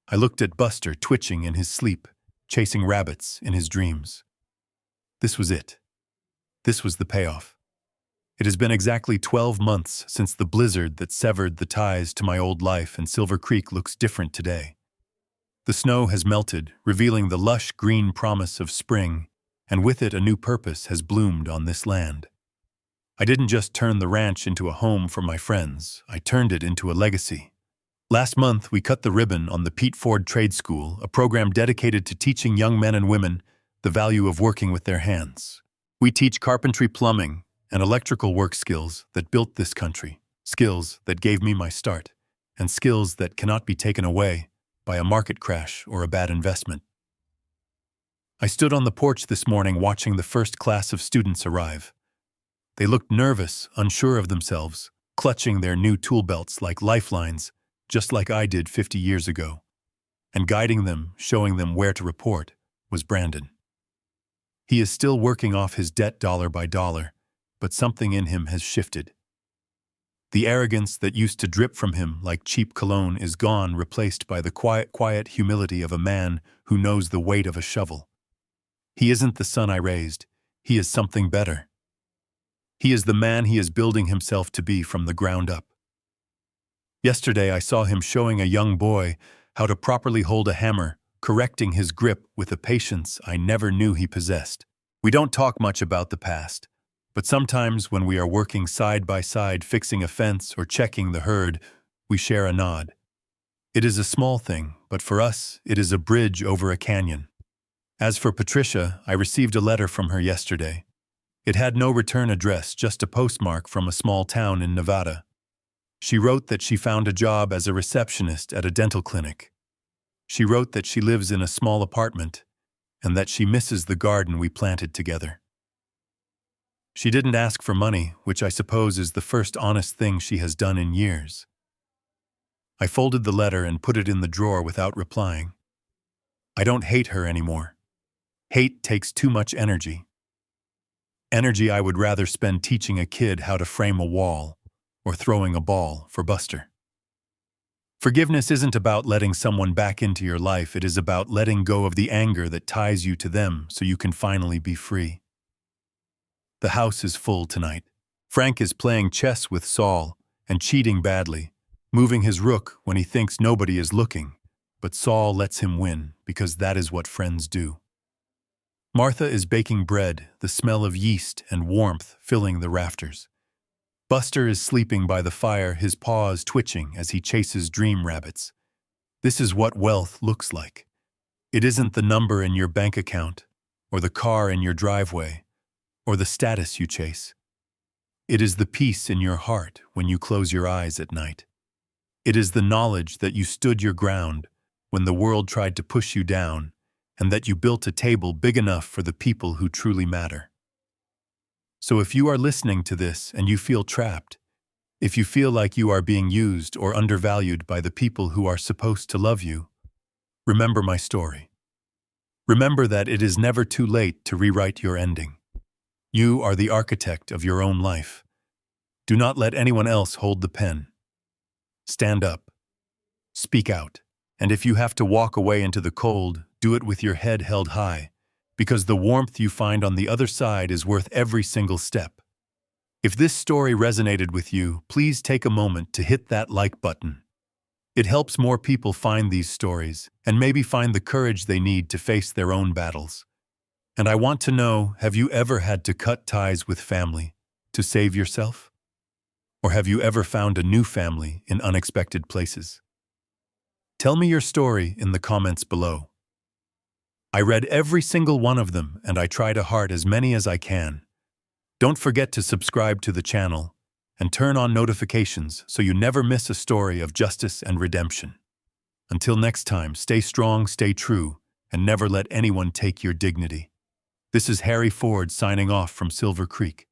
I looked at Buster twitching in his sleep, chasing rabbits in his dreams. This was it. This was the payoff. It has been exactly 12 months since the blizzard that severed the ties to my old life, and Silver Creek looks different today. The snow has melted, revealing the lush green promise of spring, and with it a new purpose has bloomed on this land. I didn't just turn the ranch into a home for my friends, I turned it into a legacy. Last month, we cut the ribbon on the Pete Ford Trade School, a program dedicated to teaching young men and women the value of working with their hands. We teach carpentry, plumbing, and electrical work skills that built this country, skills that gave me my start, and skills that cannot be taken away by a market crash or a bad investment. I stood on the porch this morning watching the first class of students arrive. They looked nervous, unsure of themselves, clutching their new tool belts like lifelines, just like I did 50 years ago. And guiding them, showing them where to report, was Brandon. He is still working off his debt dollar by dollar, but something in him has shifted. The arrogance that used to drip from him like cheap cologne is gone, replaced by the quiet humility of a man who knows the weight of a shovel. He isn't the son I raised. He is something better. He is the man he is building himself to be from the ground up. Yesterday I saw him showing a young boy how to properly hold a hammer, correcting his grip with a patience I never knew he possessed. We don't talk much about the past, but sometimes when we are working side by side fixing a fence or checking the herd, we share a nod. It is a small thing, but for us, it is a bridge over a canyon. As for Patricia, I received a letter from her yesterday. It had no return address, just a postmark from a small town in Nevada. She wrote that she found a job as a receptionist at a dental clinic. She wrote that she lives in a small apartment and that she misses the garden we planted together. She didn't ask for money, which I suppose is the first honest thing she has done in years. I folded the letter and put it in the drawer without replying. I don't hate her anymore. Hate takes too much energy. Energy I would rather spend teaching a kid how to frame a wall or throwing a ball for Buster. Forgiveness isn't about letting someone back into your life, it is about letting go of the anger that ties you to them so you can finally be free. The house is full tonight. Frank is playing chess with Saul and cheating badly, moving his rook when he thinks nobody is looking, but Saul lets him win because that is what friends do. Martha is baking bread, the smell of yeast and warmth filling the rafters. Buster is sleeping by the fire, his paws twitching as he chases dream rabbits. This is what wealth looks like. It isn't the number in your bank account, or the car in your driveway, or the status you chase. It is the peace in your heart when you close your eyes at night. It is the knowledge that you stood your ground when the world tried to push you down, and that you built a table big enough for the people who truly matter. So if you are listening to this and you feel trapped, if you feel like you are being used or undervalued by the people who are supposed to love you, Remember my story. Remember that it is never too late to rewrite your ending. You are the architect of your own life. Do not let anyone else hold the pen. Stand up. Speak out. And if you have to walk away into the cold, do it with your head held high, because the warmth you find on the other side is worth every single step. If this story resonated with you, please take a moment to hit that like button. It helps more people find these stories and maybe find the courage they need to face their own battles. And I want to know, have you ever had to cut ties with family to save yourself? Or have you ever found a new family in unexpected places? Tell me your story in the comments below. I read every single one of them, and I try to heart as many as I can. Don't forget to subscribe to the channel and turn on notifications so you never miss a story of justice and redemption. Until next time, stay strong, stay true, and never let anyone take your dignity. This is Harry Ford signing off from Silver Creek.